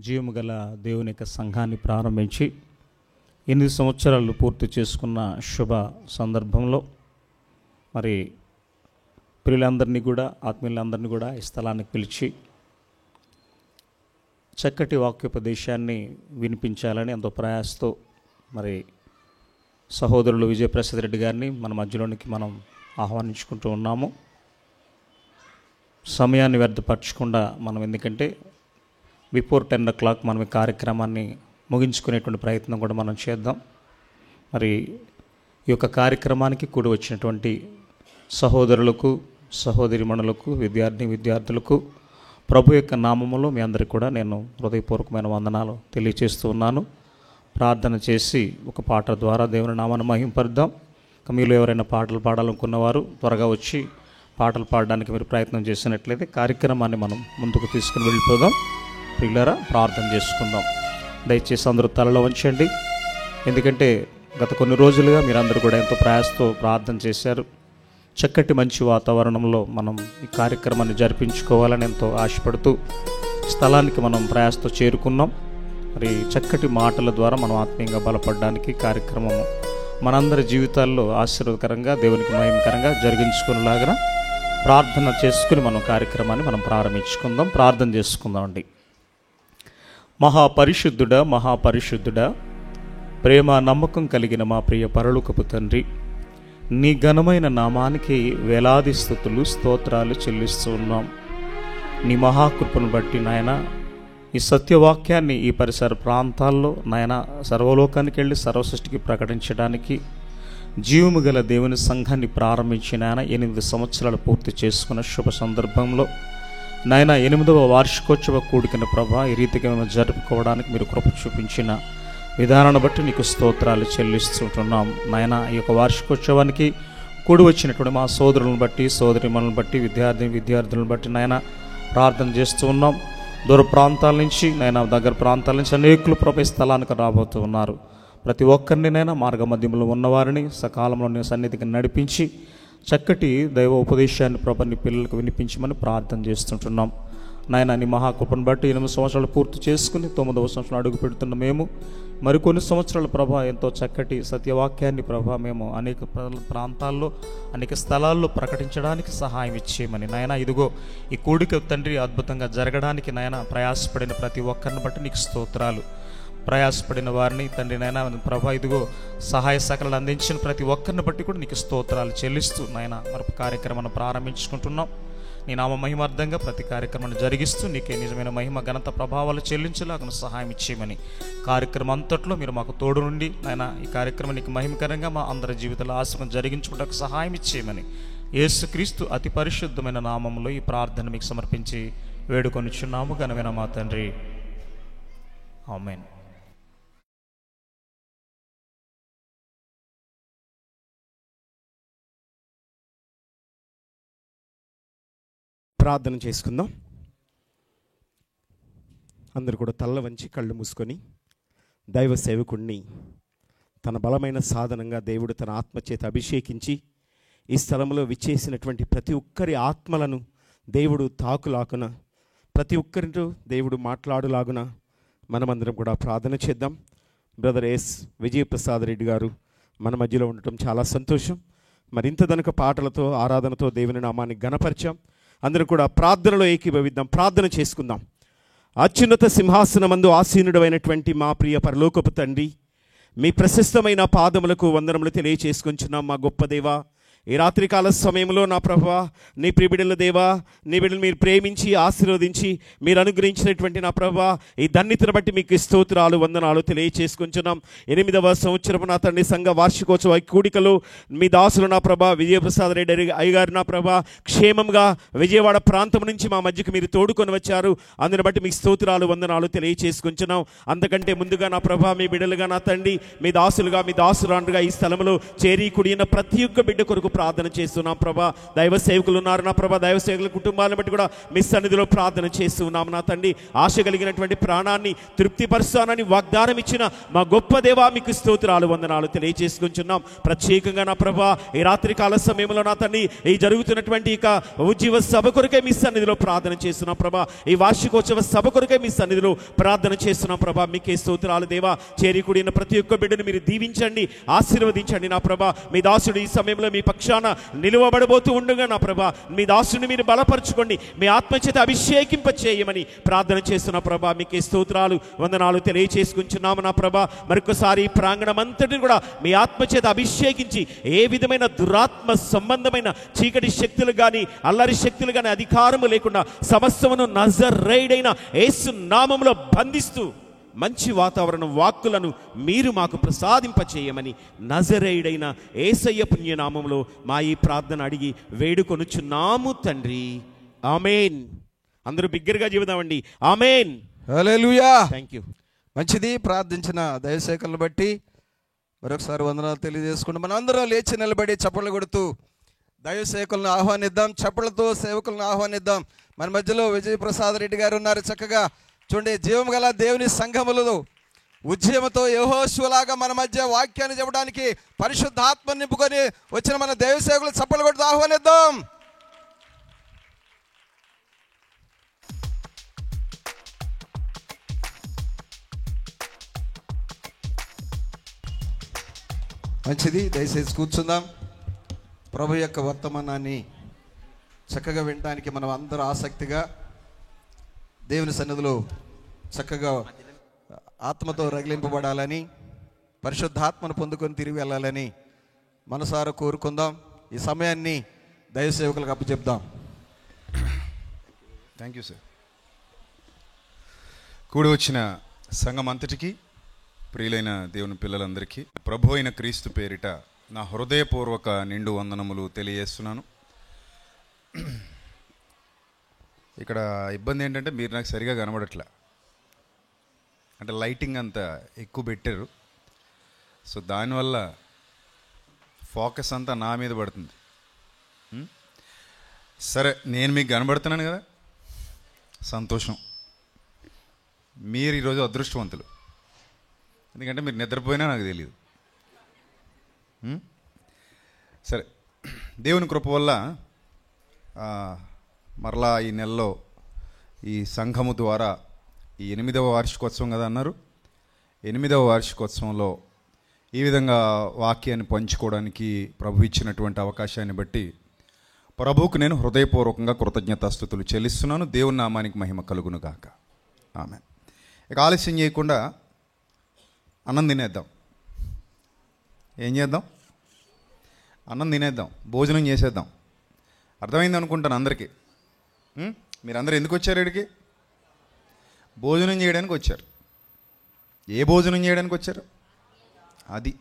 జీవము గల దేవుని యొక్క సంఘాన్ని ప్రారంభించి 8 సంవత్సరాలు పూర్తి చేసుకున్న శుభ సందర్భంలో మరి ప్రియులందరినీ కూడా ఆత్మీయులందరినీ కూడా ఈ స్థలానికి పిలిచి చక్కటి వాక్యోపదేశాన్ని వినిపించాలని ఎంతో ప్రయాసతో మరి సహోదరులు విజయప్రసాద్ రెడ్డి గారిని మన మధ్యలోనికి మనం ఆహ్వానించుకుంటూ ఉన్నాము. సమయాన్ని వ్యర్థపరచకుండా మనం, ఎందుకంటే బిఫోర్ 10 o'clock మనం ఈ కార్యక్రమాన్ని ముగించుకునేటువంటి ప్రయత్నం కూడా మనం చేద్దాం. మరి ఈ యొక్క కార్యక్రమానికి కూడి వచ్చినటువంటి సహోదరులకు, సహోదరిమణులకు, విద్యార్థులకు ప్రభు యొక్క నామములో మీ అందరికీ కూడా నేను హృదయపూర్వకమైన వందనాలు తెలియజేస్తూ ఉన్నాను. ప్రార్థన చేసి ఒక పాట ద్వారా దేవుని నామాన్ని మహింపరుద్దాం. మీలో ఎవరైనా పాటలు పాడాలనుకున్నవారు త్వరగా వచ్చి పాటలు పాడడానికి మీరు ప్రయత్నం చేసినట్లయితే కార్యక్రమాన్ని మనం ముందుకు తీసుకుని వెళ్ళిపోదాం. ప్రియులారా, ప్రార్థన చేసుకుందాం. దయచేసి అందరూ తలలో ఉంచండి. ఎందుకంటే గత కొన్ని రోజులుగా మీరందరూ కూడా ఎంతో ప్రయాసతో ప్రార్థన చేశారు. చక్కటి మంచి వాతావరణంలో మనం ఈ కార్యక్రమాన్ని జరిపించుకోవాలని ఎంతో ఆశపడుతూ స్థలానికి మనం ప్రయాసతో చేరుకున్నాం. మరి చక్కటి మాటల ద్వారా మనం ఆత్మీయంగా బలపడడానికి కార్యక్రమం మనందరి జీవితాల్లో ఆశీర్వాదకరంగా, దేవునికి మహిమకరంగా జరిగించుకునేలాగా ప్రార్థన చేసుకుని మనం కార్యక్రమాన్ని మనం ప్రారంభించుకుందాం. ప్రార్థన చేసుకుందాం అండి. మహాపరిశుద్ధుడా, ప్రేమ నమ్మకం కలిగిన మా ప్రియ పరలోకపు తండ్రి, నీ ఘనమైన నామానికి వేలాది స్తుతులు స్తోత్రాలు చెల్లిస్తూ ఉన్నాం. నీ మహాకృపను బట్టి నాయన ఈ సత్యవాక్యాన్ని ఈ పరిసర ప్రాంతాల్లో నాయన సర్వలోకానికి వెళ్ళి సర్వసృష్టికి ప్రకటించడానికి జీవము గల దేవుని సంఘాన్ని ప్రారంభించిన ఆయన 8 సంవత్సరాలు పూర్తి చేసుకున్న శుభ సందర్భంలో నాయన 8వ వార్షికోత్సవ కూడికను ప్రభా ఈ రీతిగా మేము జరుపుకోవడానికి మీరు కృప చూపించిన విధానాన్ని బట్టి నీకు స్తోత్రాలు చెల్లిస్తుంటున్నాం. నాయన ఈ యొక్క వార్షికోత్సవానికి కూడి వచ్చినటువంటి మా సోదరులను బట్టి, సోదరిమణులను బట్టి, విద్యార్థులను బట్టి నాయన ప్రార్థన చేస్తూ ఉన్నాం. దూర ప్రాంతాల నుంచి నైనా దగ్గర ప్రాంతాల నుంచి అనేకులు ప్రభు స్థలానికి రాబోతూ ఉన్నారు. ప్రతి ఒక్కరిని నైనా మార్గ మధ్యంలో ఉన్నవారిని సకాలంలో సన్నిధికి నడిపించి చక్కటి దైవ ఉపదేశాన్ని ప్రభు నీ పిల్లలకు వినిపించమని ప్రార్థన చేస్తుంటున్నాం. నాయన నీ మహాకృపను బట్టి 8 సంవత్సరాలు పూర్తి చేసుకుని 9వ సంవత్సరం అడుగు పెడుతున్న మేము మరికొన్ని సంవత్సరాల ప్రభా ఎంతో చక్కటి సత్యవాక్యాన్ని ప్రభా మేము అనేక ప్రాంతాల్లో అనేక స్థలాల్లో ప్రకటించడానికి సహాయం ఇచ్చేయమని నాయన, ఇదిగో ఈ కూడిక తండ్రి అద్భుతంగా జరగడానికి నాయన ప్రయాసపడిన ప్రతి ఒక్కరిని బట్టి నీకు స్తోత్రాలు. ప్రయాసపడిన వారిని తండ్రి నాయన ప్రభా ఇదిగో సహాయ సకలను అందించిన ప్రతి ఒక్కరిని బట్టి కూడా నీకు స్తోత్రాలు చెల్లిస్తూ నాయన మరొక కార్యక్రమాన్ని ప్రారంభించుకుంటున్నాం. నీ నామ మహిమార్థంగా ప్రతి కార్యక్రమాన్ని జరిగిస్తూ నీకే నిజమైన మహిమ ఘనత ప్రభావాలు చెల్లించేలాగా సహాయం ఇచ్చేయమని, కార్యక్రమం అంతట్లో మీరు మాకు తోడు నుండి నాయన ఈ కార్యక్రమం నీకు మహిమకరంగా మా అందరి జీవితాల ఆశను జరిగించుకోవడానికి సహాయం ఇచ్చేయమని యేసుక్రీస్తు అతి పరిశుద్ధమైన నామంలో ఈ ప్రార్థన మీకు సమర్పించి వేడుకొనిచున్నాము ఘనమైన మా తండ్రి, ఆమేన్. ప్రార్థన చేసుకుందాం. అందరూ కూడా తల్ల వంచి కళ్ళు మూసుకొని దైవ సేవకుడిని తన బలమైన సాధనంగా దేవుడు తన ఆత్మచేత అభిషేకించి ఈ స్థలంలో విచ్చేసినటువంటి ప్రతి ఒక్కరి ఆత్మలను దేవుడు తాకులాగున, ప్రతి ఒక్కరితో దేవుడు మాట్లాడులాగున మనమందరం కూడా ప్రార్థన చేద్దాం. బ్రదర్ ఎస్ విజయప్రసాద్ రెడ్డి గారు మన మధ్యలో ఉండటం చాలా సంతోషం. మరింత దనక పాటలతో ఆరాధనతో దేవుని నామాన్ని ఘనపరిచాం. అందరూ కూడా ప్రార్థనలో ఏకీభవిద్దాం, ప్రార్థన చేసుకుందాం. అత్యున్నత సింహాసనమందు ఆసీనుడైనటువంటి మా ప్రియ పరలోకపు తండ్రి, మీ ప్రశస్తమైన పాదములకు వందనములు తెలియచేసుకుంటున్నాం. మా గొప్ప దేవా, ఈ రాత్రికాల సమయంలో నా ప్రభువా, నీ ప్రియబిడ్డల దేవా, నీ బిడ్డలు మీరు ప్రేమించి ఆశీర్వదించి మీరు అనుగ్రహించినటువంటి నా ప్రభువా ఈ ధన్యతను బట్టి మీకు స్తోత్రాలు వందనాలు తెలియచేసుకుంటున్నాం. 8వ సంవత్సరము నా తండ్రి సంఘ వార్షికోత్సవ కూడికలో మీ దాసులు నా ప్రభా విజయప్రసాద్ రెడ్డి అయ్యగారు నా ప్రభా క్షేమంగా విజయవాడ ప్రాంతం నుంచి మా మధ్యకు మీరు తోడుకొని వచ్చారు. అందుని బట్టి మీకు స్తోత్రాలు వందనాలు తెలియచేసుకుంటున్నాం. అంతకంటే ముందుగా నా ప్రభా మీ బిడ్డలుగా నా తండ్రి మీ దాసులుగా మీ దాసురాండ్రుగా ఈ స్థలంలో చేరి కుడిన ప్రతి ఒక్క బిడ్డ కొరకు కొరకు ప్రార్థన చేస్తున్నాం ప్రభా. దైవ సేవకులు ఉన్నారు నా ప్రభా, దైవ సేవకుల కుటుంబాలను బట్టి కూడా మీ సన్నిధిలో ప్రార్థన చేస్తున్నాం నా తండ్రి. ఆశ కలిగినటువంటి ప్రాణాన్ని తృప్తిపరుస్తానని వాగ్దానం ఇచ్చిన మా గొప్ప దేవా మీకు స్తోత్రాలు వందనాలు తెలియజేసుకుంటున్నాం. ప్రత్యేకంగా నా ప్రభా ఈ రాత్రి కాల సమయంలో నా తండ్రి ఈ జరుగుతున్నటువంటి ఇక ఉజ్జీవ సభ కొరకే మీ సన్నిధిలో ప్రార్థన చేస్తున్నాం ప్రభా. ఈ వార్షికోత్సవ సభ కొరకే మీ సన్నిధిలో ప్రార్థన చేస్తున్నాం ప్రభా. మీకే స్తోత్రాలు దేవా. చేరికూడిన ప్రతి ఒక్క బిడ్డను మీరు దీవించండి, ఆశీర్వదించండి నా ప్రభా. మీ దాసుడు ఈ సమయంలో మీ పక్షాన నిలువబడబోతూ ఉండగా నా ప్రభా మీ దాసుని మీరు బలపరచుకోండి, మీ ఆత్మచేత అభిషేకింప చేయమని ప్రార్థన చేస్తున్న ప్రభా. మీకే స్తోత్రాలు వందనాలు తెలియచేసుకుంటున్నాము నా ప్రభా. మరొకసారి ఈ ప్రాంగణం అంతటిని కూడా మీ ఆత్మచేత అభిషేకించి ఏ విధమైన దురాత్మ సంబంధమైన చీకటి శక్తులు కానీ అల్లరి శక్తులు కానీ అధికారము లేకుండా సమస్తమును నజరేయుడైన యేసు నామములో బంధిస్తూ మంచి వాతావరణం వాక్కులను మీరు మాకు ప్రసాదింపచేయమని నజరేయుడైన యేసయ్య పుణ్యనామంలో మా ఈ ప్రార్థన అడిగి వేడుకొనుచున్నాము తండ్రి. ఆమేన్. అందరూ బిగ్గరగా చెబుదామండి, ఆమేన్. హల్లెలూయా. Thank you. మంచిది. ప్రార్థించిన దైవసేవకులను బట్టి మరొకసారి వందనాలు తెలియజేసుకుంటూ మనం అందరం లేచి నిలబడి చప్పట్లు కొడుతూ దైవసేవకులను ఆహ్వానిద్దాం. చప్పట్లతో సేవకులను ఆహ్వానిద్దాం. మన మధ్యలో విజయప్రసాద్ రెడ్డి గారు ఉన్నారు. చక్కగా చూడండి, జీవం గల దేవుని సంఘములలో ఉద్యమతో యెహోషువలాగా మన మధ్య వాక్యాన్ని చెప్పడానికి పరిశుద్ధాత్మ నింపుకొని వచ్చిన మన దైవసేవకులు చప్పట్లు కొడుతూ ఆహ్వానిద్దాం. మంచిది. దయచేసి కూర్చుందాం. ప్రభు యొక్క వర్తమానాన్ని చక్కగా వినడానికి మనం అందరూ ఆసక్తిగా దేవుని సన్నిధిలో చక్కగా ఆత్మతో రగిలింపబడాలని, పరిశుద్ధాత్మను పొందుకొని తిరిగి వెళ్ళాలని మనసారా కోరుకుందాం. ఈ సమయాన్ని దైవ సేవకులకు అప్పచెప్దాం. Thank you sir. కూడి వచ్చిన సంఘం అంతటికి, ప్రియులైన దేవుని పిల్లలందరికీ ప్రభు అయిన క్రీస్తు పేరిట నా హృదయపూర్వక నిండు వందనములు తెలియజేస్తున్నాను. ఇక్కడ ఇబ్బంది ఏంటంటే మీరు నాకు సరిగా కనబడట్లే, అంటే లైటింగ్ అంత ఎక్కువ పెట్టారు. సో దానివల్ల ఫోకస్ అంతా నా మీద పడుతుంది. సరే, నేను మీకు కనబడుతున్నాను కదా, సంతోషం. మీరు ఈరోజు అదృష్టవంతులు, ఎందుకంటే మీరు నిద్రపోయినా నాకు తెలియదు. సరే, దేవుని కృప వల్ల మరలా ఈ నెలలో ఈ సంఘము ద్వారా ఈ 8వ వార్షికోత్సవం కదా అన్నారు, 8వ వార్షికోత్సవంలో ఈ విధంగా వాక్యాన్ని పంచుకోవడానికి ప్రభు ఇచ్చినటువంటి అవకాశాన్ని బట్టి ప్రభువుకు నేను హృదయపూర్వకంగా కృతజ్ఞతాస్తుతులు చెల్లిస్తున్నాను. దేవుని నామానికి మహిమ కలుగును గాక. ఆమేన్. ఇక ఆలస్యం చేయకుండా అన్నం తినేద్దాం. ఏం చేద్దాం? అన్నం తినేద్దాం, భోజనం చేసేద్దాం. అర్థమైంది అనుకుంటాను అందరికీ. మీరందరూ ఎందుకు వచ్చారు ఇక్కడికి? భోజనం చేయడానికి వచ్చారు. ఏ భోజనం చేయడానికి వచ్చారు? అది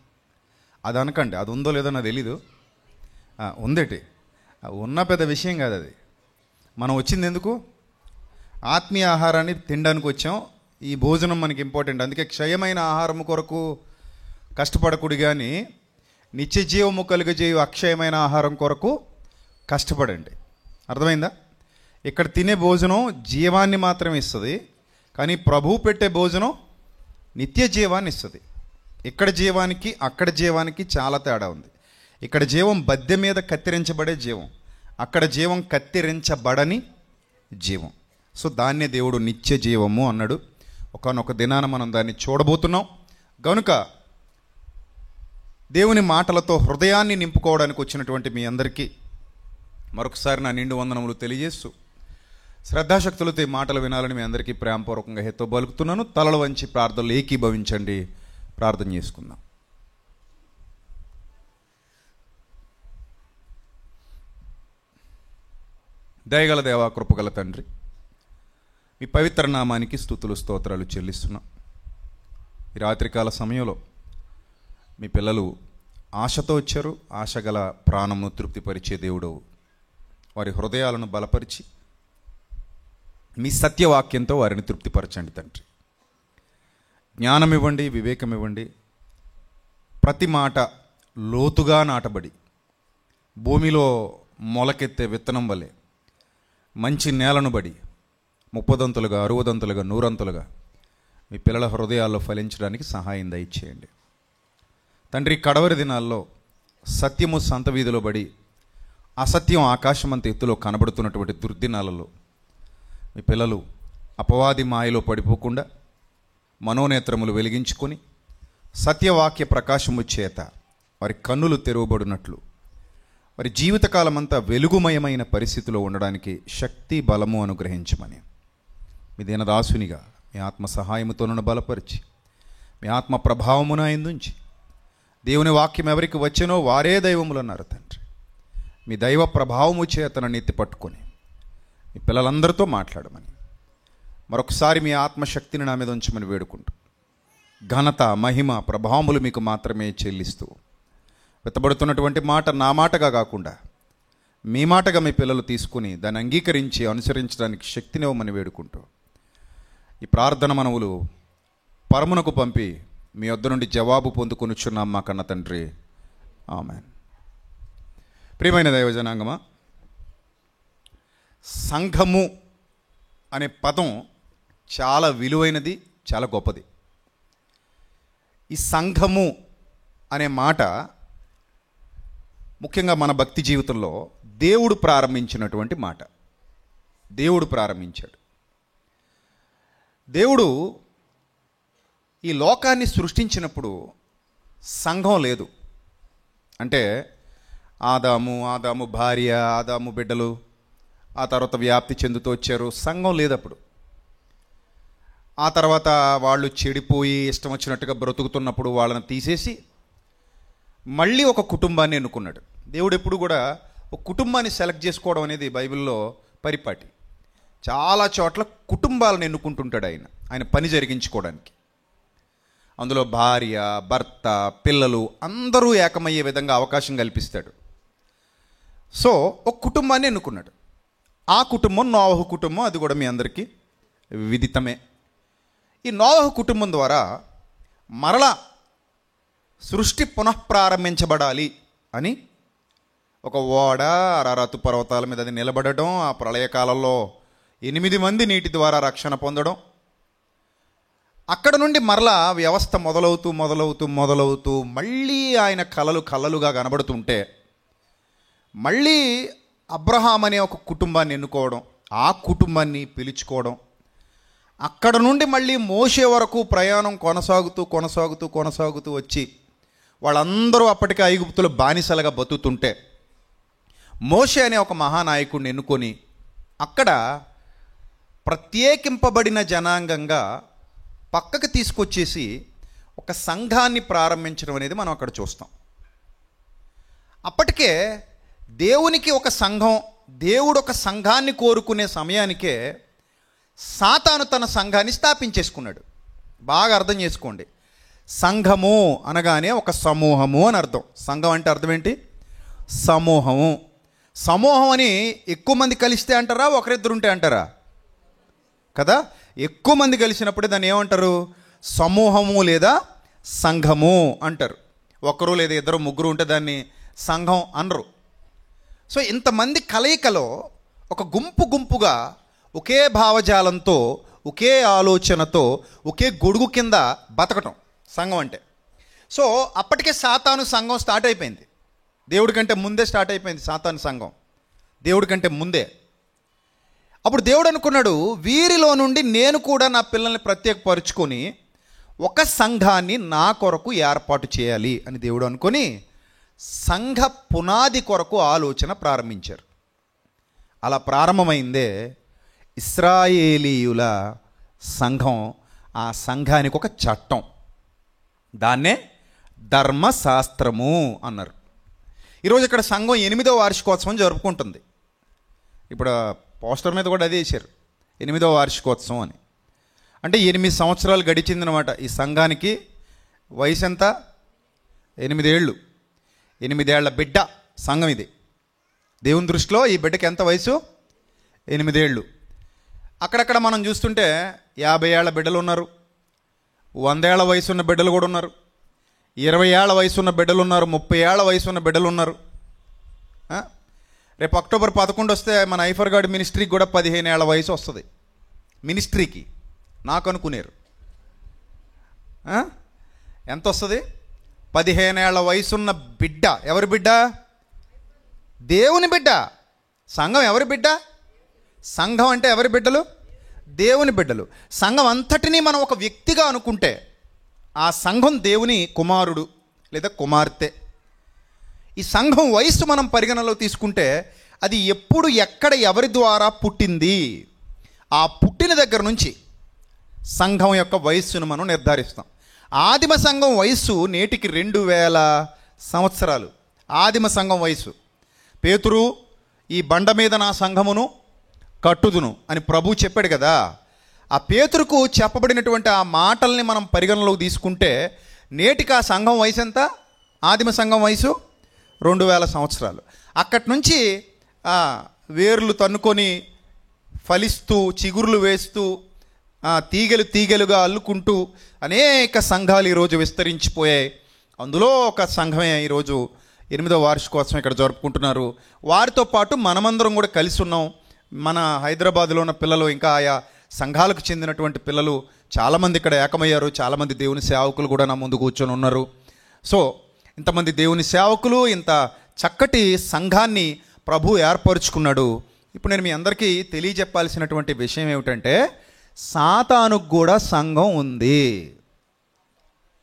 అనకండి. అది ఉందో లేదో నాకు తెలీదు. ఉందేటి, ఉన్న పెద్ద విషయం కాదు అది. మనం వచ్చింది ఎందుకు? ఆత్మీయ ఆహారాన్ని తినడానికి వచ్చాం. ఈ భోజనం మనకి ఇంపార్టెంట్. అందుకే క్షయమైన ఆహారం కొరకు కష్టపడకూడదు, కానీ నిత్య జీవము కలుగజేయు అక్షయమైన ఆహారం కొరకు కష్టపడండి. అర్థమైందా? ఇక్కడ తినే భోజనం జీవాన్ని మాత్రమే ఇస్తుంది, కానీ ప్రభువు పెట్టే భోజనం నిత్య జీవాన్ని ఇస్తుంది. ఇక్కడ జీవానికి అక్కడ జీవానికి చాలా తేడా ఉంది. ఇక్కడ జీవం బద్దె మీద కత్తిరించబడే జీవం, అక్కడ జీవం కత్తిరించబడని జీవం. సో దాన్నే దేవుడు నిత్య జీవము అన్నాడు. ఒకానొక దినాన మనం దాన్ని చూడబోతున్నాం. కనుక దేవుని మాటలతో హృదయాన్ని నింపుకోవడానికి వచ్చినటువంటి మీ అందరికీ మరొకసారి నా నిండు వందనములు తెలియజేస్తూ శ్రద్ధాశక్తులతో ఈ మాటలు వినాలని మీ అందరికీ ప్రేమపూర్వకంగా హెతో పలుకుతున్నాను. తలలు వంచి ప్రార్థనలు ఏకీభవించండి. ప్రార్థన చేసుకుందాం. దయగల దేవా, కృపగల తండ్రి, మీ పవిత్ర నామానికి స్తుతులు స్తోత్రాలు చెల్లిస్తున్నాం. ఈ రాత్రికాల సమయంలో మీ పిల్లలు ఆశతో వచ్చారు. ఆశగల ప్రాణమును తృప్తిపరిచే దేవుడు వారి హృదయాలను బలపరిచి మీ సత్యవాక్యంతో వారిని తృప్తిపరచండి తండ్రి. జ్ఞానం ఇవ్వండి, వివేకం ఇవ్వండి. ప్రతి మాట లోతుగా నాటబడి భూమిలో మొలకెత్తే విత్తనం వలె మంచి నేలను బడి 30 60 100 మీ పిల్లల హృదయాల్లో ఫలించడానికి సహాయం దయచేయండి తండ్రి. కడవరి దినాల్లో సత్యము సంత వీధిలో బడి అసత్యం ఆకాశమంత ఎత్తులో కనబడుతున్నటువంటి దుర్దినాలలో మీ పిల్లలు అపవాది మాయలో పడిపోకుండా మనోనేత్రములు వెలిగించుకొని సత్యవాక్య ప్రకాశము చేత వారి కన్నులు తెరవబడినట్లు వారి జీవితకాలమంతా వెలుగుమయమైన పరిస్థితిలో ఉండడానికి శక్తి బలము అనుగ్రహించమని మీ దీనదాసునిగా మీ ఆత్మ సహాయముతో నన్ను బలపరిచి మీ ఆత్మ ప్రభావమున ఎందుంచి దేవుని వాక్యం ఎవరికి వచ్చేనో వారే దైవములు అన్నారు తండ్రి. మీ దైవ ప్రభావము చేత నన్ను ఎత్తి పట్టుకొని మీ పిల్లలందరితో మాట్లాడమని మరొకసారి మీ ఆత్మశక్తిని నా మీద ఉంచమని వేడుకుంటూ ఘనత మహిమ ప్రభావములు మీకు మాత్రమే చెల్లిస్తూ వెతబడుతున్నటువంటి మాట నా మాటగా కాకుండా మీ మాటగా మీ పిల్లలు తీసుకుని దాన్ని అంగీకరించి అనుసరించడానికి శక్తినివ్వమని వేడుకుంటూ ఈ ప్రార్థన మనవులు పరమునకు పంపి మీ వద్ద నుండి జవాబు పొందుకొనుచున్నాం మా కన్న తండ్రి. ఆమెన్. ప్రియమైన దైవజనాంగమా, సంఘము అనే పదం చాలా విలువైనది, చాలా గొప్పది. ఈ సంఘము అనే మాట ముఖ్యంగా మన భక్తి జీవితంలో దేవుడు ప్రారంభించినటువంటి మాట. దేవుడు ప్రారంభించాడు. దేవుడు ఈ లోకాన్ని సృష్టించినప్పుడు సంఘం లేదు. అంటే ఆదాము భార్య, ఆదాము బిడ్డలు, ఆ తర్వాత వ్యాప్తి చెందుతూ వచ్చారు. సంఘం లేదప్పుడు. ఆ తర్వాత వాళ్ళు చెడిపోయి ఇష్టం వచ్చినట్టుగా బ్రతుకుతున్నప్పుడు వాళ్ళని తీసేసి మళ్ళీ ఒక కుటుంబాన్ని ఎన్నుకున్నాడు. దేవుడు ఎప్పుడు కూడా ఒక కుటుంబాన్ని సెలెక్ట్ చేసుకోవడం అనేది బైబిల్లో పరిపాటి. చాలా చోట్ల కుటుంబాలను ఎన్నుకుంటుంటాడు ఆయన పని జరిగించుకోవడానికి. అందులో భార్య, భర్త, పిల్లలు అందరూ ఏకమయ్యే విధంగా అవకాశం కల్పిస్తాడు. సో ఒక కుటుంబాన్ని ఎన్నుకున్నాడు. ఆ కుటుంబం నోవహు కుటుంబం. అది కూడా మీ అందరికీ విదితమే. ఈ నోవహు కుటుంబం ద్వారా మరలా సృష్టి పునఃప్రారంభించబడాలి అని ఒక ఓడ అరారతు పర్వతాల మీద అది నిలబడడం, ఆ ప్రళయకాలంలో 8 మంది నీటి ద్వారా రక్షణ పొందడం, అక్కడ నుండి మరలా వ్యవస్థ మొదలవుతూ మళ్ళీ ఆయన కలలుగా కనబడుతుంటే మళ్ళీ అబ్రహాం అనే ఒక కుటుంబాన్ని ఎన్నుకోవడం, ఆ కుటుంబాన్ని పిలుచుకోవడం, అక్కడ నుండి మళ్ళీ మోషే వరకు ప్రయాణం కొనసాగుతూ వచ్చి వాళ్ళందరూ అప్పటికే ఐగుప్తులో బానిసలుగా బతుకుతుంటే మోషే అనే ఒక మహానాయకుడిని ఎన్నుకొని అక్కడ ప్రత్యేకింపబడిన జనాంగంగా పక్కకు తీసుకొచ్చేసి ఒక సంఘాన్ని ప్రారంభించడం అనేది మనం అక్కడ చూస్తాం. అప్పటికే దేవునికి ఒక సంఘం, దేవుడు ఒక సంఘాన్ని కోరుకునే సమయానికే సాతాను తన సంఘాన్ని స్థాపించేసుకున్నాడు. బాగా అర్థం చేసుకోండి. సంఘము అనగానే ఒక సమూహము అని అర్థం. సంఘం అంటే అర్థం ఏంటి? సమూహము. సమూహం అని ఎక్కువ మంది కలిస్తే అంటారా, ఒకరిద్దరు ఉంటే అంటారా? కదా, ఎక్కువ మంది కలిసినప్పుడే దాన్ని ఏమంటారు? సమూహము లేదా సంఘము అంటారు. ఒకరు లేదా ఇద్దరు ముగ్గురు ఉంటే దాన్ని సంఘం అనరు. సో ఇంతమంది కలయికలో ఒక గుంపుగా ఒకే భావజాలంతో, ఒకే ఆలోచనతో, ఒకే గొడుగు కింద బతకటం సంఘం అంటే. సో అప్పటికే సాతాను సంఘం స్టార్ట్ అయిపోయింది. దేవుడి కంటే ముందే స్టార్ట్ అయిపోయింది సాతాను సంఘం, దేవుడి కంటే ముందే. అప్పుడు దేవుడు అనుకున్నాడు, వీరిలో నుండి నేను కూడా నా పిల్లల్ని ప్రత్యేకపరుచుకొని ఒక సంఘాన్ని నా కొరకు ఏర్పాటు చేయాలి అని దేవుడు అనుకొని సంఘ పునాది కొరకు ఆలోచన ప్రారంభించారు. అలా ప్రారంభమైందే ఇశ్రాయేలీయుల సంఘం. ఆ సంఘానికి ఒక చట్టం, దాన్నే ధర్మశాస్త్రము అన్నారు. ఈరోజు ఇక్కడ సంఘం 8వ వార్షికోత్సవం జరుపుకుంటుంది. ఇప్పుడు పోస్టర్ మీద కూడా అదే వేశారు, 8వ వార్షికోత్సవం అని. అంటే 8 సంవత్సరాలు గడిచిందనమాట. ఈ సంఘానికి వయసు ఎంత? 8 ఏళ్ళు. 8 ఏళ్ల బిడ్డ సంఘం ఇది. దేవుని దృష్టిలో ఈ బిడ్డకి ఎంత వయసు? 8 ఏళ్ళు. అక్కడక్కడ మనం చూస్తుంటే 50 ఏళ్ల బిడ్డలు ఉన్నారు, 100 ఏళ్ల వయసు ఉన్న బిడ్డలు కూడా ఉన్నారు, 20 ఏళ్ల వయసు ఉన్న బిడ్డలు ఉన్నారు, 30 ఏళ్ల వయసు ఉన్న బిడ్డలు ఉన్నారు. రేపు అక్టోబర్ 11 వస్తే మన ఐఫర్గాడ్ మినిస్ట్రీకి కూడా 15 ఏళ్ల వయసు వస్తుంది. మినిస్ట్రీకి నాకు అనుకునేరు ఎంత వస్తుంది? 15 ఏళ్ల వయసున్న బిడ్డ. ఎవరి బిడ్డ? దేవుని బిడ్డ. సంఘం ఎవరి బిడ్డ? సంఘం అంటే ఎవరి బిడ్డలు? దేవుని బిడ్డలు. సంఘం అంతటినీ మనం ఒక వ్యక్తిగా అనుకుంటే ఆ సంఘం దేవుని కుమారుడు లేదా కుమార్తె. ఈ సంఘం వయస్సు మనం పరిగణలో తీసుకుంటే అది ఎప్పుడు ఎక్కడ ఎవరి ద్వారా పుట్టింది, ఆ పుట్టిన దగ్గర నుంచి సంఘం యొక్క వయస్సును మనం నిర్ధారిస్తాం. ఆదిమ సంఘం వయస్సు నేటికి 2000 సంవత్సరాలు. ఆదిమ సంఘం వయస్సు. పేతురు ఈ బండ మీద నా సంఘమును కట్టుదును అని ప్రభు చెప్పాడు కదా. ఆ పేతురుకు చెప్పబడినటువంటి ఆ మాటల్ని మనం పరిగణలోకి తీసుకుంటే నేటికి ఆ సంఘం వయసు ఎంత? ఆదిమ సంఘం వయసు 2000 సంవత్సరాలు. అక్కడి నుంచి వేర్లు తన్నుకొని ఫలిస్తూ చిగురులు వేస్తూ తీగలుగా అల్లుకుంటూ అనేక సంఘాలు ఈరోజు విస్తరించిపోయాయి. అందులో ఒక సంఘమే ఈరోజు 8వ వార్షికోత్సవం ఇక్కడ జరుపుకుంటున్నారు. వారితో పాటు మనమందరం కూడా కలిసి ఉన్నాం. మన హైదరాబాద్లో ఉన్న పిల్లలు, ఇంకా ఆయా సంఘాలకు చెందినటువంటి పిల్లలు చాలామంది ఇక్కడ ఏకమయ్యారు. చాలామంది దేవుని సేవకులు కూడా నా ముందు కూర్చొని ఉన్నారు. సో ఇంతమంది దేవుని సేవకులు, ఇంత చక్కటి సంఘాన్ని ప్రభు ఏర్పరుచుకున్నాడు. ఇప్పుడు నేను మీ అందరికీ తెలియజెప్పాల్సినటువంటి విషయం ఏమిటంటే, సాతానుకు కూడా సంఘం ఉంది.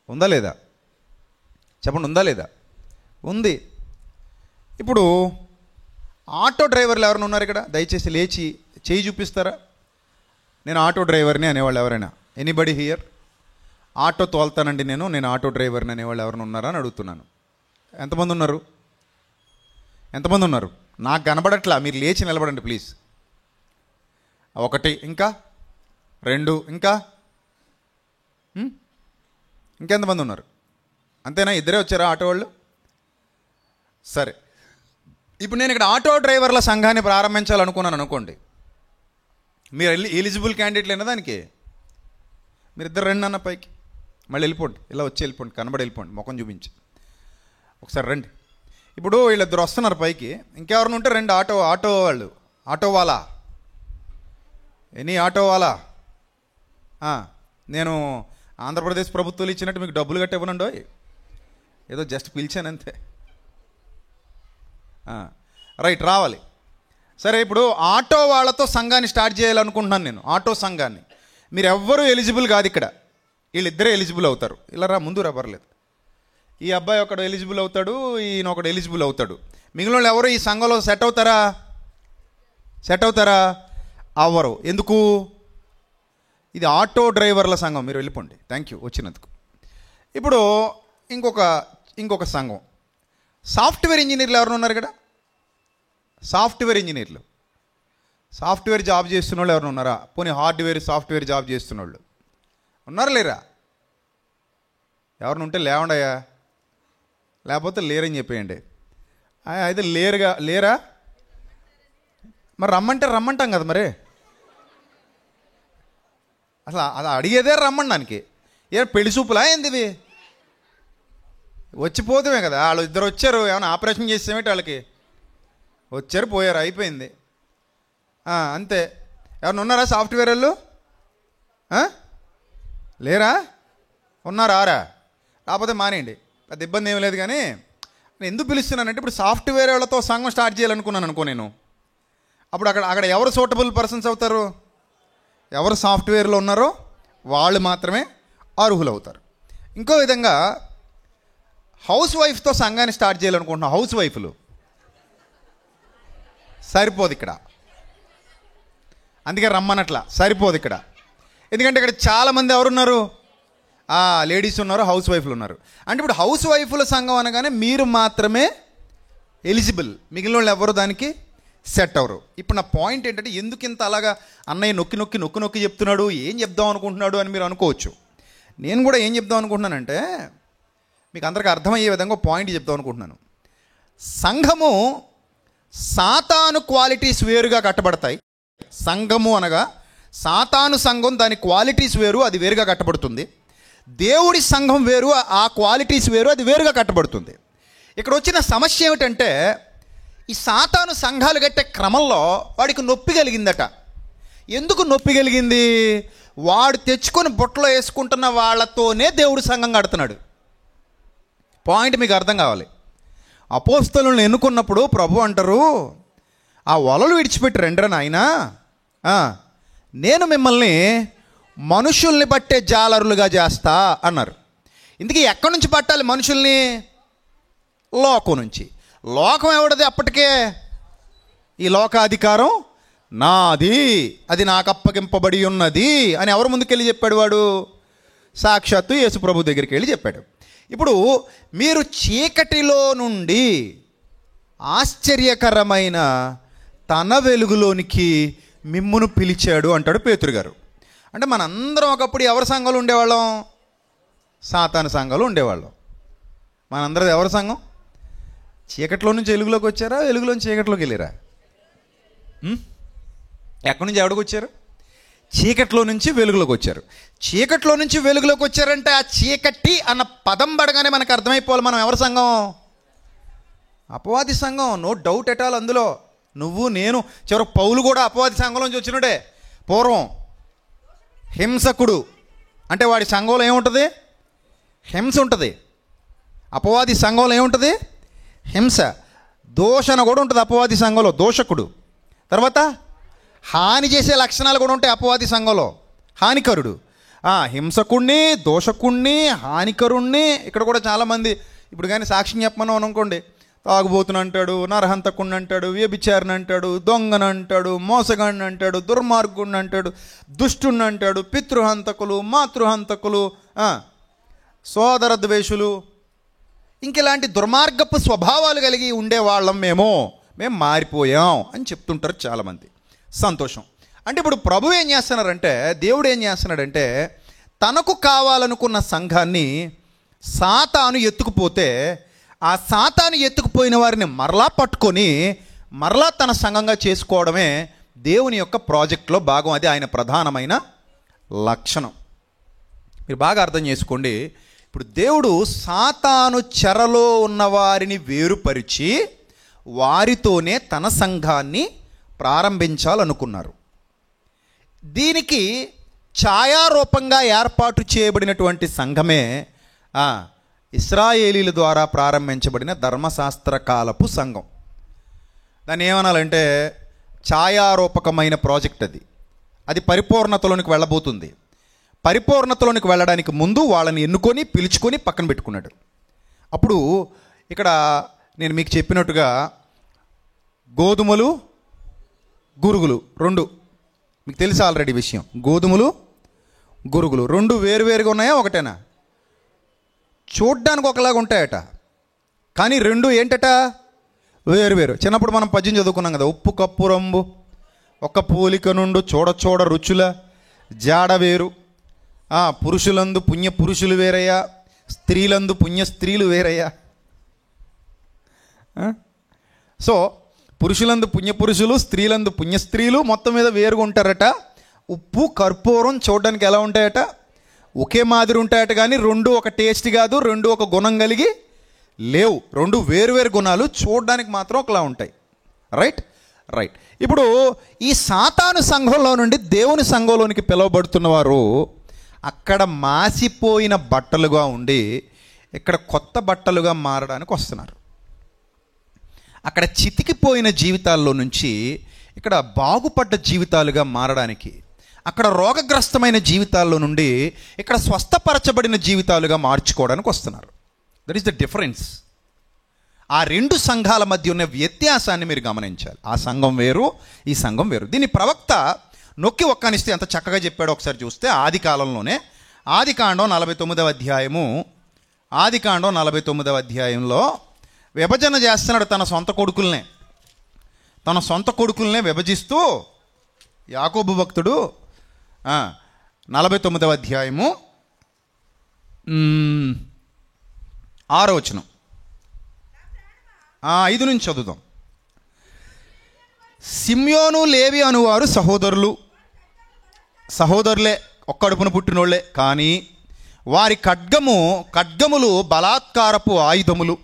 ఉందా లేదా? చెప్పండి, ఉందా లేదా? ఉంది. ఇప్పుడు ఆటో డ్రైవర్లు ఎవరైనా ఉన్నారు ఇక్కడ? దయచేసి లేచి చేయి చూపిస్తారా? నేను ఆటో డ్రైవర్ని అనేవాళ్ళు ఎవరైనా? Anybody here? ఆటో తోలుతానండి నేను ఆటో డ్రైవర్ని అనేవాళ్ళు ఎవరైనా ఉన్నారా అని అడుగుతున్నాను. ఎంతమంది ఉన్నారు? ఎంతమంది ఉన్నారు? నాకు కనబడట్లా, మీరు లేచి నిలబడండి ప్లీజ్. 1, ఇంకా 2, ఇంకా ఇంకెంతమంది ఉన్నారు? అంతేనా? ఇద్దరే వచ్చారా ఆటో వాళ్ళు? సరే, ఇప్పుడు నేను ఇక్కడ ఆటో డ్రైవర్ల సంఘాన్ని ప్రారంభించాలనుకున్నాను అనుకోండి. మీరు ఎలిజిబుల్ క్యాండిడేట్లు అయినా దానికి మీరు ఇద్దరు రండి అన్న పైకి, మళ్ళీ వెళ్ళిపోండి, ఇలా వచ్చి వెళ్ళిపోండి, కనబడి వెళ్ళిపోండి, ముఖం చూపించి ఒకసారి రండి. ఇప్పుడు వీళ్ళిద్దరు వస్తున్నారు పైకి, ఇంకెవరిని ఉంటే రండి. ఆటో వాళ్ళు, ఆటో వాలా, ఎనీ ఆటో వాలా. నేను ఆంధ్రప్రదేశ్ ప్రభుత్వాలు ఇచ్చినట్టు మీకు డబ్బులు కట్టి ఇవ్వనండో, ఏదో జస్ట్ పిలిచాను అంతే. రైట్, రావాలి. సరే, ఇప్పుడు ఆటో వాళ్ళతో సంఘాన్ని స్టార్ట్ చేయాలనుకుంటున్నాను నేను, ఆటో సంఘాన్ని. మీరు ఎవ్వరూ ఎలిజిబుల్ కాదు ఇక్కడ, వీళ్ళిద్దరే ఎలిజిబుల్ అవుతారు. ఇలా రా, ముందు రా, పర్లేదు. ఈ అబ్బాయి ఒకడు ఎలిజిబుల్ అవుతాడు, ఈయన ఒకడు ఎలిజిబుల్ అవుతాడు. మిగిలిన వాళ్ళు ఎవరు ఈ సంఘంలో సెట్ అవుతారా? అవ్వరు. ఎందుకు? ఇది ఆటో డ్రైవర్ల సంఘం. మీరు వెళ్ళిపోండి, థ్యాంక్ యూ వచ్చినందుకు. ఇప్పుడు ఇంకొక సంఘం, సాఫ్ట్వేర్ ఇంజనీర్లు ఎవరు ఉన్నారు ఇక్కడ? సాఫ్ట్వేర్ ఇంజనీర్లు, సాఫ్ట్వేర్ జాబ్ చేస్తున్న వాళ్ళు ఎవరు ఉన్నారా? పోనీ హార్డ్వేర్ సాఫ్ట్వేర్ జాబ్ చేస్తున్న వాళ్ళు ఉన్నారా లేరా? ఎవరిని ఉంటే లేవండయ్యా, లేకపోతే లేరని చెప్పేయండి. అయితే లేరా? మరి రమ్మంటాం కదా. మరి అసలు అది అడిగేదే రమ్మడానికి. పెళ్లి చూపులా ఏంది? వచ్చిపోతామే కదా. వాళ్ళు ఇద్దరు వచ్చారు, ఏమైనా ఆపరేషన్ చేసేమేంటి? వాళ్ళకి వచ్చారు, పోయారు, అయిపోయింది అంతే. ఎవరైనా ఉన్నారా సాఫ్ట్వేర్ వాళ్ళు? లేరా? ఉన్నారా? లేకపోతే మానేయండి, పెద్ద ఇబ్బంది ఏం లేదు. కానీ నేను ఎందుకు పిలుస్తున్నానంటే, ఇప్పుడు సాఫ్ట్వేర్ వాళ్ళతో సంఘం స్టార్ట్ చేయాలనుకున్నాను అనుకో నేను. అప్పుడు అక్కడ ఎవరు సూటబుల్ పర్సన్స్ అవుతారు? ఎవరు సాఫ్ట్వేర్లో ఉన్నారో వాళ్ళు మాత్రమే అర్హులు అవుతారు. ఇంకో విధంగా హౌస్ వైఫ్తో సంఘాన్ని స్టార్ట్ చేయాలనుకుంటున్నాం. హౌస్ వైఫ్లు సరిపోదు ఇక్కడ, అందుకే రమ్మనట్లా. సరిపోదు ఇక్కడ, ఎందుకంటే ఇక్కడ చాలామంది ఎవరున్నారు? లేడీస్ ఉన్నారు, హౌస్ వైఫ్లు ఉన్నారు. అంటే ఇప్పుడు హౌస్ వైఫ్ల సంఘం అనగానే మీరు మాత్రమే ఎలిజిబుల్, మిగిలిన వాళ్ళు ఎవరు దానికి సెట్ అవ్వరు. ఇప్పుడు నా పాయింట్ ఏంటంటే, ఎందుకు ఇంత అలాగా అన్నయ్య నొక్కి చెప్తున్నాడు, ఏం చెప్దాం అనుకుంటున్నాడు అని మీరు అనుకోవచ్చు. నేను కూడా ఏం చెప్దాం అనుకుంటున్నానంటే, మీకు అందరికీ అర్థమయ్యే విధంగా పాయింట్ చెప్దాం అనుకుంటున్నాను. సంఘము సాతాను క్వాలిటీస్ వేరుగా కట్టబడతాయి. సంఘము అనగా సాతాను సంఘం, దాని క్వాలిటీస్ వేరు, అది వేరుగా కట్టబడుతుంది. దేవుడి సంఘం వేరు, ఆ క్వాలిటీస్ వేరు, అది వేరుగా కట్టబడుతుంది. ఇక్కడ వచ్చిన సమస్య ఏమిటంటే, ఈ సాతాను సంఘాలు కట్టే క్రమంలో వాడికి నొప్పి కలిగిందట. ఎందుకు నొప్పి కలిగింది? వాడు తెచ్చుకొని బుట్టలో వేసుకుంటున్న వాళ్ళతోనే దేవుడు సంఘం కడుతున్నాడు. పాయింట్ మీకు అర్థం కావాలి. అపోస్తలులను ఎన్నుకున్నప్పుడు ప్రభు అంటారు, ఆ వలలు విడిచిపెట్టి రెండ్రా నాయనా, నేను మిమ్మల్ని మనుషుల్ని పట్టే జాలరులుగా చేస్తా అన్నారు. ఇందుకే ఎక్కడి నుంచి పట్టాలి మనుషుల్ని? లోకం నుంచి. లోకం ఎవడది? అప్పటికే ఈ లోకాధికారం నాది, అది నాకు అప్పగింపబడి ఉన్నది అని ఎవరు ముందుకెళ్ళి చెప్పాడు? వాడు సాక్షాత్తు యేసు ప్రభు దగ్గరికి వెళ్ళి చెప్పాడు. ఇప్పుడు మీరు చీకటిలో నుండి ఆశ్చర్యకరమైన తన వెలుగులోనికి మిమ్మును పిలిచాడు అంటాడు పేతురు గారు. అంటే మనందరం ఒకప్పుడు ఎవరి సంఘంలో ఉండేవాళ్ళం? సాతాను సంఘంలో ఉండేవాళ్ళం. మనందరూ ఎవరి సంఘం? చీకట్లో నుంచి వెలుగులోకి వచ్చారా? వెలుగులోంచి చీకట్లోకి వెళ్ళారా? ఎక్కడి నుంచి ఎవడికి వచ్చారు? చీకట్లో నుంచి వెలుగులోకి వచ్చారు. చీకట్లో నుంచి వెలుగులోకి వచ్చారంటే ఆ చీకటి అన్న పదం పడగానే మనకు అర్థమైపోవాలి మనం ఎవరి సంఘం? అపవాది సంఘం, నో డౌట్ ఎట్ ఆల్. అందులో నువ్వు నేను, చివరికి పౌలు కూడా అపవాది సంఘంలోంచి వచ్చినడే. పూర్వం హింసకుడు అంటే వాడి సంఘంలో ఏముంటుంది? హింస ఉంటుంది. అపవాది సంఘంలో ఏముంటుంది? హింస. దోషణ కూడా ఉంటుంది అపవాది సంఘంలో, దోషకుడు. తర్వాత హాని చేసే లక్షణాలు కూడా ఉంటాయి అపవాది సంఘంలో, హానికరుడు. హింసకుణ్ణి, దోషకుణ్ణి, హానికరుణ్ణి. ఇక్కడ కూడా చాలామంది ఇప్పుడు కానీ సాక్ష్యం చెప్పమన్నాం అనుకోండి, తాగుబోతుని అంటాడు, నరహంతకుణ్ణి అంటాడు, వ్యభిచారిని అంటాడు, దొంగని అంటాడు, మోసగాడిని అంటాడు, దుర్మార్గుడిని అంటాడు, దుష్టుణ్ణి అంటాడు, పితృహంతకులు, మాతృహంతకులు, సోదర ద్వేషులు, ఇంకెలాంటి దుర్మార్గపు స్వభావాలు కలిగి ఉండేవాళ్ళం మేము మారిపోయాం అని చెప్తుంటారు చాలామంది. సంతోషం. అంటే ఇప్పుడు ప్రభు ఏం చేస్తున్నారంటే, దేవుడు ఏం చేస్తున్నాడంటే, తనకు కావాలనుకున్న సంఘాన్ని సాతాను ఎత్తుకుపోతే ఆ సాతాను ఎత్తుకుపోయిన వారిని మరలా పట్టుకొని మరలా తన సంఘంగా చేసుకోవడమే దేవుని యొక్క ప్రాజెక్ట్లో భాగం. అది ఆయన ప్రధానమైన లక్షణం. మీరు బాగా అర్థం చేసుకోండి. ఇప్పుడు దేవుడు సాతాను చెరలో ఉన్న వారిని వేరుపరిచి వారితోనే తన సంఘాన్ని ప్రారంభించాలనుకున్నారు. దీనికి ఛాయారూపంగా ఏర్పాటు చేయబడినటువంటి సంఘమే ఇశ్రాయేలీల ద్వారా ప్రారంభించబడిన ధర్మశాస్త్ర కాలపు సంఘం. దాన్ని ఏమనాలంటే ఛాయారూపకమైన ప్రాజెక్ట్ అది. అది పరిపూర్ణతలోనికి వెళ్ళబోతుంది. పరిపూర్ణతలోనికి వెళ్ళడానికి ముందు వాళ్ళని ఎన్నుకొని పిలుచుకొని పక్కన పెట్టుకున్నాడు. అప్పుడు ఇక్కడ నేను మీకు చెప్పినట్టుగా గోధుమలు, గురుగులు రెండు మీకు తెలుసు ఆల్రెడీ విషయం. గోధుమలు, గురుగులు రెండు వేరువేరుగా ఉన్నాయా? ఒకటేనా? చూడ్డానికి ఒకలాగా ఉంటాయట, కానీ రెండు ఏంటట? వేరువేరు. చిన్నప్పుడు మనం పద్యం చదువుకున్నాం కదా, ఉప్పు కప్పు రంబు ఒక పోలిక నుండు చూడ చూడ రుచుల జాడ వేరు, పురుషులందు పుణ్య పురుషులు వేరయ్యా, స్త్రీలందు పుణ్య స్త్రీలు వేరయ్యా. సో పురుషులందు పుణ్య పురుషులు, స్త్రీలందు పుణ్య స్త్రీలు మొత్తం మీద వేరుగా ఉంటారట. ఉప్పు కర్పూరం చూడడానికి ఎలా ఉంటాయట? ఒకే మాదిరి ఉంటాయట, కానీ రెండు ఒక టేస్ట్ కాదు, రెండు ఒక గుణం కలిగి లేవు. రెండు వేరువేరు గుణాలు, చూడడానికి మాత్రం ఒకలా ఉంటాయి. రైట్. ఇప్పుడు ఈ సాతాను సంఘంలో నుండి దేవుని సంఘంలోనికి పిలువబడుతున్న వారు అక్కడ మాసిపోయిన బట్టలుగా ఉండి ఇక్కడ కొత్త బట్టలుగా మారడానికి వస్తున్నారు. అక్కడ చితికిపోయిన జీవితాల్లో నుంచి ఇక్కడ బాగుపడ్డ జీవితాలుగా మారడానికి, అక్కడ రోగగ్రస్తమైన జీవితాల్లో నుండి ఇక్కడ స్వస్థపరచబడిన జీవితాలుగా మార్చుకోవడానికి వస్తున్నారు. That is the difference. ఆ రెండు సంఘాల మధ్య ఉన్న వ్యత్యాసాన్ని మీరు గమనించాలి. ఆ సంఘం వేరు, ఈ సంఘం వేరు. దీని ప్రవక్త నొక్కి ఒక్కనిస్తే ఎంత చక్కగా చెప్పాడో ఒకసారి చూస్తే, ఆది కాలంలోనే ఆదికాండం 49వ అధ్యాయము, ఆదికాండం 49వ అధ్యాయంలో విభజన చేస్తున్నాడు తన సొంత కొడుకుల్నే విభజిస్తూ యాకోబు భక్తుడు 49వ అధ్యాయము 6వ వచనం 5 నుంచి చదువుదాం. సిమ్యోను, లేవి అనువారు సహోదరులే, ఒక్కడుపున పుట్టినోళ్లే, కానీ వారి ఖడ్గములు బలాత్కారపు ఆయుధములు.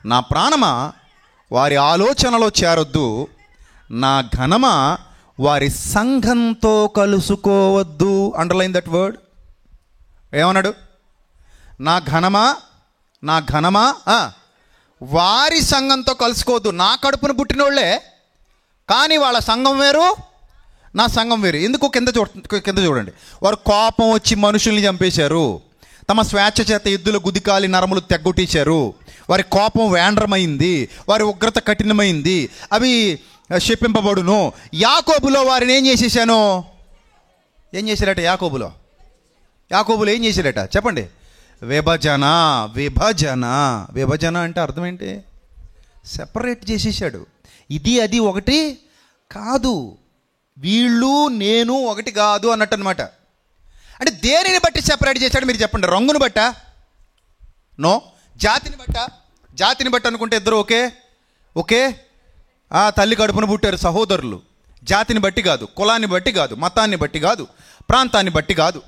నా ప్రాణమా వారి ఆలోచనలో చేరొద్దు, నా ఘనమ వారి సంఘంతో కలుసుకోవద్దు. Underline that word. ఏమన్నాడు? నా ఘనమా వారి సంఘంతో కలుసుకోవద్దు. నా కడుపున పుట్టినోళ్లే, కానీ వాళ్ళ సంఘం వేరు, నా సంఘం వేరు. ఎందుకు? కింద చూడండి. వారు కోపం వచ్చి మనుషుల్ని చంపేశారు, తమ స్వేచ్ఛ చేత ఎద్దుల గుదికాలి నరములు తెగ్గొట్టించారు, వారి కోపం వేండ్రమైంది, వారి ఉగ్రత కఠినమైంది, అవి శపింపబడును. యాకోబులో వారిని ఏం చేసేసాను? ఏం చేశారట? యాకోబులో ఏం చేశారట? చెప్పండి. విభజన. అంటే అర్థం ఏంటి? సెపరేట్ చేసేసాడు. ఇది అది ఒకటి కాదు, వీళ్ళు నేను ఒకటి కాదు అన్నట్టు అనమాట. అంటే దేనిని బట్టి సెపరేట్ చేశాడు మీరు చెప్పండి? రంగును బట్టా? నో. జాతిని బట్టి అనుకుంటే ఇద్దరు ఓకే. తల్లి కడుపున పుట్టారు సహోదరులు. జాతిని బట్టి కాదు, కులాన్ని బట్టి కాదు, మతాన్ని బట్టి కాదు, ప్రాంతాన్ని బట్టి కాదు.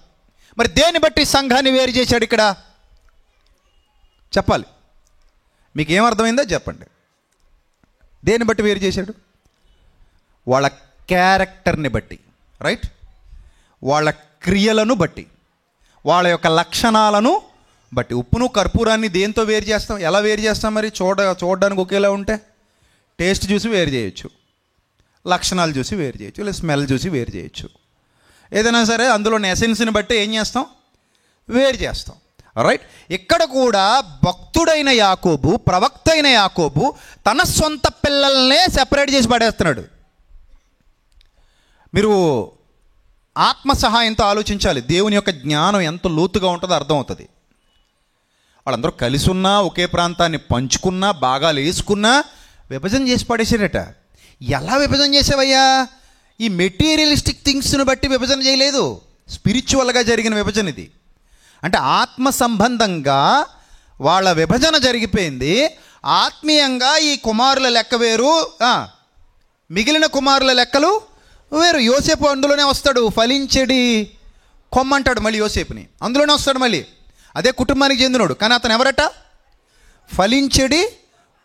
మరి దేన్ని బట్టి సంఘాన్ని వేరు చేశాడు ఇక్కడ? చెప్పాలి. మీకు ఏమర్థమైందో చెప్పండి. దేన్ని బట్టి వేరు చేశాడు? వాళ్ళ క్యారెక్టర్ని బట్టి, రైట్? వాళ్ళ క్రియలను బట్టి, వాళ్ళ యొక్క లక్షణాలను బట్టి. ఉప్పును కర్పూరాన్ని దేంతో వేరు చేస్తాం? ఎలా వేరు చేస్తాం? మరి చూడడానికి ఒకేలా ఉంటే టేస్ట్ చూసి వేరు చేయొచ్చు, లక్షణాలు చూసి వేరు చేయొచ్చు, లేదా స్మెల్ చూసి వేరు చేయొచ్చు. ఏదైనా సరే అందులోని ఎసెన్స్ని బట్టి ఏం చేస్తాం? వేరు చేస్తాం, రైట్? ఇక్కడ కూడా భక్తుడైన యాకోబు, ప్రవక్త అయిన యాకోబు తన సొంత పిల్లల్నే సెపరేట్ చేసి పడేస్తున్నాడు. మీరు ఆత్మ సహాయంతో ఆలోచించాలి. దేవుని యొక్క జ్ఞానం ఎంత లోతుగా ఉంటుందో అర్థమవుతుంది. వాళ్ళందరూ కలిసి ఉన్నా, ఒకే ప్రాంతాన్ని పంచుకున్నా, భాగాలు వేసుకున్నా విభజన చేసి పడేసారట. ఎలా విభజన చేసావయ్యా? ఈ మెటీరియలిస్టిక్ థింగ్స్ను బట్టి విభజన చేయలేదు, స్పిరిచువల్గా జరిగిన విభజన ఇది. అంటే ఆత్మ సంబంధంగా వాళ్ళ విభజన జరిగిపోయింది. ఆత్మీయంగా ఈ కుమారుల లెక్క వేరు, మిగిలిన కుమారుల లెక్కలు వేరు. యోసేపు అందులోనే వస్తాడు, ఫలించెడి కొమ్మంటాడు మళ్ళీ యోసేపుని, అందులోనే వస్తాడు మళ్ళీ. అదే కుటుంబానికి చెందినోడు, కానీ అతను ఎవరట? ఫలించెడి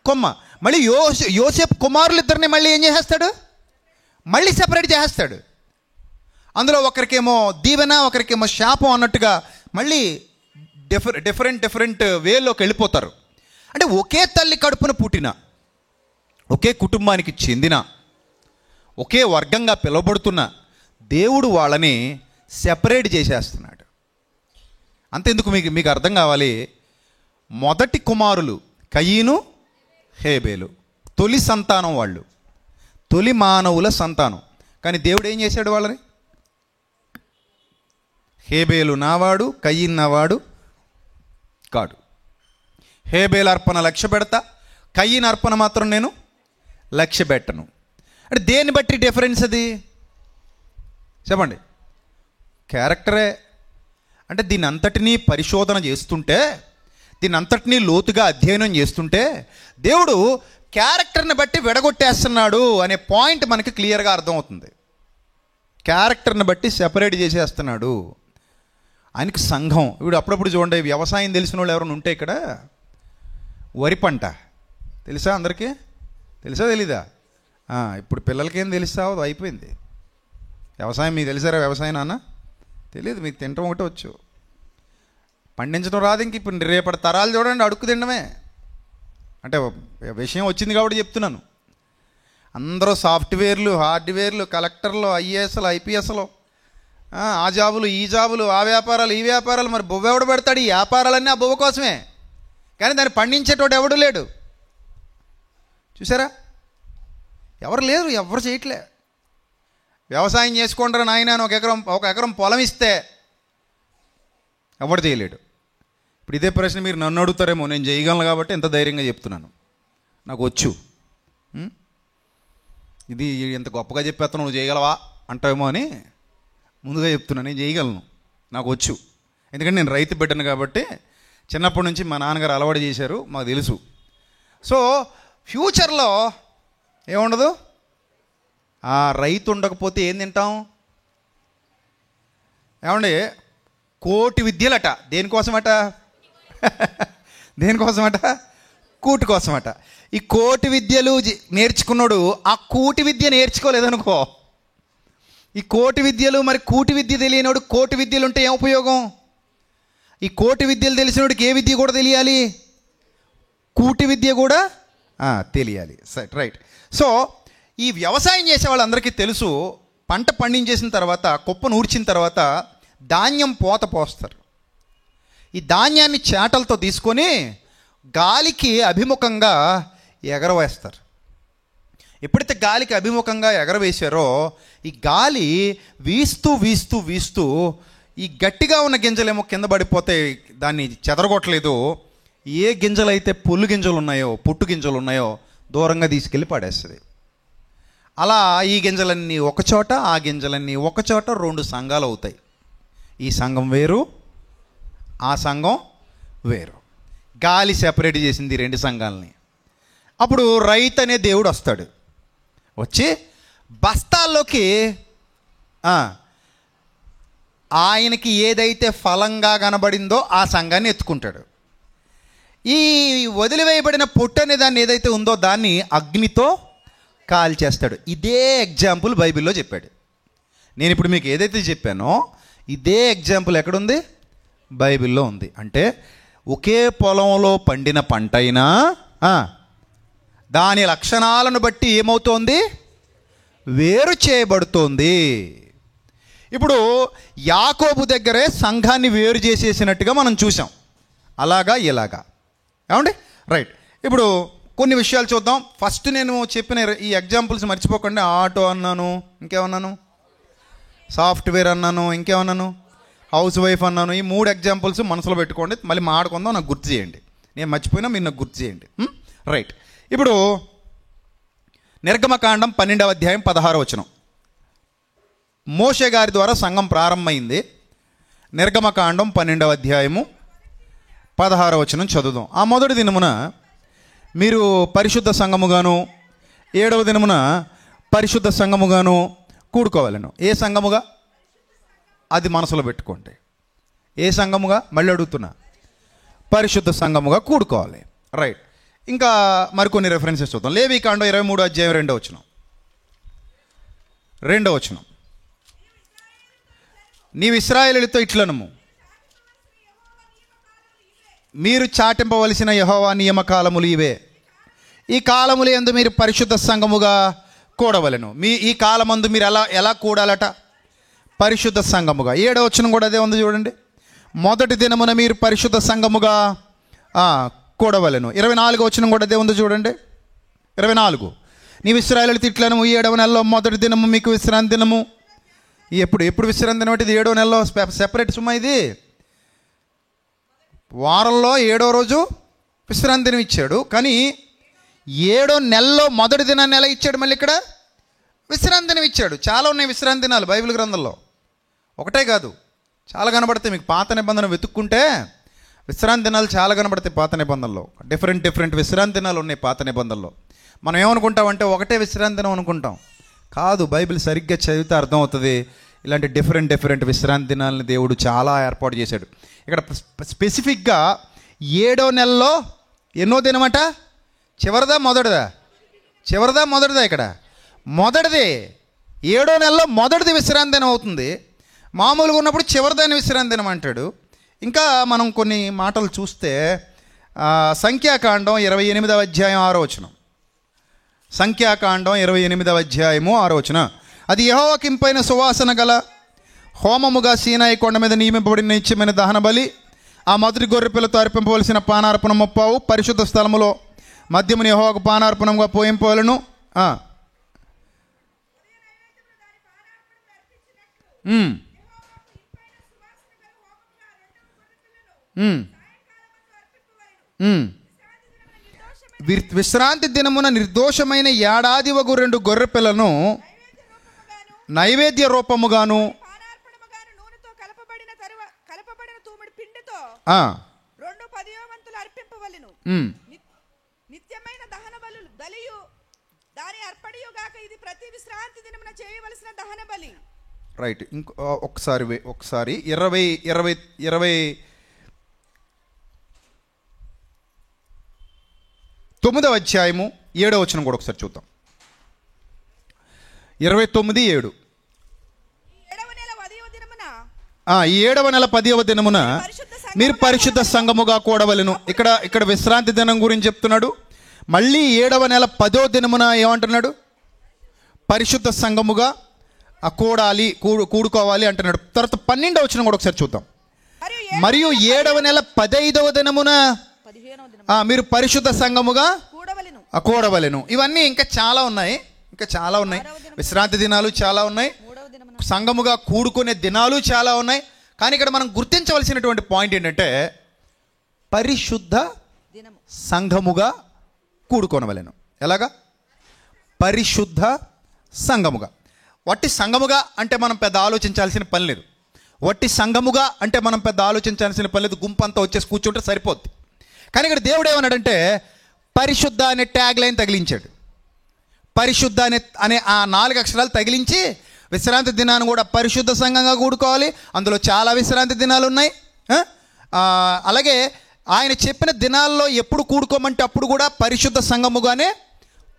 కొమ్మ. మళ్ళీ యోసేపు కుమారులిద్దరిని మళ్ళీ ఏం చేసేస్తాడు? మళ్ళీ సెపరేట్ చేసేస్తాడు. అందులో ఒకరికేమో దీవెన, ఒకరికేమో శాపం అన్నట్టుగా మళ్ళీ డిఫరెంట్ వేలోకి వెళ్ళిపోతారు. అంటే ఒకే తల్లి కడుపున పుట్టిన, ఒకే కుటుంబానికి చెందిన, ఒకే వర్గంగా పిలువబడుతున్న దేవుడు వాళ్ళని సెపరేట్ చేసేస్తున్నాడు. అంతెందుకు, మీకు అర్థం కావాలి. మొదటి కుమారులు కయీను, హేబేలు, తొలి సంతానం వాళ్ళు, తొలి మానవుల సంతానం. కానీ దేవుడు ఏం చేశాడు వాళ్ళని? హేబేలు నావాడు, కయీన్ నావాడు కాడు. హేబేలు అర్పణ లక్ష్య పెడతా, కయీన్ అర్పణ మాత్రం నేను లక్ష్య పెట్టను. అంటే దేన్ని బట్టి డిఫరెన్స్ అది? చెప్పండి. క్యారెక్టరే. అంటే దీని అంతటినీ పరిశోధన చేస్తుంటే, దీని అంతటినీ లోతుగా అధ్యయనం చేస్తుంటే దేవుడు క్యారెక్టర్ని బట్టి విడగొట్టేస్తున్నాడు అనే పాయింట్ మనకి క్లియర్గా అర్థమవుతుంది. క్యారెక్టర్ని బట్టి సెపరేట్ చేసేస్తున్నాడు. ఆయనకి సంఘం. ఇప్పుడు అప్పుడప్పుడు చూడండి, వ్యవసాయం తెలిసిన వాళ్ళు ఎవరైనా ఉంటే ఇక్కడ, వరి పంట తెలుసా అందరికీ? తెలుసా తెలీదా? ఇప్పుడు పిల్లలకేం తెలుస్తావు, అయిపోయింది. వ్యవసాయం మీకు తెలిసారా? వ్యవసాయం నాన్న తెలియదు, మీకు తినటం ఒకటే వచ్చు, పండించడం రాదు. ఇంక ఇప్పుడు రేపటి తరాలు చూడండి, అడుక్కు తినడమే. అంటే విషయం వచ్చింది కాబట్టి చెప్తున్నాను. అందరూ సాఫ్ట్వేర్లు, హార్డ్వేర్లు, కలెక్టర్లు, ఐఏఎస్లు, ఐపీఎస్లు, ఆ జాబులు, ఈ జాబులు, ఆ వ్యాపారాలు, ఈ వ్యాపారాలు. మరి బువ్వ ఎవడు పెడతాడు? ఈ వ్యాపారాలన్నీ ఆ బువ్వ కోసమే, కానీ దాన్ని పండించేటోడు ఎవడు లేడు. చూసారా? ఎవరు లేరు, ఎవరు చేయట్లే. వ్యవసాయం చేసుకుంటారు నాయన అని ఒక ఎకరం పొలం ఇస్తే ఎవడు చేయలేడు. ఇప్పుడు ఇదే ప్రశ్న మీరు నన్ను అడుగుతారేమో, నేను చేయగలను కాబట్టి ఎంత ధైర్యంగా చెప్తున్నాను, నాకు వచ్చు. ఇది ఎంత గొప్పగా చెప్పేస్తాను, నువ్వు చేయగలవా అంటావేమో అని ముందుగా చెప్తున్నాను. నేను చేయగలను, నాకు వచ్చు. ఎందుకంటే నేను రైతు బిడ్డను కాబట్టి చిన్నప్పటి నుంచి మా నాన్నగారు అలవాటు చేశారు, మాకు తెలుసు. సో ఫ్యూచర్లో ఏముండదు, ఆ రైతు ఉండకపోతే ఏం తింటాం? ఏమండి, కోటి విద్యలట. దేనికోసమట? కూటి కోసమట. ఈ కోటి విద్యలు నేర్చుకున్నాడు ఆ కూటి విద్య నేర్చుకోలేదనుకో, ఈ కోటి విద్యలు మరి కూటి విద్య తెలియనోడు కోటి విద్యలు ఉంటే ఏం ఉపయోగం? ఈ కోటి విద్యలు తెలిసినోడికి ఏ విద్య కూడా తెలియాలి? కూటి విద్య కూడా తెలియాలి. రైట్. సో ఈ వ్యవసాయం చేసే వాళ్ళందరికీ తెలుసు, పంట పండించేసిన తర్వాత కుప్పను ఊడ్చిన తర్వాత ధాన్యం పోత పోస్తారు. ఈ ధాన్యాన్ని చేటలతో తీసుకొని గాలికి అభిముఖంగా ఎగరవేస్తారు. ఎప్పుడైతే గాలికి అభిముఖంగా ఎగరవేశారో ఈ గాలి వీస్తూ వీస్తూ వీస్తూ ఈ గట్టిగా ఉన్న గింజలేమో కింద పడిపోతే దాన్ని చెదరగొట్టలేదు. ఏ గింజలైతే పుల్లు గింజలు ఉన్నాయో పుట్టు గింజలు ఉన్నాయో దూరంగా తీసుకెళ్ళి పడేస్తుంది. అలా ఈ గింజలన్నీ ఒకచోట ఆ గింజలన్నీ ఒకచోట 2 సంఘాలు అవుతాయి. ఈ సంఘం వేరు ఆ సంఘం వేరు. గాలి సెపరేట్ చేసింది 2 సంఘాలని. అప్పుడు రైతు అనే దేవుడు వస్తాడు, వచ్చి బస్తాల్లోకి ఆయనకి ఏదైతే ఫలంగా కనబడిందో ఆ సంఘాన్ని ఎత్తుకుంటాడు. ఈ వదిలివేయబడిన పొట్టు అనే దాన్ని ఏదైతే ఉందో దాన్ని అగ్నితో కాల్చేస్తాడు. ఇదే ఎగ్జాంపుల్ బైబిల్లో చెప్పాడు. నేను ఇప్పుడు మీకు ఏదైతే చెప్పానో ఇదే ఎగ్జాంపుల్ ఎక్కడుంది? బైబిల్లో ఉంది. అంటే ఒకే పొలంలో పండిన పంట అయినా దాని లక్షణాలను బట్టి ఏమవుతోంది? వేరు చేయబడుతోంది. ఇప్పుడు యాకోబు దగ్గరే సంఘాన్ని వేరు చేసేసినట్టుగా మనం చూసాం. అలాగా ఇలాగా ఏమండి? రైట్. ఇప్పుడు కొన్ని విషయాలు చూద్దాం. ఫస్ట్ నేను చెప్పిన ఈ ఎగ్జాంపుల్స్ మర్చిపోకండి. ఆటో అన్నాను, ఇంకేమన్నాను, సాఫ్ట్వేర్ అన్నాను, ఇంకేమన్నాను, హౌస్ వైఫ్ అన్నాను. ఈ 3 ఎగ్జాంపుల్స్ మనసులో పెట్టుకోండి. మళ్ళీ మాట్లాడుకుందాం, నాకు గుర్తు చేయండి. నేను మర్చిపోయినా మీరు నాకు గుర్తు చేయండి. రైట్. ఇప్పుడు నిర్గమకాండం 12వ అధ్యాయం 16వ వచనం. మోషే గారి ద్వారా సంఘం ప్రారంభమైంది. నిర్గమకాండం 12వ అధ్యాయము 16వ వచనం చదువుదాం. ఆ మొదటి దినమున మీరు పరిశుద్ధ సంఘముగాను 7వ దినమున పరిశుద్ధ సంఘముగాను కూడుకోవాలను. ఏ సంఘముగా? అది మనసులో పెట్టుకోండి. ఏ సంఘముగా? మళ్ళీ అడుగుతున్నా. పరిశుద్ధ సంఘముగా కూడుకోవాలి. రైట్. ఇంకా మరికొన్ని రెఫరెన్సెస్ చూద్దాం. లేవీకాండం 23వ అధ్యాయం 2వ వచనం. 2వ వచనం. నీవు ఇశ్రాయేలుతో ఇట్లనము, మీరు చాటింపవలసిన యెహోవా నియమకాలములు ఇవే. ఈ కాలములు యందు మీరు పరిశుద్ధ సంఘముగా కూడవలెను. ఈ కాలమందు మీరు ఎలా కూడాలట? పరిశుద్ధ సంఘముగా. 7వ వచనం కూడా అదే ఉంది చూడండి. మొదటి దినమున మీరు పరిశుద్ధ సంఘముగా కూడవలెను. 24వ వచనం కూడా అదే ఉంది చూడండి. 24. నీవు ఇశ్రాయేలు తిట్లను 7వ నెలలో మొదటి దినము మీకు విశ్రాంతి దినము. ఎప్పుడు విశ్రాంతి దినం అంటే ఇది 7వ నెలలో సెపరేట్ సుమా. ఇది వారంలో 7వ రోజు విశ్రాంతి దినం ఇచ్చాడు, కానీ 7వ నెలలో మొదటి దినాన్ని ఎలా ఇచ్చాడు? మళ్ళీ ఇక్కడ విశ్రాంతి దినం ఇచ్చాడు. చాలా ఉన్నాయి విశ్రాంతి దినాలు బైబిల్ గ్రంథంలో, ఒకటే కాదు, చాలా కనబడతాయి. మీకు పాత నిబంధన వెతుక్కుంటే విశ్రాంతి దినాలు చాలా కనబడతాయి పాత నిబంధనలో. డిఫరెంట్ విశ్రాంతి దినాలు ఉన్నాయి పాత నిబంధనలో. మనం ఏమనుకుంటామంటే ఒకటే విశ్రాంతి దినం అనుకుంటాం. కాదు, బైబిల్ సరిగ్గా చదివితే అర్థమవుతుంది. ఇలాంటి డిఫరెంట్ విశ్రాంతి దినాలని దేవుడు చాలా ఏర్పాటు చేశాడు. ఇక్కడ స్పెసిఫిక్గా 7వ నెలలో ఎన్నో దినమట? చివరిదా మొదటిదా? ఇక్కడ మొదటిది. 7వ నెలలో మొదటిది విశ్రాంతి దినం అవుతుంది. మామూలుగా ఉన్నప్పుడు చివరిదాన్ని విశ్రాంతి దినం అంటాడు. ఇంకా మనం కొన్ని మాటలు చూస్తే సంఖ్యాకాండం 28వ అధ్యాయం 6వ వచనం. సంఖ్యాకాండం 28వ అధ్యాయము 6వ వచనం. అది యెహోవాకు ఇంపైన సువాసన గల హోమముగా సీనాయి కొండ మీద నియమింపబడిన నిత్యమైన దహన బలి. ఆ మొదటి గొర్రెపిల్లతో అర్పింపవలసిన పానార్పణ 30 పరిశుద్ధ స్థలములో మద్యముని యెహోవాకు పానార్పణంగా పోయింపవలను. విశ్రాంతి దినమున నిర్దోషమైన ఏడాది 2 గొర్రె పిల్లను నైవేద్య రూపముగాను నిత్యమైన దహన బలియు దాని అర్పణయుగాక ఇది ప్రతి విశ్రాంతి దినమున చేయవలసిన దహన బలి. రైట్. ఒకసారి 20 9వ అధ్యాయము 7వ వచనం కూడా ఒకసారి చూద్దాం. 29:7. ఈ 7వ నెల 10వ దినమున మీరు పరిశుద్ధ సంఘముగా కూడవలెను. ఇక్కడ విశ్రాంతి దినం గురించి చెప్తున్నాడు. మళ్ళీ 7వ నెల 10వ దినమున ఏమంటున్నాడు? పరిశుద్ధ సంఘముగా కూడుకోవాలి అంటున్నాడు. తర్వాత 12వ వచనం కూడా ఒకసారి చూద్దాం. మరియు 7వ నెల 15వ దినమున మీరు పరిశుద్ధ సంఘముగా కూడవలెను. ఇవన్నీ ఇంకా చాలా ఉన్నాయి. విశ్రాంతి దినాలు చాలా ఉన్నాయి, సంఘముగా కూడుకునే దినాలు చాలా ఉన్నాయి. కానీ ఇక్కడ మనం గుర్తించవలసినటువంటి పాయింట్ ఏంటంటే పరిశుద్ధ సంఘముగా కూడుకోనవలెను. ఎలాగా? పరిశుద్ధ సంఘముగా. వట్టి సంఘముగా అంటే మనం పెద్ద ఆలోచించాల్సిన పని లేదు. గుంపు అంతా వచ్చేసి కూర్చుంటే సరిపోద్ది. కానీ ఇక్కడ దేవుడు ఏమన్నాడంటే పరిశుద్ధ అనే ట్యాగ్ లైన్ తగిలించాడు. పరిశుద్ధ అనే ఆ 4 అక్షరాలు తగిలించి విశ్రాంతి దినాన్ని కూడా పరిశుద్ధ సంఘంగా కూడుకోవాలి. అందులో చాలా విశ్రాంతి దినాలు ఉన్నాయి. అలాగే ఆయన చెప్పిన దినాల్లో ఎప్పుడు కూడుకోమంటే అప్పుడు కూడా పరిశుద్ధ సంఘముగానే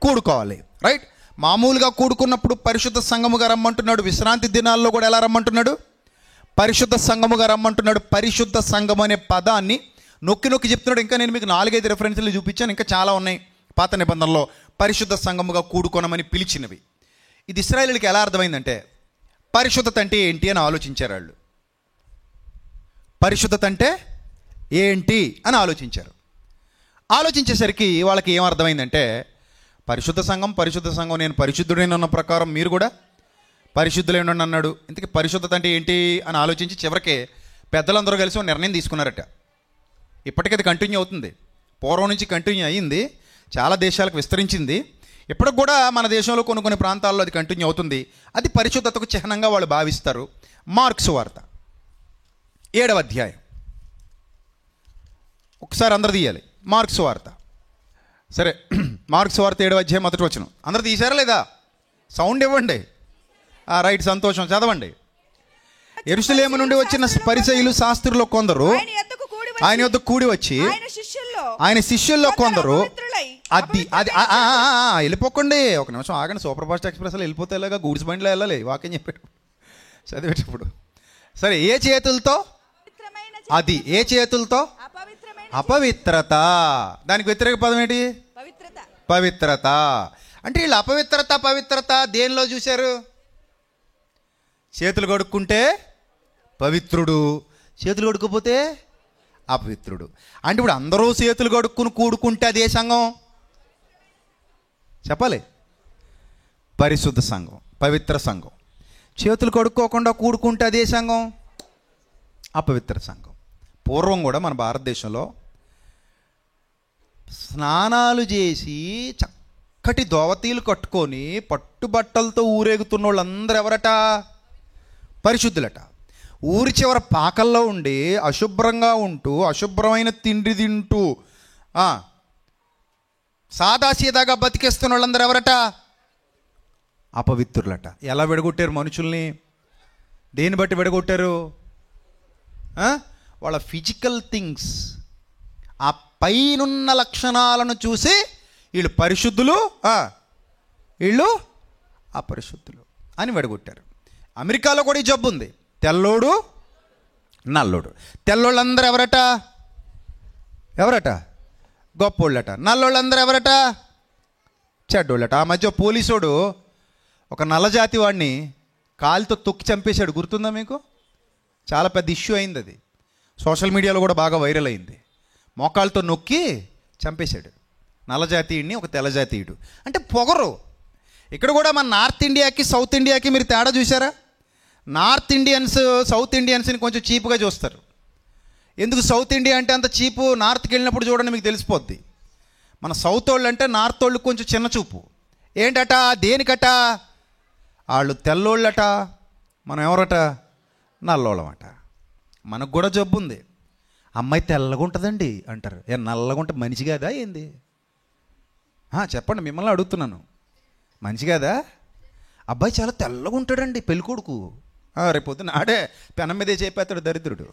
కూడుకోవాలి. రైట్? మామూలుగా కూడుకున్నప్పుడు పరిశుద్ధ సంఘముగా రమ్మంటున్నాడు. విశ్రాంతి దినాల్లో కూడా ఎలా రమ్మంటున్నాడు? పరిశుద్ధ సంఘముగా రమ్మంటున్నాడు. పరిశుద్ధ సంఘం అనే పదాన్ని నొక్కి చెప్తున్నాడు. ఇంకా నేను మీకు 4-5 రెఫరెన్స్లు చూపించాను. ఇంకా చాలా ఉన్నాయి పాత నిబంధనలో పరిశుద్ధ సంఘముగా కూడుకోనమని పిలిచినవి. ఇది ఇశ్రాయేలుకి ఎలా అర్థమైందంటే పరిశుద్ధత అంటే ఏంటి అని ఆలోచించారు వాళ్ళు. పరిశుద్ధత అంటే ఏంటి అని ఆలోచించేసరికి వాళ్ళకి ఏమర్థమైందంటే పరిశుద్ధ సంఘం, నేను పరిశుద్ధుడైన ప్రకారం మీరు కూడా పరిశుద్ధులైన అన్నాడు. ఇంతకీ పరిశుద్ధత అంటే ఏంటి అని ఆలోచించి చివరికి పెద్దలందరూ కలిసి ఒక నిర్ణయం తీసుకున్నారట. ఇప్పటికీ అది కంటిన్యూ అవుతుంది. పూర్వం నుంచి కంటిన్యూ అయ్యింది, చాలా దేశాలకు విస్తరించింది. ఇప్పటికి కూడా మన దేశంలో కొన్ని ప్రాంతాల్లో అది కంటిన్యూ అవుతుంది. అది పరిశుద్ధతకు చిహ్నంగా వాళ్ళు భావిస్తారు. మార్క్స్ వార్త 7వ అధ్యాయం ఒకసారి అందరు తీయాలి. మార్క్స్ వార్త. సరే, మార్క్స్ వార్త 7వ అధ్యాయం 1వ వచనం అందరు తీశారా లేదా? సౌండ్ ఇవ్వండి. రైట్, సంతోషం. చదవండి. యెరూషలేము నుండి వచ్చిన పరిసయ్యులు శాస్త్రులు కొందరు ఆయన యొద్దకు కూడి వచ్చి ఆయన శిష్యుల్లో కొందరు వెళ్ళిపోకండి, ఒక నిమిషం ఆగండి. సూపర్ ఫాస్ట్ ఎక్స్ప్రెస్లో వెళ్ళిపోతే ఇలాగా గూడ్స్ బండిలో వెళ్ళాలి. వాక్యం చెప్పాడు చదివేటప్పుడు. సరే, ఏ చేతులతో? ఏ చేతులతో? అపవిత్రత. దానికి వ్యతిరేక పదం ఏంటి? పవిత్రత. అంటే వీళ్ళు పవిత్రత దేనిలో చూశారు? చేతులు కడుక్కుంటే పవిత్రుడు, చేతులు కడుక్కోపోతే అపవిత్రుడు. అంటే ఇప్పుడు అందరూ చేతులు కడుక్కుని కూడుకుంటే అదే సంఘం చెప్పాలి. పరిశుద్ధ సంఘం, పవిత్ర సంఘం. చేతులు కడుక్కోకుండా కూడుకుంటే అదే సంఘం అపవిత్ర సంఘం. పూర్వం కూడా మన భారతదేశంలో స్నానాలు చేసి చక్కటి దోవతీలు కట్టుకొని పట్టుబట్టలతో ఊరేగుతున్న వాళ్ళందరూ ఎవరట? పరిశుద్ధులట. ఊరి చివర పాకల్లో ఉండి అశుభ్రంగా ఉంటూ అశుభ్రమైన తిండి తింటూ సాదాసీదాగా బతికేస్తున్న వాళ్ళందరూ ఎవరట? అపవిత్రులట. ఎలా విడగొట్టారు మనుషుల్ని? దేన్ని బట్టి విడగొట్టారు? వాళ్ళ ఫిజికల్ థింగ్స్, ఆ పైనున్న లక్షణాలను చూసి వీళ్ళు పరిశుద్ధులు, వీళ్ళు అపరిశుద్ధులు అని విడగొట్టారు. అమెరికాలో కూడా ఈ జబ్బు ఉంది. తెల్లోడు, నల్లోడు. తెల్లోళ్ళందరూ ఎవరట? గొప్పోళ్ళట. నల్లోళ్ళందరూ ఎవరట? చెడ్డోళ్ళట. ఆ మధ్య పోలీసోడు ఒక నల్లజాతి వాడిని కాలుతో తొక్కి చంపేశాడు. గుర్తుందా మీకు? చాలా పెద్ద ఇష్యూ అయింది. అది సోషల్ మీడియాలో కూడా బాగా వైరల్ అయింది. మోకాళ్ళతో నొక్కి చంపేశాడు నల్లజాతీయుడిని, ఒక తెల్లజాతీయుడు. అంటే పొగరు. ఇక్కడ కూడా మన నార్త్ ఇండియాకి సౌత్ ఇండియాకి మీరు తేడా చూసారా? నార్త్ ఇండియన్స్ సౌత్ ఇండియన్స్ని కొంచెం చీప్గా చూస్తారు. ఎందుకు సౌత్ ఇండియా అంటే అంత చీపు? నార్త్కి వెళ్ళినప్పుడు చూడండి మీకు తెలిసిపోద్ది. మన సౌత్ వాళ్ళు అంటే నార్త్ వాళ్ళు కొంచెం చిన్న చూపు. ఏంటట? దేనికట? వాళ్ళు తెల్లోళ్ళట, మనం ఎవరట? నల్లోళ్ళమట. మనకు కూడా జబ్బు ఉంది. అమ్మాయి తెల్లగా ఉంటుందండి అంటారు. నల్లగా ఉంటే మనిషి కాదా ఏంది? చెప్పండి, మిమ్మల్ని అడుగుతున్నాను. మనిషి కాదా? అబ్బాయి చాలా తెల్లగా ఉంటాడండి పెళ్ళికొడుకు. రేపొద్దున ఆడే పెనం మీదే చెప్పేస్తాడు దరిద్రుడు.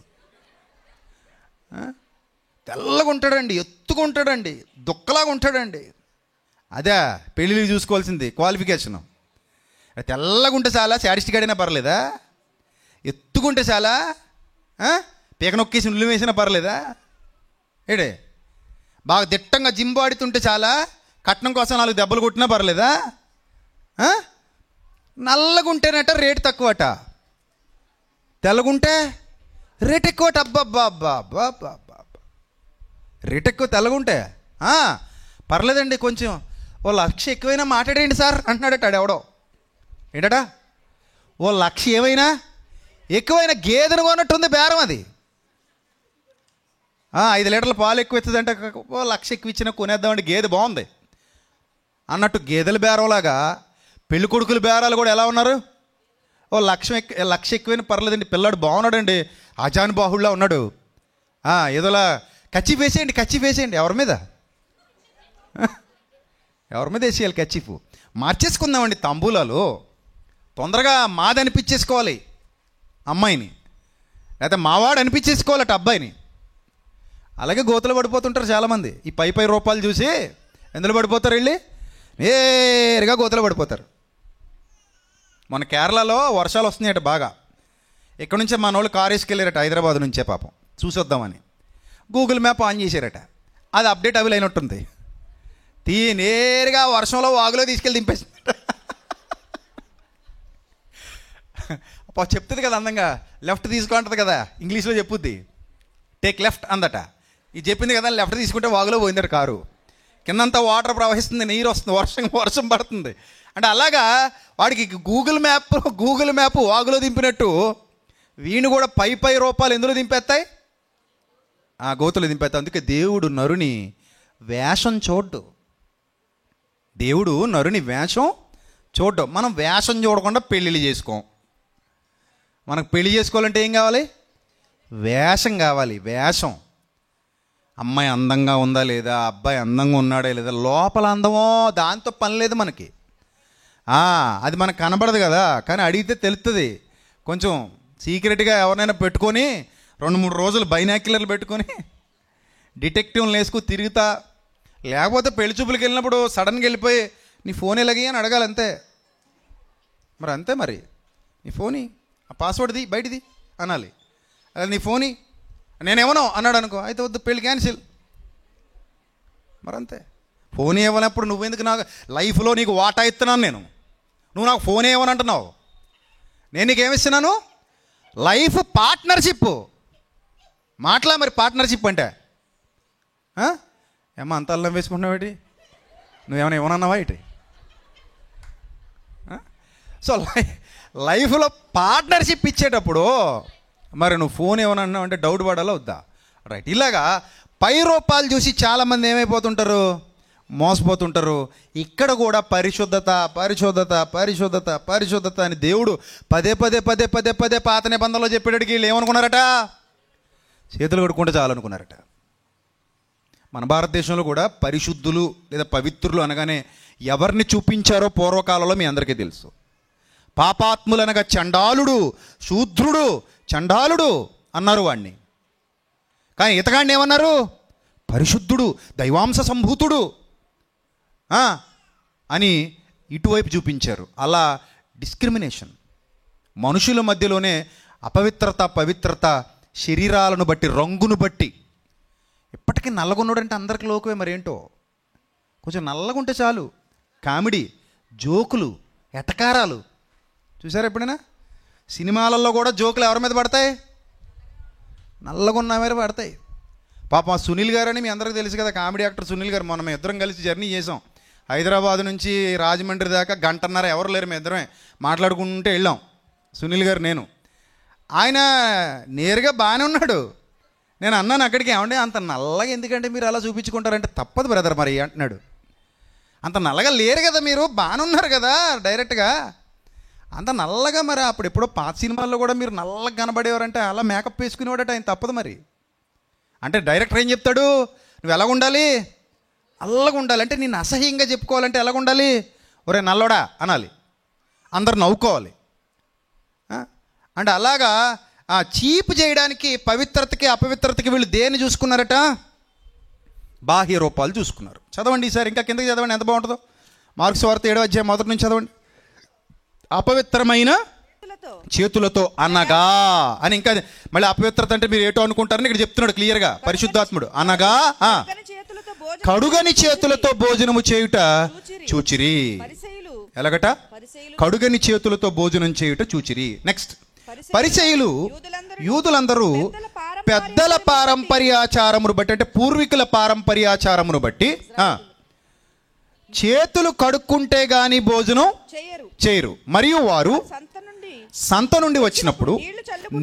తెల్లగా ఉంటాడండి, ఎత్తుగా ఉంటాడండి. దుక్కలాగా ఉంటాడండి. అదే పెళ్ళిళ్ళు చూసుకోవాల్సింది క్వాలిఫికేషను. తెల్లగా ఉంటే చాలా, శాడిస్టిక్ అయినా పర్లేదా? ఎత్తుకుంటే చాలా, పీక నొక్కేసి ఉల్లి వేసినా పర్లేదా? ఏడే బాగా దిట్టంగా జింబాడుతుంటే చాలా, కట్నం కోసం 4 దెబ్బలు కొట్టినా పర్లేదా? నల్లగుంటేనట రేటు తక్కువట, తెల్లగుంటే రేట్ ఎక్కువట. అబ్బబ్బా అబ్బా అబ్బా అబ్బా అబ్బా, రేట్ ఎక్కువ తెల్లగుంటే. పర్లేదండి, కొంచెం 1,00,000 ఎక్కువైనా మాట్లాడేయండి సార్ అంటున్నాడట ఎవడో. ఏంటట 1,00,000 ఏమైనా ఎక్కువైనా గేదెను కొన్నట్టుంది బేరం అది. 5 లీటర్ల పాలు ఎక్కువ ఇస్తుందంటే 1,00,000 ఎక్కువ ఇచ్చినా కొనేద్దామండి, గేదె బాగుంది అన్నట్టు. గేదెల బేరంలాగా పెళ్లి కొడుకుల బేరాలు కూడా ఎలా ఉన్నారు? 1,00,000 ఎక్కువైనా పర్లేదండి, పిల్లాడు బాగున్నాడండి, అజాన్ బాహుళ్లా ఉన్నాడు, ఏదోలా కచ్చిఫ్ వేసేయండి. ఎవరి మీద వేసేయాలి కచ్చిఫ్? మార్చేసుకుందామండి తంబూలాలు, తొందరగా మాది అనిపించేసుకోవాలి అమ్మాయిని, లేకపోతే మావాడు అనిపించేసుకోవాలట అబ్బాయిని. అలాగే గోతులు పడిపోతుంటారు చాలామంది. ఈ పై రూపాయలు చూసి ఎందులో పడిపోతారు? వెళ్ళి నేరుగా గోతులు పడిపోతారు. మన కేరళలో వర్షాలు వస్తున్నాయట బాగా. ఇక్కడ నుంచే మన వాళ్ళు కారు వేసుకెళ్ళారట హైదరాబాద్ నుంచే, పాపం చూసొద్దామని. గూగుల్ మ్యాప్ ఆన్ చేశారట, అది అప్డేట్ అవి అయినట్టుంది. నేరుగా వర్షంలో వాగులో తీసుకెళ్ళి దింపేసిందట. చెప్తుంది కదా అందంగా, లెఫ్ట్ తీసుకుంటుంది కదా, ఇంగ్లీష్లో చెప్పుద్ది, టేక్ లెఫ్ట్ అందట. ఇది చెప్పింది కదా, లెఫ్ట్ తీసుకుంటే వాగులో పోయిందట కారు. కిందంతా వాటర్ ప్రవహిస్తుంది, నీరు వస్తుంది, వర్షం పడుతుంది. అంటే అలాగా వాడికి గూగుల్ మ్యాప్ వాగులో దింపినట్టు వీణు కూడా పై రూపాయలు ఎందులో దింపేస్తాయి? గోతులు దింపేస్తాయి. అందుకే దేవుడు నరుని వేషం చూడ్డు. దేవుడు నరుని వేషం చూడ్డు. మనం వేషం చూడకుండా పెళ్ళిళ్ళు చేసుకోం. మనకు పెళ్లి చేసుకోవాలంటే ఏం కావాలి? వేషం కావాలి. వేషం. అమ్మాయి అందంగా ఉందా లేదా, అబ్బాయి అందంగా ఉన్నాడా లేదా, లోపల అందమో దాంతో పని లేదు మనకి. అది మనకు కనబడదు కదా, కానీ అడిగితే తెలుస్తుంది. కొంచెం సీక్రెట్గా ఎవరినైనా పెట్టుకొని 2-3 రోజులు బైనాక్యులర్లు పెట్టుకొని డిటెక్టివ్ని వేసుకు తిరుగుతా, లేకపోతే పెళ్లి చూపులకు వెళ్ళినప్పుడు సడన్గా వెళ్ళిపోయి నీ ఫోన్ ఎలాగి అని అడగాలి అంతే. మరి అంతే, మరి నీ ఫోని ఆ పాస్వర్డ్ది బయటిది అనాలి. అలా నీ ఫోని నేనేమనో అన్నాడు అనుకో, అయితే వద్దు, పెళ్ళి క్యాన్సిల్. మరి అంతే. ఫోన్ ఇవ్వనప్పుడు నువ్వెందుకు నాకు లైఫ్లో నీకు వాటా ఇస్తున్నాను, నువ్వు నాకు ఫోన్ ఇవ్వని అంటున్నావు. నేను నీకేమిస్తున్నాను? Life partnership. మరి పార్ట్నర్షిప్ అంటే ఏమో అంత అల్లం వేసుకుంటున్నావు ఏంటి? నువ్వేమైనా ఇవ్వనన్నావా ఏంటి? సో లైఫ్లో పార్ట్నర్షిప్ ఇచ్చేటప్పుడు మరి నువ్వు ఫోన్ ఏమన్నా అంటే డౌట్ పడాలా వద్దా? రైట్. ఇలాగా పై రూపాయలు చూసి చాలామంది ఏమైపోతుంటారు? మోసపోతుంటారు. ఇక్కడ కూడా పరిశుద్ధత అని దేవుడు పదే పాత నిబంధనలో చెప్పేటడికి వీళ్ళు ఏమనుకున్నారట? చేతులు కడుక్కుంటే చాలనుకున్నారట. మన భారతదేశంలో కూడా పరిశుద్ధులు లేదా పవిత్రులు అనగానే ఎవరిని చూపించారో పూర్వకాలంలో మీ అందరికీ తెలుసు. పాపాత్ములు అనగా చండాలుడు, శూద్రుడు, చండాలుడు అన్నారు వాడిని. కానీ ఇతగాడిని ఏమన్నారు? పరిశుద్ధుడు, దైవాంశ సంభూతుడు అని ఇటువైపు చూపించారు. అలా డిస్క్రిమినేషన్. మనుషుల మధ్యలోనే అపవిత్రత, పవిత్రత, శరీరాలను బట్టి, రంగును బట్టి. ఇప్పటికీ నల్లగొన్నాడంటే అందరికి లోకమే. మరేంటో కొంచెం నల్లగుంటే చాలు. కామెడీ, జోకులు, ఎటకారాలు చూసారా ఎప్పుడైనా? సినిమాలలో కూడా జోకులు ఎవరి మీద పడతాయి? నల్లగున్న మీద పడతాయి. పాపం సునీల్ గారు అని మీ అందరికీ తెలుసు కదా, కామెడీ యాక్టర్ సునీల్ గారు. మనం ఇద్దరం కలిసి జర్నీ చేసాం. హైదరాబాద్ నుంచి రాజమండ్రి దాకా 1.5 గంట, ఎవరు లేరు, మేము ఇద్దరమే మాట్లాడుకుంటే వెళ్ళాం, సునీల్ గారు నేను. ఆయన నేరుగా బాగానే ఉన్నాడు. నేను అన్నాను అక్కడికి, ఏమంటే అంత నల్లగా ఎందుకంటే మీరు అలా చూపించుకుంటారంటే, తప్పదు బ్రదర్ మరి అంటున్నాడు. అంత నల్లగా లేరు కదా మీరు, బాగానే ఉన్నారు కదా డైరెక్ట్గా. అంత నల్లగా మరి అప్పుడు ఎప్పుడో పాత సినిమాల్లో కూడా మీరు నల్లగా కనబడేవారంటే అలా మేకప్ వేసుకునేవాడట ఆయన. తప్పదు మరి అంటే డైరెక్టర్ ఏం చెప్తాడు? నువ్వు ఎలాగ ఉండాలి? నల్లగా ఉండాలి. అంటే నేను అసహ్యంగా చెప్పుకోవాలంటే ఎలాగ ఉండాలి? ఒరే నల్లోడా అనాలి, అందరు నవ్వుకోవాలి. అంటే అలాగా చీపు చేయడానికి పవిత్రతకి అపవిత్రతకి వీళ్ళు దేన్ని చూసుకున్నారట? బాహ్య రూపాలు చూసుకున్నారు. చదవండి ఈసారి, ఇంకా కిందకి చదవండి, ఎంత బాగుంటుందో. మార్క్స్ వార్త 7వ అధ్యాయం మొదటి నుంచి చదవండి. అపవిత్రమైన చేతులతో అనగా అని, ఇంకా మళ్ళీ అపవిత్రత అంటే మీరు ఏటో అనుకుంటారని ఇక్కడ చెప్తున్నాడు క్లియర్గా పరిశుద్ధాత్ముడు. అనగా కడుగని చేతులతో భోజనము చేయుట చూచిరి. ఎలాగట? కడుగని చేతులతో భోజనం చేయుట చూచిరి. నెక్స్ట్, పరిసయ్యులు యూదులందరూ పెద్దల పారంపర్యాచారమును బట్టి, అంటే పూర్వీకుల పారంపర్యాచారమును బట్టి చేతులు కడుక్కుంటే గాని భోజనం చేయరు. మరియు వారు సంత నుండి వచ్చినప్పుడు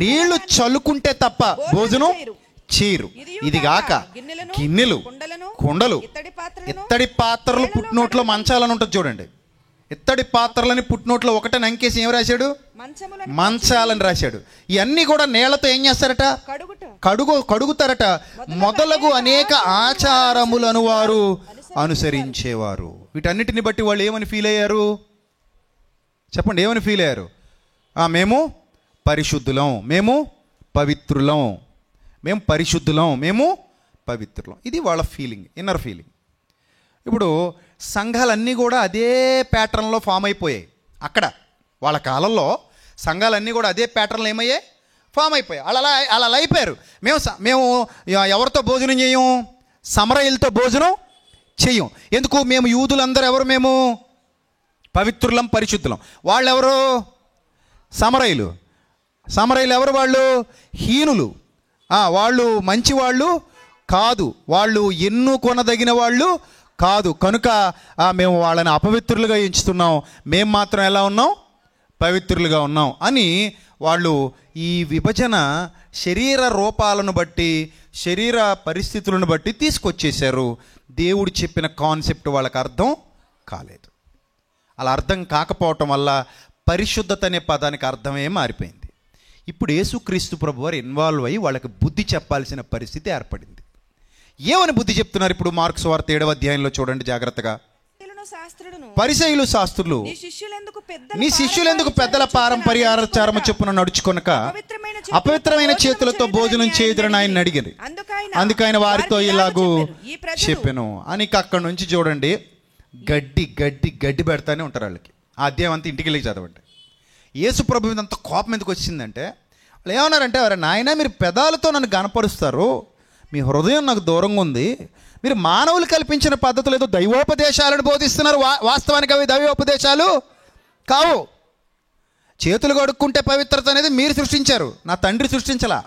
నీళ్లు చల్లుకుంటే తప్ప భోజనం చేయరు. ఇది గాక గిన్నెలు, కుండలు, ఇత్తడి పాత్రలు, పుట్టినోట్లో మంచాలని ఉంటుంది చూడండి. ఇత్తడి పాత్రలని పుట్టినోట్లో ఒకటే నంకేసి ఏం రాశాడు? మంచాలని రాశాడు. ఇవన్నీ కూడా నీళ్లతో ఏం చేస్తారట? కడుగుతారట. మొదలగు అనేక ఆచారములను వారు అనుసరించేవారు. వీటన్నిటిని బట్టి వాళ్ళు ఏమని ఫీల్ అయ్యారు? చెప్పండి, ఏమని ఫీల్ అయ్యారు? మేము పరిశుద్ధులం, మేము పవిత్రులం, మేము పరిశుద్ధులం, మేము పవిత్రులం. ఇది వాళ్ళ ఫీలింగ్, ఇన్నర్ ఫీలింగ్. ఇప్పుడు సంఘాలన్నీ కూడా అదే ప్యాటర్న్లో ఫామ్ అయిపోయాయి. అక్కడ వాళ్ళ కాలంలో సంఘాలన్నీ కూడా అదే ప్యాటర్న్లో ఏమయ్యాయి? ఫామ్ అయిపోయాయి. అలా అయిపోయారు. మేము ఎవరితో భోజనం చేయం? సమరయులతో భోజనం చెయ్యం. ఎందుకు? మేము యూదులందరూ ఎవరు? మేము పవిత్రులం, పరిశుద్ధులం. వాళ్ళు ఎవరు? సమరయులు. సమరయులు ఎవరు? వాళ్ళు హీనులు, వాళ్ళు మంచివాళ్ళు కాదు, వాళ్ళు ఎన్నుకొనదగిన వాళ్ళు కాదు. కనుక మేము వాళ్ళని అపవిత్రులుగా ఎంచుతున్నాం, మేము మాత్రం ఎలా ఉన్నాం? పవిత్రులుగా ఉన్నాం అని వాళ్ళు ఈ విభజన శరీర రూపాలను బట్టి, శరీర పరిస్థితులను బట్టి తీసుకొచ్చేశారు. దేవుడు చెప్పిన కాన్సెప్ట్ వాళ్ళకి అర్థం కాలేదు. అలా అర్థం కాకపోవటం వల్ల పరిశుద్ధత అనే పదానికి అర్థమే మారిపోయింది. ఇప్పుడు యేసుక్రీస్తు ప్రభు వారు ఇన్వాల్వ్ అయ్యి వాళ్ళకి బుద్ధి చెప్పాల్సిన పరిస్థితి ఏర్పడింది. ఏమని బుద్ధి చెప్తున్నారు? ఇప్పుడు మార్క్స్ వార్త 7వ అధ్యాయంలో చూడండి జాగ్రత్తగా. పరిసయ్యులు శాస్త్రులు, నీ శిష్యులెందుకు పెద్దల పారంపర్యాచారము చొప్పున నడుచుకొనక అపవిత్రమైన చేతులతో భోజనం చేయుదురని ఆయన అడిగారు. అందుకైన వారితో ఇలాగూ చెప్పాను అని. అక్కడి నుంచి చూడండి, గడ్డి పెడతానే ఉంటారు వాళ్ళకి. ఆ అధ్యాయం అంతా ఇంటికి వెళ్ళి చదవండి. యేసు ప్రభు మీద అంత కోపం ఎందుకు వచ్చిందంటే, వాళ్ళు ఏమన్నారంటే, అరే నాయన, మీరు పెదాలతో నన్ను గనపరుస్తారు, మీ హృదయం నాకు దూరంగా ఉంది, మీరు మానవులు కల్పించిన పద్ధతులు ఏదో దైవోపదేశాలను బోధిస్తున్నారు. వాస్తవానికి అవి దైవోపదేశాలు కావు. చేతులు కడుక్కుంటే పవిత్రత అనేది మీరు సృష్టించారు, నా తండ్రి సృష్టించలా.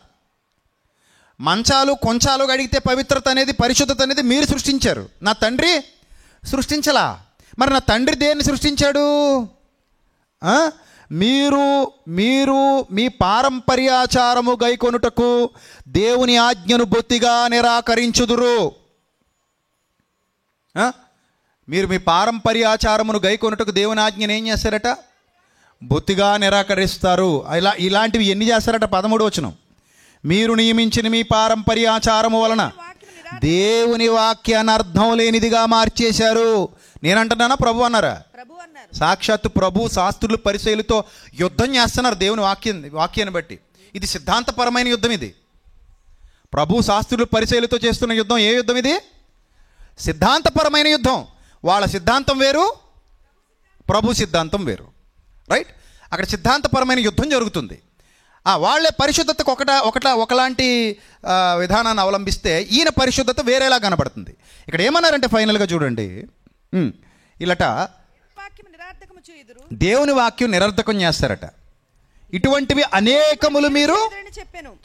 మంచాలు కొంచాలు కడిగితే పవిత్రత అనేది, పరిశుద్ధత అనేది మీరు సృష్టించారు, నా తండ్రి సృష్టించలా. మరి నా తండ్రి దేన్ని సృష్టించాడు? మీరు మీ పారంపర్యాచారము గైకొనుటకు దేవుని ఆజ్ఞను బొత్తిగా నిరాకరించుదురు. మీరు మీ పారంపర్యాచారమును గైకొనుటకు దేవుని ఆజ్ఞను ఏం చేస్తారట? బొత్తిగా నిరాకరిస్తారు. ఇలాంటివి ఎన్ని చేస్తారట? 13వ వచనం. మీరు నియమించిన మీ పారంపర్యాచారము వలన దేవుని వాక్యాన్ని అర్థం లేనిదిగా మార్చేశారు. నేనంటున్నానా? ప్రభు అన్నారా? సాక్షాత్తు ప్రభు శాస్త్రులు పరిసయ్యులతో యుద్ధం చేస్తున్నారు దేవుని వాక్యాన్ని బట్టి. ఇది సిద్ధాంతపరమైన యుద్ధం. ఇది ప్రభు శాస్త్రులు పరిసయ్యులతో చేస్తున్న యుద్ధం. ఏ యుద్ధం ఇది? సిద్ధాంతపరమైన యుద్ధం. వాళ్ళ సిద్ధాంతం వేరు, ప్రభు సిద్ధాంతం వేరు. రైట్? అక్కడ సిద్ధాంతపరమైన యుద్ధం జరుగుతుంది. వాళ్ళే పరిశుద్ధతకు ఒకలాంటి విధానాన్ని అవలంబిస్తే ఈయన పరిశుద్ధత వేరేలా కనబడుతుంది. ఇక్కడ ఏమన్నారంటే ఫైనల్గా చూడండి, ఇలాట దేవుని వాక్యం నిరర్థకం చేస్తారట. ఇటువంటివి అనేకములు మీరు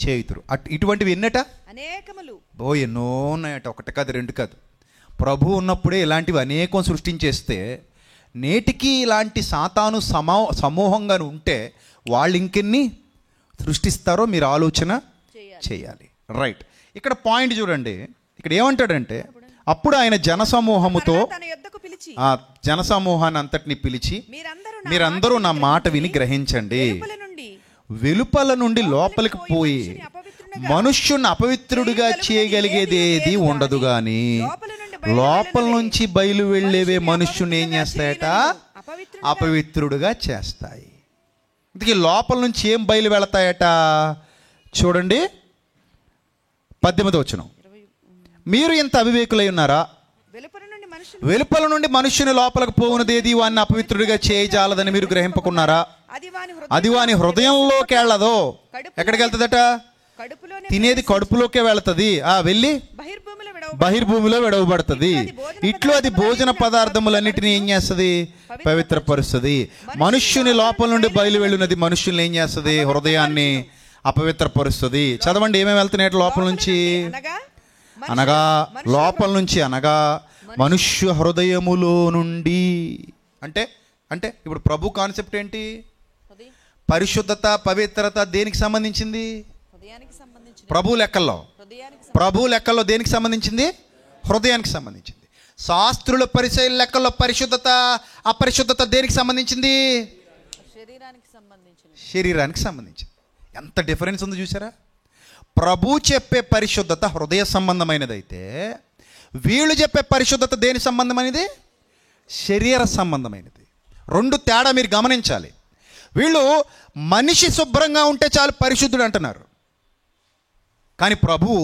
చేయుదురు. ఇటువంటివి ఎన్నట? ఎన్నో ఉన్నాయట. ఒకటి కాదు, రెండు కాదు. ప్రభు ఉన్నప్పుడే ఇలాంటివి అనేకం సృష్టించేస్తే నేటికి ఇలాంటి సాతాను సమూహంగా ఉంటే వాళ్ళు ఇంకెన్ని సృష్టిస్తారో మీరు ఆలోచన చేయాలి. రైట్? ఇక్కడ పాయింట్ చూడండి. ఇక్కడ ఏమంటాడంటే, అప్పుడు ఆయన జనసమూహముతో, ఆ జనసమూహాన్ని అంతటిని పిలిచి, మీరందరూ నా మాట విని గ్రహించండి. వెలుపల నుండి లోపలికి పోయి మనుష్యుని అపవిత్రుడిగా చేయగలిగేది ఏది ఉండదు, కానీ లోపల నుంచి బయలు వెళ్ళేవే మనుష్యుని ఏం చేస్తాయట? అపవిత్రుడిగా చేస్తాయి. ఇందుకే లోపల నుంచి ఏం బయలు వెళతాయట? చూడండి 18వ వచనం. మీరు ఇంత అవివేకులై ఉన్నారా? వెలుపల నుండి మనుష్యుని లోపలకు పోవునదేది వాడిని అపవిత్రుడిగా చేయజాలదని మీరు గ్రహింపకున్నారా? అది వాని హృదయంలోకి వెళ్ళదో. ఎక్కడికి వెళ్తుందట? తినేది కడుపులోకే వెళుతుంది, వెళ్ళి బహిర్భూమిలో విడవబడుతుంది. ఇట్లు అది భోజన పదార్థములన్నిటిని ఏం చేస్తుంది? పవిత్రపరుస్తుంది. మనుష్యుని లోపల నుండి బయలు వెళ్ళినది మనుష్యుని ఏం చేస్తుంది? హృదయాన్ని అపవిత్రపరుస్తుంది. చదవండి, ఏమేమి వెళ్తున్నాయి లోపల నుంచి? అనగా లోపల నుంచి అనగా మనుష్య హృదయములో నుండి. అంటే అంటే ఇప్పుడు ప్రభు కాన్సెప్ట్ ఏంటి? పరిశుద్ధత, పవిత్రత దేనికి సంబంధించింది? ప్రభు లెక్కల్లో దేనికి సంబంధించింది? హృదయానికి సంబంధించింది. శాస్త్రుల పరిచయ లెక్కల్లో పరిశుద్ధత, అపరిశుద్ధత దేనికి సంబంధించింది? శరీరానికి సంబంధించింది. ఎంత డిఫరెన్స్ ఉందో చూసారా? ప్రభు చెప్పే పరిశుద్ధత హృదయ సంబంధమైనదైతే, వీళ్ళు చెప్పే పరిశుద్ధత దేని సంబంధమైనది? శరీర సంబంధమైనది. రెండు తేడా మీరు గమనించాలి. వీళ్ళు మనిషి శుభ్రంగా ఉంటే చాలు పరిశుద్ధుడు అంటున్నారు, కానీ ప్రభువు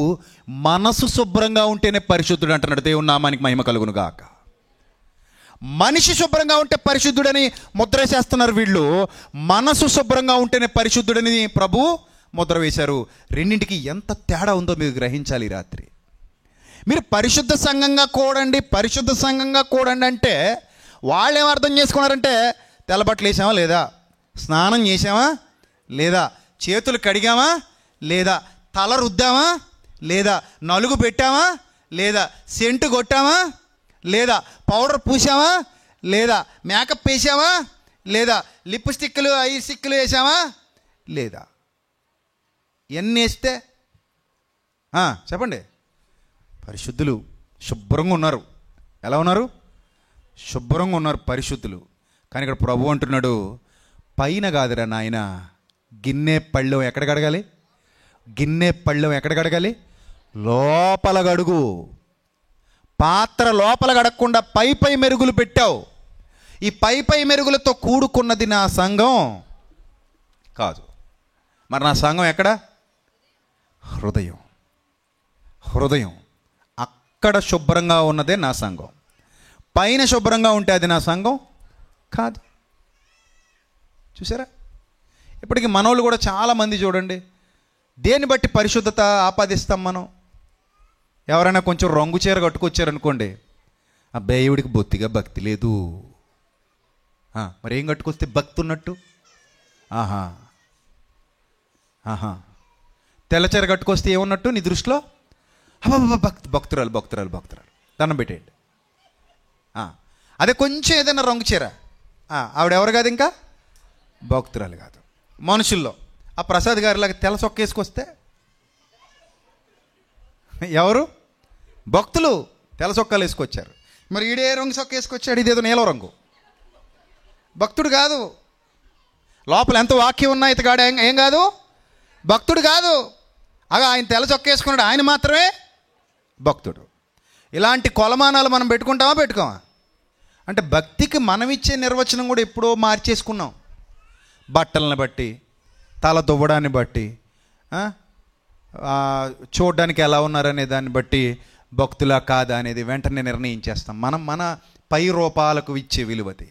మనసు శుభ్రంగా ఉంటేనే పరిశుద్ధుడు అంటున్నాడు. దేవుని నామానికి మహిమ కలుగును గాక. మనిషి శుభ్రంగా ఉంటే పరిశుద్ధుడని ముద్ర వేసేస్తున్నారు వీళ్ళు. మనసు శుభ్రంగా ఉంటేనే పరిశుద్ధుడని ప్రభు ముద్ర వేశారు. రెండింటికి ఎంత తేడా ఉందో మీరు గ్రహించాలి. రాత్రి మీరు పరిశుద్ధ సంఘంగా కూడండి అంటే వాళ్ళు ఏం అర్థం చేసుకున్నారంటే, తెల్లబట్టలు వేసామా లేదా, స్నానం చేసామా లేదా, చేతులు కడిగామా లేదా, తల రుద్దామా లేదా, నలుగు పెట్టామా లేదా, సెంటు కొట్టామా లేదా, పౌడర్ పూసామా లేదా, మేకప్ వేసామా లేదా, లిప్స్టిక్లు ఐ స్టిక్లు వేసామా లేదా, ఎన్ని వేస్తే చెప్పండి. పరిశుద్ధులు శుభ్రంగా ఉన్నారు. ఎలా ఉన్నారు? శుభ్రంగా ఉన్నారు, పరిశుద్ధులు. కానీ ఇక్కడ ప్రభు అంటున్నాడు, పైన కాదురా నాయన, గిన్నె పళ్ళెం ఎక్కడ కడగాలి? లోపల గడుగు. పాత్ర లోపల గడగకుండా పై మెరుగులు పెట్టావు. ఈ పై మెరుగులతో కూడుకున్నది నా సంఘం కాదు. మరి నా సంఘం ఎక్కడ? హృదయం. అక్కడ శుభ్రంగా ఉన్నదే నా సంఘం. పైన శుభ్రంగా ఉంటే అది నా సంఘం కాదు. చూసారా? ఇప్పటికి మనోళ్ళు కూడా చాలామంది చూడండి, దేన్ని బట్టి పరిశుద్ధత ఆపాదిస్తాం మనం? ఎవరైనా కొంచెం రంగు చీర కట్టుకొచ్చారనుకోండి, అబ్బాయి ఈవిడికి బొత్తిగా భక్తి లేదు. మరి ఏం కట్టుకొస్తే భక్తి ఉన్నట్టు? తెల్ల చీర కట్టుకొస్తే ఏమున్నట్టు నీ దృష్టిలో? భక్తురాలు దండం పెట్టేయండి. అదే కొంచెం ఏదైనా రంగు చీర, ఆవిడెవరు కాదు, ఇంకా భక్తురాలు కాదు. మనుషుల్లో ఆ ప్రసాద్ గారిలాగా తెల్ల చొక్క వేసుకొస్తే ఎవరు? భక్తులు తెల్ల చొక్కాలు వేసుకొచ్చారు. మరి ఈడే రంగు చొక్క వేసుకొచ్చాడు, ఇదేదో నీలం రంగు. భక్తుడు కాదు. లోపల ఎంత వాక్యం ఉన్నా ఇతగాడు ఏం కాదు, భక్తుడు కాదు. ఆయన తెల్ల చొక్క వేసుకున్నాడు, ఆయన మాత్రమే భక్తుడు. ఇలాంటి కొలమానాలు మనం పెట్టుకోమా? అంటే భక్తికి మనం ఇచ్చే నిర్వచనం కూడా ఎప్పుడో మార్చేసుకున్నాం. బట్టలను బట్టి, తల దువ్వడాన్ని బట్టి, చూడడానికి ఎలా ఉన్నారనే దాన్ని బట్టి భక్తులా కాదా అనేది వెంటనే నిర్ణయించేస్తాం. మన పై రూపాలకు ఇచ్చే విలువది.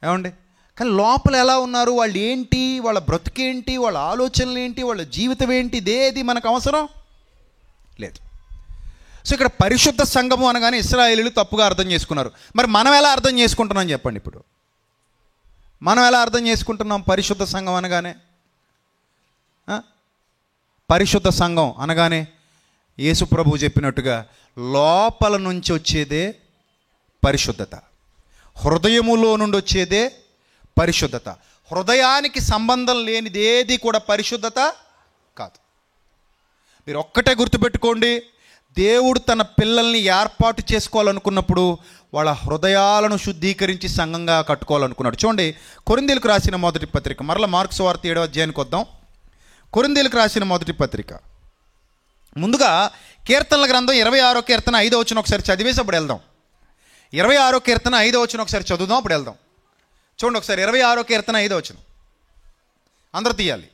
ఏమండి? కానీ లోపల ఎలా ఉన్నారు, వాళ్ళు ఏంటి, వాళ్ళ బ్రతుకేంటి, వాళ్ళ ఆలోచనలు ఏంటి, వాళ్ళ జీవితం ఏంటి, ఇదేది మనకు అవసరం లేదు. సో ఇక్కడ పరిశుద్ధ సంఘము అనగానే ఇశ్రాయేలీయులు తప్పుగా అర్థం చేసుకున్నారు. మరి మనం ఎలా అర్థం చేసుకుంటున్నాం చెప్పండి? ఇప్పుడు మనం ఎలా అర్థం చేసుకుంటున్నాం పరిశుద్ధ సంఘం అనగానే? పరిశుద్ధ సంఘం అనగానే యేసు ప్రభువు చెప్పినట్టుగా లోపల నుంచి వచ్చేదే పరిశుద్ధత, హృదయములో నుండి వచ్చేదే పరిశుద్ధత. హృదయానికి సంబంధం లేనిది ఏది కూడా పరిశుద్ధత కాదు. మీరు ఒక్కటే గుర్తుపెట్టుకోండి, దేవుడు తన పిల్లల్ని ఏర్పాటు చేసుకోవాలనుకున్నప్పుడు వాళ్ళ హృదయాలను శుద్ధీకరించి సంఘంగా కట్టుకోవాలనుకున్నాడు. చూడండి, కొరింథీయులకు రాసిన మొదటి పత్రిక, మరలా మార్కు సువార్త 7వ అధ్యాయానికి వద్దాం. కొరింథీయులకు రాసిన మొదటి పత్రిక, ముందుగా కీర్తనల గ్రంథం 26వ కీర్తన 5వ వచనం ఒకసారి చదివేసి అప్పుడు వెళ్దాం. 26వ కీర్తన 5వ వచనం ఒకసారి చదువుదాం, అప్పుడు వెళ్దాం. చూడండి ఒకసారి 26వ కీర్తన 5వ వచనం అందరూ తీయాలి.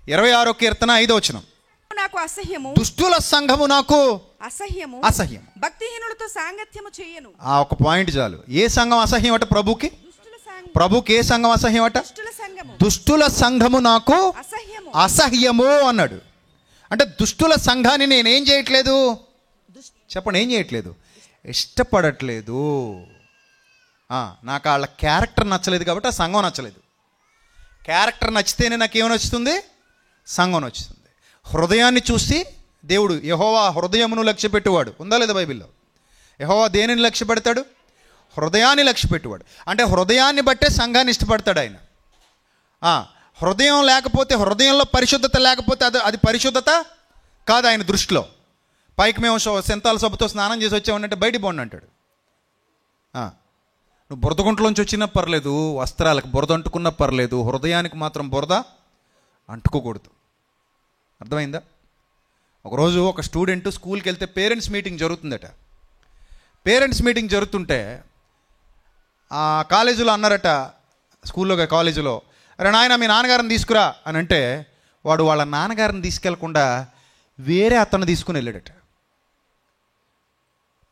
26వ కీర్తన 5వ వచనం. నా నాకు అసహ్యము, దుష్టుల సంఘము నాకు అసహ్యము, అసహ్యం. భక్తిహీనులతో సాంగత్యము చేయను. ఆ ఒక పాయింట్ చాలు. ఏ సంఘం అసహ్యం అట ప్రభుకి? దుష్టుల సంఘం, ప్రభుకి ఏ సంఘం అసహ్యం అట? దుష్టుల సంఘము, దుష్టుల సంఘము నాకు అసహ్యము. అసహ్యము అన్నాడు. అంటే దుష్టుల సంఘాన్ని నేనేం చేయట్లేదు? చెప్పండి, ఏం చేయట్లేదు? ఇష్టపడట్లేదు. నాకు వాళ్ళ క్యారెక్టర్ నచ్చలేదు కాబట్టి ఆ సంఘం నచ్చలేదు. క్యారెక్టర్ నచ్చితేనే నాకేమో నచ్చుతుంది? సంఘం నచ్చుతుంది. హృదయాన్ని చూసి దేవుడు యెహోవా హృదయమును లక్ష్య పెట్టువాడు ఉందా లేదా బైబిల్లో? యెహోవా దేనిని లక్ష్య పెడతాడు? హృదయాన్ని లక్ష్య పెట్టువాడు. అంటే హృదయాన్ని బట్టే సంఘాన్ని ఇష్టపడతాడు ఆయన. హృదయం లేకపోతే, హృదయంలో పరిశుద్ధత లేకపోతే అది పరిశుద్ధత కాదు ఆయన దృష్టిలో. పైకి మేము సెంతాల సబ్బుతో స్నానం చేసి వచ్చామనంటే బయటికి పోండి అంటాడు. నువ్వు బురదగుంటలోంచి వచ్చినా పర్లేదు, వస్త్రాలకు బురద అంటుకున్నా పర్లేదు, హృదయానికి మాత్రం బురద అంటుకోకూడదు. అర్థమైందా? ఒకరోజు ఒక స్టూడెంట్ స్కూల్కి వెళ్తే పేరెంట్స్ మీటింగ్ జరుగుతుందట. పేరెంట్స్ మీటింగ్ జరుగుతుంటే ఆ కాలేజీలో అన్నారట, స్కూల్లో కాలేజీలో, అరే నాయన మీ నాన్నగారిని తీసుకురా అని అంటే వాడు వాళ్ళ నాన్నగారిని తీసుకెళ్లకుండా వేరే అతను తీసుకుని వెళ్ళాడట.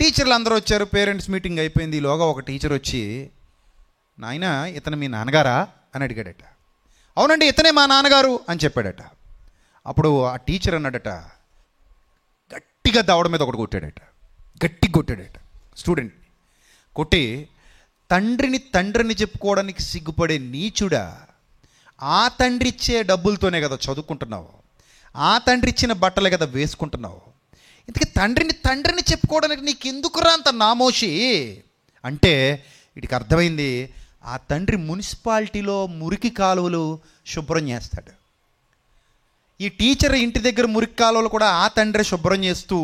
టీచర్లు అందరూ వచ్చారు, పేరెంట్స్ మీటింగ్ అయిపోయింది. ఈలోగా ఒక టీచర్ వచ్చి, నాయన ఇతను మీ నాన్నగారా అని అడిగాడట. అవునండి ఇతనే మా నాన్నగారు అని చెప్పాడట. అప్పుడు ఆ టీచర్ అన్నాడట, గట్టిగా దవడ మీద ఒకటి కొట్టాడట. గట్టిగా కొట్టాడట స్టూడెంట్ని. కొట్టి, తండ్రిని చెప్పుకోవడానికి సిగ్గుపడే నీచుడా, ఆ తండ్రి ఇచ్చే డబ్బులతోనే కదా చదువుకుంటున్నావు, ఆ తండ్రి ఇచ్చిన బట్టలే కదా వేసుకుంటున్నావు, ఇంతకీ తండ్రిని చెప్పుకోవడానికి నీకు ఎందుకురా అంత నామోషి అంటే వీటికి అర్థమైంది, ఆ తండ్రి మున్సిపాలిటీలో మురికి కాలువలు శుభ్రం చేస్తాడు. ఈ టీచర్ ఇంటి దగ్గర మురికి కాలువలు కూడా ఆ తండ్రి శుభ్రం చేస్తూ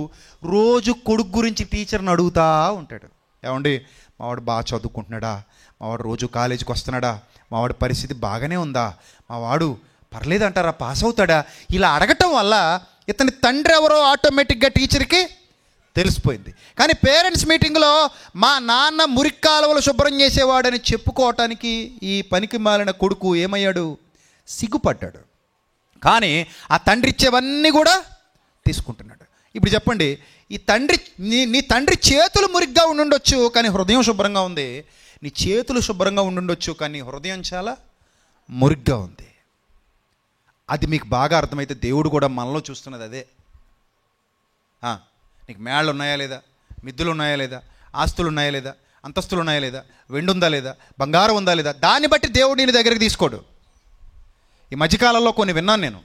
రోజు కొడుకు గురించి టీచర్ని అడుగుతూ ఉంటాడు. ఏమండి మావాడు బాగా చదువుకుంటున్నాడా, మావాడు రోజు కాలేజీకి వస్తున్నాడా, మావాడి పరిస్థితి బాగానే ఉందా, మావాడు పర్లేదంటారా, పాస్ అవుతాడా, ఇలా అడగటం వల్ల ఇతని తండ్రి ఎవరో ఆటోమేటిక్గా టీచర్కి తెలిసిపోయింది. కానీ పేరెంట్స్ మీటింగ్లో మా నాన్న మురికి కాలువలు శుభ్రం చేసేవాడని చెప్పుకోవటానికి ఈ పనికి మాలిన కొడుకు ఏమయ్యాడు? సిగ్గుపడ్డాడు. కానీ ఆ తండ్రి ఇచ్చేవన్నీ కూడా తీసుకుంటున్నాడు. ఇప్పుడు చెప్పండి, నీ తండ్రి చేతులు మురిగ్గా ఉండుండొచ్చు కానీ హృదయం శుభ్రంగా ఉంది. నీ చేతులు శుభ్రంగా ఉండుండొచ్చు కానీ హృదయం చాలా మురిగ్గా ఉంది. అది మీకు బాగా అర్థమైతే దేవుడు కూడా మనలో చూస్తున్నది అదే. నీకు మేళ్ళు ఉన్నాయా లేదా, మిద్దులు ఉన్నాయా లేదా, ఆస్తులు ఉన్నాయా లేదా, అంతస్తులు ఉన్నాయా లేదా, వెండి ఉందా లేదా, బంగారం ఉందా లేదా, దాన్ని బట్టి దేవుడు నీ దగ్గరికి తీసుకోడు. ఈ మధ్యకాలంలో కొన్ని విన్నాను నేను.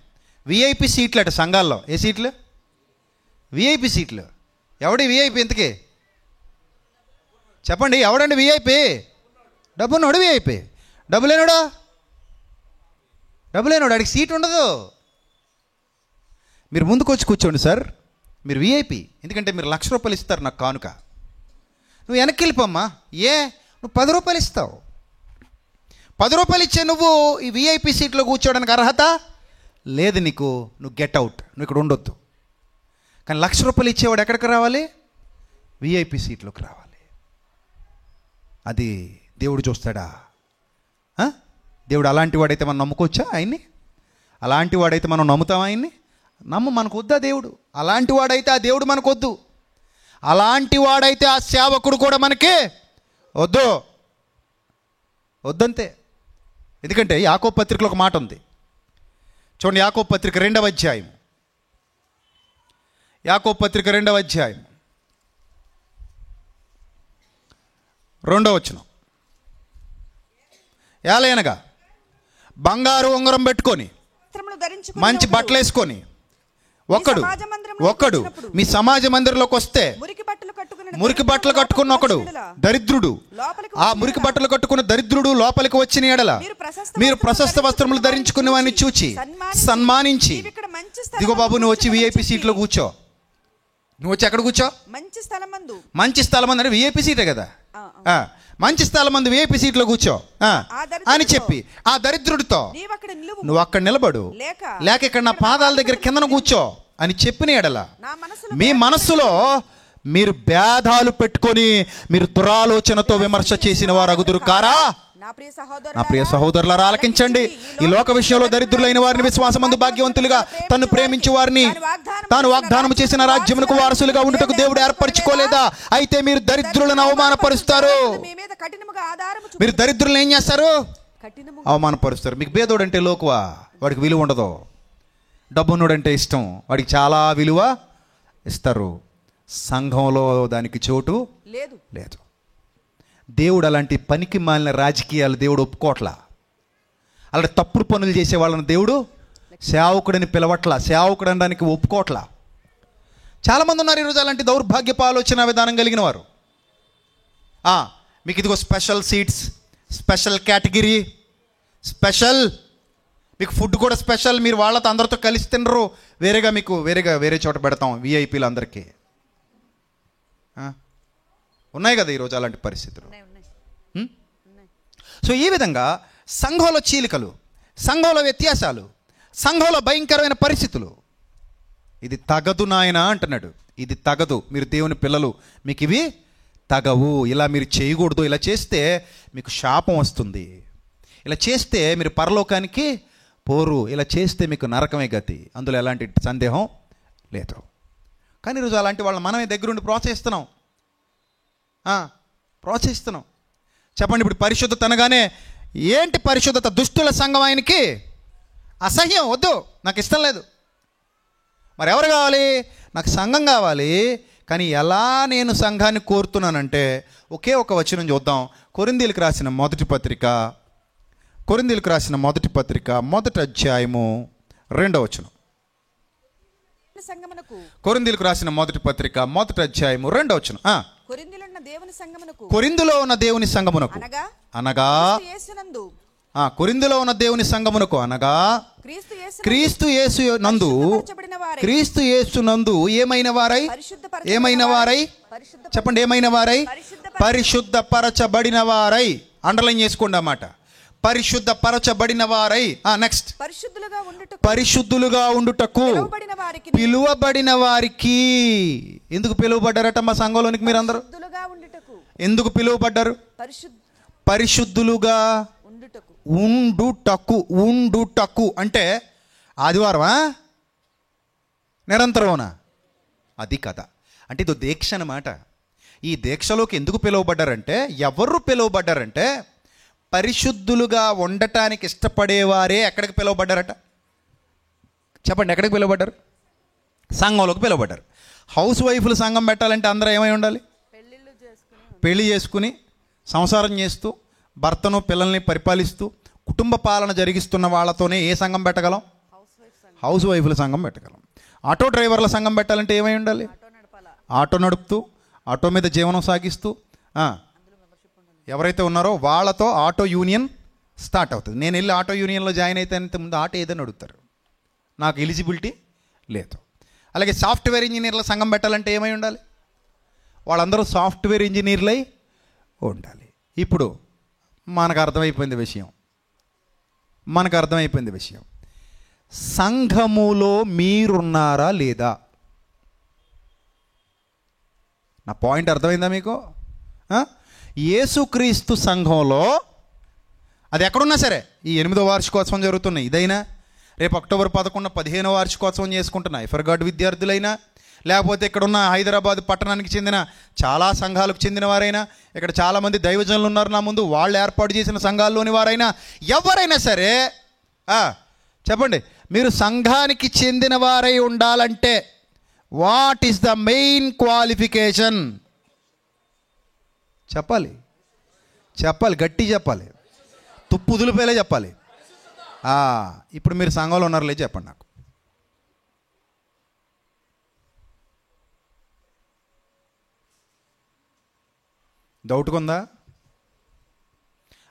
విఐపి సీట్లు అట సంఘాల్లో. ఏ సీట్లు? విఐపి సీట్లు. ఎవడి విఐపి? ఇంతకీ చెప్పండి, ఎవడండి విఐపి? డబ్బున్నోడు విఐపి. డబ్బు లేనోడు అడిగి సీట్ ఉండదు. మీరు ముందుకు వచ్చి కూర్చోండి సార్, మీరు విఐపి, ఎందుకంటే మీరు ₹1,00,000 ఇస్తారు నాకు కానుక. నువ్వు వెనక్కి వెళ్ళిపోమ్మా. నువ్వు ₹10 ఇస్తావు. ₹10 ఇచ్చే నువ్వు ఈ విఐపి సీట్లో కూర్చోవడానికి అర్హత లేదు నీకు. నువ్వు గెట్ అవుట్, నువ్వు ఇక్కడ ఉండొద్దు. కానీ ₹1,00,000 ఇచ్చేవాడు ఎక్కడికి రావాలి? విఐపి సీట్లోకి రావాలి. అది దేవుడు చూస్తాడా? దేవుడు అలాంటి వాడైతే మనం నమ్ముకోవచ్చా ఆయన్ని? అలాంటి వాడైతే మనం నమ్ముతాం ఆయన్ని? మనకు వద్దా దేవుడు? అలాంటి వాడైతే ఆ దేవుడు మనకు వద్దు. అలాంటి వాడైతే ఆ సేవకుడు కూడా మనకి వద్దంతే. ఎందుకంటే యాకోబు పత్రికలో ఒక మాట ఉంది చూడండి. యాకోబు పత్రిక 2వ అధ్యాయం. యాకోబు పత్రిక 2వ అధ్యాయం 2వ వచనం. ఏలయనగా బంగారు ఉంగరం పెట్టుకొని మంచి బట్టలు వేసుకొని ఒకడు మీ సమాజ మందిరంలోకి వస్తే మురికి బట్టలు కట్టుకున్న ఒకడు దరిద్రుడు, ఆ మురికి బట్టలు కట్టుకున్న దరిద్రుడు లోపలికి వచ్చిన ఎడల మీరు ప్రశస్త వస్త్రములు ధరించుకునే వాడిని చూచి సన్మానించి, ఇదిగో బాబు నువ్వు వచ్చి విఐపి సీట్లో కూర్చో, నువ్వు వచ్చి ఎక్కడ కూర్చో, మంచి స్థలం అంటే విఐపి సీటే కదా, మంచి స్థలం మంది విఐపి సీట్లో కూర్చో అని చెప్పి ఆ దరిద్రుడితో నువ్వు అక్కడ నిలబడు, లేక ఇక్కడ నా పాదాల దగ్గర కిందన కూర్చో అని చెప్పిన ఎడల మీ మనస్సులో మీరు భేదాలు పెట్టుకొని మీరు దురాలోచనతో విమర్శ చేసిన వారు అగుదురు కారా నా ప్రియ సహోదరులారా ఆలకించండి. ఈ లోక విషయంలో దరిద్రులైన వారిని విశ్వాసమందు భాగ్యవంతులుగా తను ప్రేమించి వారిని తాను వాగ్దానం చేసిన రాజ్యమునకు వారసులుగా ఉండుటకు దేవుడు ఏర్పరచుకోలేదా? అయితే మీరు దరిద్రులను అవమానపరుస్తారు. మీరు దరిద్రులను ఏం చేస్తారు? అవమానపరుస్తారు. మీకు బేదోడు అంటే లోకువా, వాడికి విలువ ఉండదు. డబ్బున్నోడంటే ఇష్టం, వాడికి చాలా విలువ ఇస్తారు. సంఘంలో దానికి చోటు లేదు. దేవుడు అలాంటి పనికి మాలిన రాజకీయాలు దేవుడు ఒప్పుకోవట్లా. అలాంటి తప్పుడు పనులు చేసే వాళ్ళని దేవుడు సేవకుడిని పిలవట్లా, సేవకుడు అనడానికి ఒప్పుకోవట్లా. చాలామంది ఉన్నారు ఈరోజు అలాంటి దౌర్భాగ్యపు ఆలోచన విధానం కలిగిన వారు. మీకు ఇదిగో special seats, special category, special, మీకు ఫుడ్ కూడా స్పెషల్, మీరు వాళ్ళతో అందరితో కలిసి తినరు, వేరేగా మీకు వేరే చోట పెడతాం విఐపీలు అందరికీ. ఉన్నాయి కదా ఈరోజు అలాంటి పరిస్థితులు. సో ఈ విధంగా సంఘంలో చీలికలు, సంఘంలో వ్యత్యాసాలు, సంఘంలో భయంకరమైన పరిస్థితులు. ఇది తగదు నాయన అంటున్నాడు. ఇది తగదు, మీరు దేవుని పిల్లలు, మీకు ఇవి తగవు, ఇలా మీరు చేయకూడదు, ఇలా చేస్తే మీకు శాపం వస్తుంది, ఇలా చేస్తే మీరు పరలోకానికి పోరు, ఇలా చేస్తే మీకు నరకమే గతి, అందులో ఎలాంటి సందేహం లేదు. కానీ ఈరోజు అలాంటి వాళ్ళని మనమే దగ్గరుండి ప్రోత్సహిస్తున్నాం. చెప్పండి, ఇప్పుడు పరిశుద్ధత అనగానే ఏంటి పరిశుద్ధత? దుష్టుల సంఘం ఆయనకి అసహ్యం, వద్దు, నాకు ఇష్టం లేదు. మరి ఎవరు కావాలి? నాకు సంఘం కావాలి. కానీ ఎలా నేను సంఘాన్ని కోరుతున్నానంటే ఒకే ఒక వచనం చూద్దాం. కొరింథీయులకు రాసిన మొదటి పత్రిక మొదటి అధ్యాయము 2వ వచనం. కొరింథీయులకు రాసిన మొదటి పత్రిక మొదటి అధ్యాయము 2వ వచనం. కొరింథీలో ఉన్న దేవుని సంఘమునకు అనగా కొరింథీలో ఉన్న దేవుని సంఘమునకు అనగా క్రీస్తు యేసు నందు ఏమైన వారై చెప్పండి, ఏమైన వారై? పరిశుద్ధపరచబడిన వారై. అండర్లైన్ చేసుకోండి అన్నమాట. పరిశుద్ధపరచబడిన వారై. నెక్స్ట్, పరిశుద్ధులుగా ఉండుటకు పిలువబడిన వారికి. ఎందుకు పిలువబడ్డారట మా సంఘంలోనికి మీరందరూ? ఎందుకు పిలువబడ్డారు? పరిశుద్ధులుగా ఉండుటకు అంటే ఆదివారమా, నిరంతరమా? అది కదా. అంటే ఇది దీక్ష అన్నమాట. ఈ దీక్షలోకి ఎందుకు పిలువబడ్డారంటే, ఎవరు పిలువబడ్డారంటే పరిశుద్ధులుగా ఉండటానికి ఇష్టపడేవారే. ఎక్కడికి పిలువబడ్డారట చెప్పండి? ఎక్కడికి పిలువబడ్డారు? సంఘంలోకి పిలువబడ్డారు. హౌస్ వైఫ్లు సంఘం పెట్టాలంటే అందరూ ఏమై ఉండాలి? పెళ్లి చేసుకుని సంసారం చేస్తూ భర్తను పిల్లల్ని పరిపాలిస్తూ కుటుంబ పాలన జరిగిస్తున్న వాళ్ళతోనే ఏ సంఘం పెట్టగలం? హౌస్ వైఫ్ల సంఘం పెట్టగలం. ఆటో డ్రైవర్ల సంఘం పెట్టాలంటే ఏమై ఉండాలి? ఆటో నడుపుతూ ఆటో మీద జీవనం సాగిస్తూ ఎవరైతే ఉన్నారో వాళ్ళతో ఆటో యూనియన్ స్టార్ట్ అవుతుంది. నేను వెళ్ళి ఆటో యూనియన్లో జాయిన్ అయితే ముందు ఆటో ఏదని అడుగుతారు, నాకు ఎలిజిబిలిటీ లేదు. అలాగే సాఫ్ట్వేర్ ఇంజనీర్ల సంఘం పెట్టాలంటే ఏమై ఉండాలి? వాళ్ళందరూ సాఫ్ట్వేర్ ఇంజనీర్లై ఉండాలి. ఇప్పుడు మనకు అర్థమైపోయింది విషయం. సంఘములో మీరున్నారా లేదా? నా పాయింట్ అర్థమైందా మీకు? యేసుక్రీస్తు సంఘంలో, అది ఎక్కడున్నా సరే, ఈ 8వ వార్షికోత్సవం జరుగుతున్నాయి, ఇదైనా రేపు అక్టోబర్ 11 15వ వార్షికోత్సవం చేసుకుంటున్న ఎఫర్గాడ్ విద్యార్థులైనా, లేకపోతే ఇక్కడున్న హైదరాబాద్ పట్టణానికి చెందిన చాలా సంఘాలకు చెందిన వారైనా, ఇక్కడ చాలామంది దైవజనులు ఉన్నారు నా ముందు, వాళ్ళు ఏర్పాటు చేసిన సంఘాల్లోని వారైనా, ఎవరైనా సరే చెప్పండి, మీరు సంఘానికి చెందిన వారై ఉండాలంటే what is the main qualification? చెప్పాలి, గట్టి చెప్పాలి, తుప్పు దులిపేలే చెప్పాలి. ఇప్పుడు మీరు సంఘంలో ఉన్నారులే, చెప్పండి నాకు. డౌట్గా ఉందా?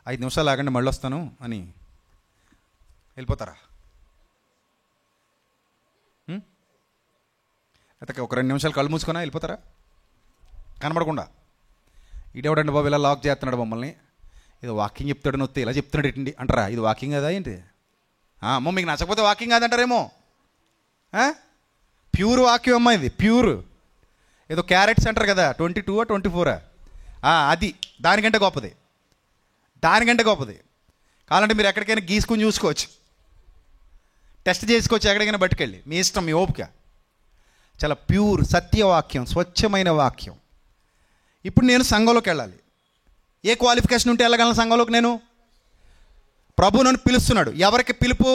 5 నిమిషాలు ఆగండి, మళ్ళీ వస్తాను అని వెళ్ళిపోతారా? అయితే ఒక 2 నిమిషాలు కళ్ళు మూసుకున్నా వెళ్ళిపోతారా? కనబడకుండా. ఇదేవడండి బాబు ఇలా లాక్ చేస్తున్నాడు మమ్మల్ని, ఇది వాకింగ్ చెప్తాడు, నొత్తి ఇలా చెప్తున్నాడు ఏంటి అంటారా? ఇది వాకింగ్ కదా ఏంటి? అమ్మో మీకు నచ్చకపోతే వాకింగ్ కాదంటారేమో. ప్యూర్ వాక్యం అమ్మ, ఇది ప్యూర్. ఏదో క్యారెట్స్ అంటారు కదా, 22 24 అది దానికంటే గొప్పది. దానికంటే గొప్పది. కావాలంటే మీరు ఎక్కడికైనా గీసుకుని చూసుకోవచ్చు, టెస్ట్ చేసుకోవచ్చు, ఎక్కడికైనా పట్టుకెళ్ళి, మీ ఇష్టం, మీ ఓపిక. చాలా ప్యూర్ సత్యవాక్యం, స్వచ్ఛమైన వాక్యం. ఇప్పుడు నేను సంఘంలోకి వెళ్ళాలి. ఏ క్వాలిఫికేషన్ ఉంటే వెళ్ళగలను సంఘంలోకి? నేను ప్రభు నన్ను పిలుస్తున్నాడు. ఎవరికి పిలుపు?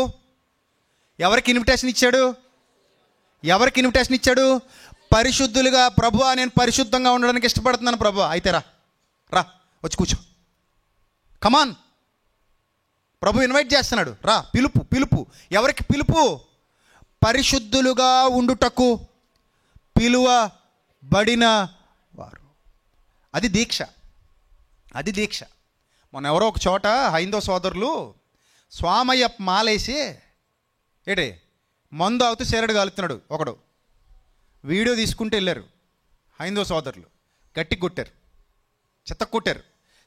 ఎవరికి ఇన్విటేషన్ ఇచ్చాడు? ఎవరికి ఇన్విటేషన్ ఇచ్చాడు? పరిశుద్ధులుగా. ప్రభువా నేను పరిశుద్ధంగా ఉండడానికి ఇష్టపడుతున్నాను ప్రభు. అయితే రా రా వచ్చి కూర్చో, కమాన్. ప్రభు ఇన్వైట్ చేస్తున్నాడు, రా. పిలుపు, పిలుపు. ఎవరికి పిలుపు? పరిశుద్ధులుగా ఉండుటకు పిలువబడిన వారు. అది దీక్ష, అది దీక్ష. మొన్న ఎవరో ఒక చోట హైందవ సోదరులు స్వామయ్య మాలేసి ఏడే మందు అవుతూ సేరడు కాలుతున్నాడు ఒకడు. వీడియో తీసుకుంటూ వెళ్ళారు హైందవ సోదరులు, గట్టి కొట్టారు, చెత్త కొట్టారు.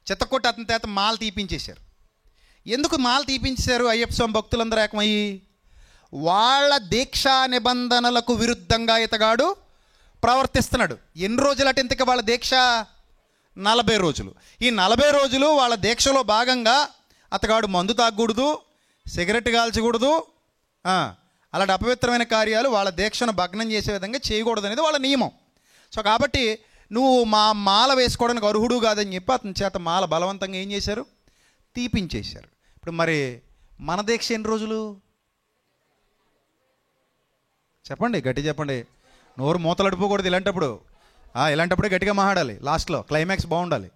చెత్త కొట్టి అతని చేత మాల తీపించేశారు. ఎందుకు మాల తీపించేశారు? అయ్యప్ప స్వామి భక్తులందరూ ఏకమయ్యి వాళ్ళ దీక్షా నిబంధనలకు విరుద్ధంగా ఇతగాడు ప్రవర్తిస్తున్నాడు. ఎన్ని రోజులు అంటే ఇంతక వాళ్ళ దీక్ష? 40 రోజులు. ఈ 40 రోజులు వాళ్ళ దీక్షలో భాగంగా అతగాడు మందు తాగకూడదు, సిగరెట్ కాల్చకూడదు, అలాంటి అపవిత్రమైన కార్యాలు వాళ్ళ దీక్షను భగ్నం చేసే విధంగా చేయకూడదు అనేది వాళ్ళ నియమం. సో కాబట్టి నువ్వు మాల వేసుకోవడానికి అర్హుడు కాదని చెప్పి అతని చేత మాల బలవంతంగా ఏం చేశారు? తీపించేశారు. ఇప్పుడు మరి మన దీక్ష ఎన్ని రోజులు చెప్పండి, గట్టి చెప్పండి. నోరు మూతలడిపోకూడదు ఇలాంటప్పుడే గట్టిగా మాట్లాడాలి, లాస్ట్లో క్లైమాక్స్ బాగుండాలి.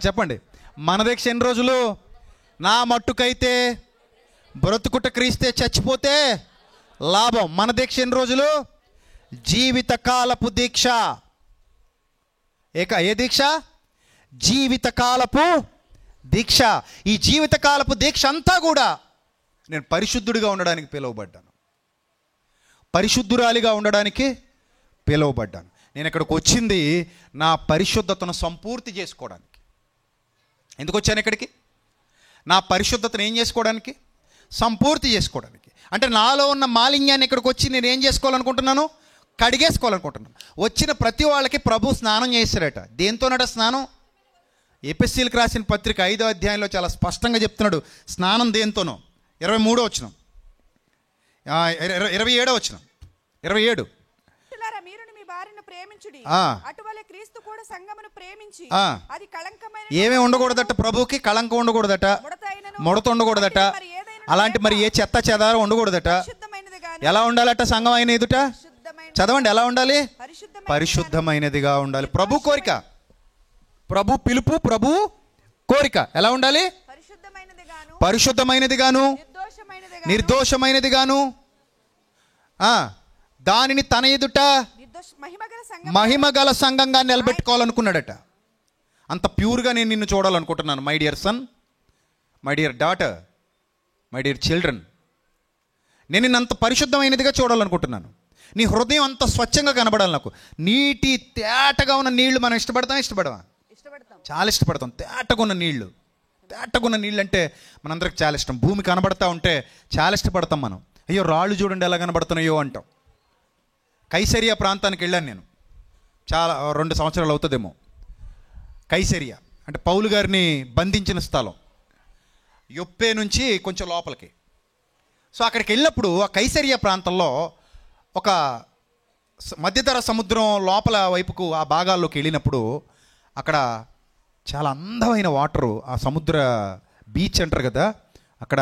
చెప్పండి, మన దీక్ష ఎన్ని రోజులు? నా మట్టుకైతే బ్రతుకుట క్రీస్తే, చచ్చిపోతే లాభం. మన దీక్ష ఎన్ని రోజులు? జీవితకాలపు దీక్ష. ఏ దీక్ష? జీవితకాలపు దీక్ష. ఈ జీవితకాలపు దీక్ష అంతా కూడా నేను పరిశుద్ధుడిగా ఉండడానికి పిలువబడ్డాను, పరిశుద్ధురాలిగా ఉండడానికి పిలువబడ్డాను. నేను ఇక్కడికి వచ్చింది నా పరిశుద్ధతను సంపూర్తి చేసుకోవడానికి. ఎందుకు వచ్చాను ఇక్కడికి? నా పరిశుద్ధతను ఏం చేసుకోవడానికి? సంపూర్తి చేసుకోవడానికి. అంటే నాలో ఉన్న మాలిన్యాన్ని ఇక్కడికి వచ్చి నేను ఏం చేసుకోవాలనుకుంటున్నాను? కడిగేసుకోవాలనుకుంటున్నాను. వచ్చిన ప్రతి వాళ్ళకి ప్రభు స్నానం చేశారట. దేంతోనట స్నానం? ఎఫెసీయులకు రాసిన పత్రిక 5వ అధ్యాయంలో చాలా స్పష్టంగా చెప్తున్నాడు స్నానం దేంతోనో. 23వ వచనం, 27వ వచనం, 27. మీరును మీ భార్యను ప్రేమించుడి, అటువలే క్రీస్తు కూడా సంఘమును ప్రేమించి అది కళంకమైన. ఏమీ ఉండకూడదట ప్రభుకి? కళంకం ఉండకూడదట, ముడత ఉండకూడదట, అలాంటి మరి ఏ చెత్త చెదారం ఉండకూడదట. ఎలా ఉండాలట సంఘం ఆయన ఎదుట? చదవండి, ఎలా ఉండాలి? పరిశుద్ధమైనదిగా ఉండాలి. ప్రభు కోరిక, ప్రభు పిలుపు, ప్రభు కోరిక ఎలా ఉండాలి? పరిశుద్ధమైనదిగాను నిర్దోషమైనదిగాను, దానిని తన ఎదుట మహిమగల సంఘంగా నిలబెట్టుకోవాలనుకున్నాడట. అంత ప్యూర్గా నేను నిన్ను చూడాలనుకుంటున్నాను. My dear son, my dear daughter, my dear children, నేను నిన్నంత పరిశుద్ధమైనదిగా చూడాలనుకుంటున్నాను. నీ హృదయం అంత స్వచ్ఛంగా కనబడాలి నాకు. నీటి తేటగా ఉన్న నీళ్లు మనం ఇష్టపడవా? చాలా ఇష్టపడతాం. తేటగున్న నీళ్ళు అంటే మనందరికి చాలా ఇష్టం. భూమి కనబడతా ఉంటే చాలా ఇష్టపడతాం మనం. అయ్యో రాళ్ళు చూడండి ఎలా కనబడుతున్నాయో అంటాం. కైసరియా ప్రాంతానికి వెళ్ళాను నేను, చాలా 2 సంవత్సరాలు అవుతుందేమో. కైసరియా అంటే పౌలు గారిని బంధించిన స్థలం, యొప్పే నుంచి కొంచెం లోపలికి. సో అక్కడికి వెళ్ళినప్పుడు ఆ కైసరియా ప్రాంతంలో ఒక మధ్యధరా సముద్రం లోపల వైపుకు ఆ భాగాల్లోకి వెళ్ళినప్పుడు అక్కడ చాలా అందమైన వాటరు, ఆ సముద్ర బీచ్ అంటారు కదా, అక్కడ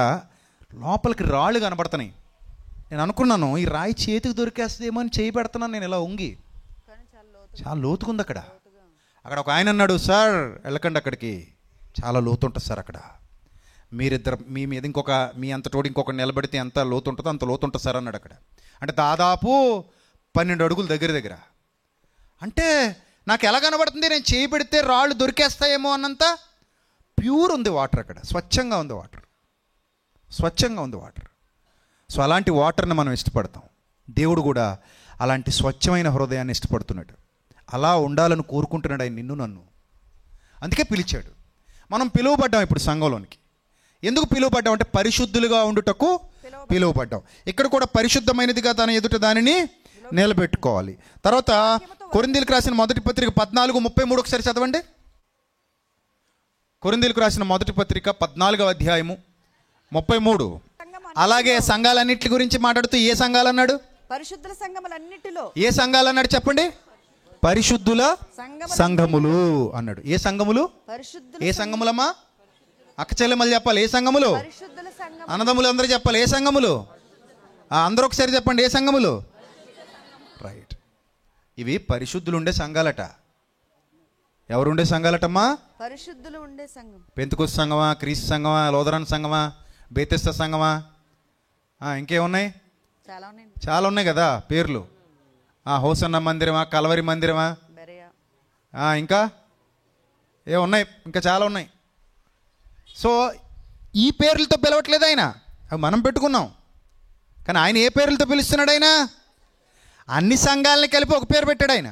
లోపలికి రాళ్ళు కనబడుతున్నాయి. నేను అనుకున్నాను ఈ రాయి చేతికి దొరికేస్తుందేమో అని చేయి పెడుతున్నాను నేను ఇలా వంగి. చాలా లోతుకుంది అక్కడ. అక్కడ ఒక ఆయన అన్నాడు, సార్ వెళ్ళకండి అక్కడికి, చాలా లోతు ఉంటుంది సార్ అక్కడ. మీరిద్దరు మీ మీద మీ అంత తోడు ఇంకొక నిలబడితే ఎంత లోతు ఉంటుందో అంత లోతు ఉంటుంది సార్ అన్నాడు అక్కడ. అంటే దాదాపు 12 అడుగులు దగ్గర. అంటే నాకు ఎలా కనబడుతుంది, నేను చేయి పెడితే రాళ్ళు దొరికేస్తాయేమో అన్నంత ప్యూర్ ఉంది వాటర్ అక్కడ. స్వచ్ఛంగా ఉంది వాటర్. సో అలాంటి వాటర్ని మనం ఇష్టపడతాం. దేవుడు కూడా అలాంటి స్వచ్ఛమైన హృదయాన్ని ఇష్టపడుతున్నాడు. అలా ఉండాలని కోరుకుంటున్నాడు ఆయన నిన్ను నన్ను. అందుకే పిలిచాడు. మనం పిలువబడ్డాం ఇప్పుడు సంఘంలోనికి. ఎందుకు పిలువబడ్డాం అంటే పరిశుద్ధులుగా ఉండుటకు పిలువబడ్డాం. ఇక్కడ కూడా పరిశుద్ధమైనదిగా తన ఎదుట దానిని నిలబెట్టుకోవాలి. తర్వాత కొరింథీయులకు రాసిన మొదటి పత్రిక 14:33 ఒకసారి చదవండి. కొరింథీయులకు రాసిన మొదటి పత్రిక 14వ అధ్యాయము 33. అలాగే సంఘాలన్నిటి గురించి మాట్లాడుతూ ఏ సంఘాలు అన్నాడు? పరిశుద్ధుల సంఘములన్నిటిలో. ఏ సంఘాలు అన్నాడు చెప్పండి? పరిశుద్ధుల సంఘములు అన్నాడు. ఏ సంఘములు? ఏ సంఘములమ్మా? అక్క చెల్లెమ్మలు చెప్పాలి. ఏ సంఘములు? పరిశుద్ధుల సంఘం. అన్నదమ్ములు అందరూ చెప్పాలి. ఏ సంఘములు? అందరూ ఒకసారి చెప్పండి. ఏ సంఘములు? రైట్. ఇవి పరిశుద్ధులు ఉండే సంఘాలట. ఎవరు ఉండే సంఘాలటమ్మా? పరిశుద్ధులు ఉండే సంఘం. పెంతుకొస్తు సంఘమా, క్రీస్తు సంఘమా, లోదరాన్ సంఘమా, బేతెస్త సంఘమా, ఇంకేమున్నాయి? చాలా ఉన్నాయి కదా పేర్లు. హోసన్న మందిరమా, కలవరి మందిరమా, ఇంకా ఏమున్నాయి? ఇంకా చాలా ఉన్నాయి. సో ఈ పేర్లతో పిలవట్లేదు ఆయన, అవి మనం పెట్టుకున్నాం. కానీ ఆయన ఏ పేర్లతో పిలుస్తున్నాడు? ఆయన అన్ని సంఘాలని కలిపి ఒక పేరు పెట్టాడు ఆయన.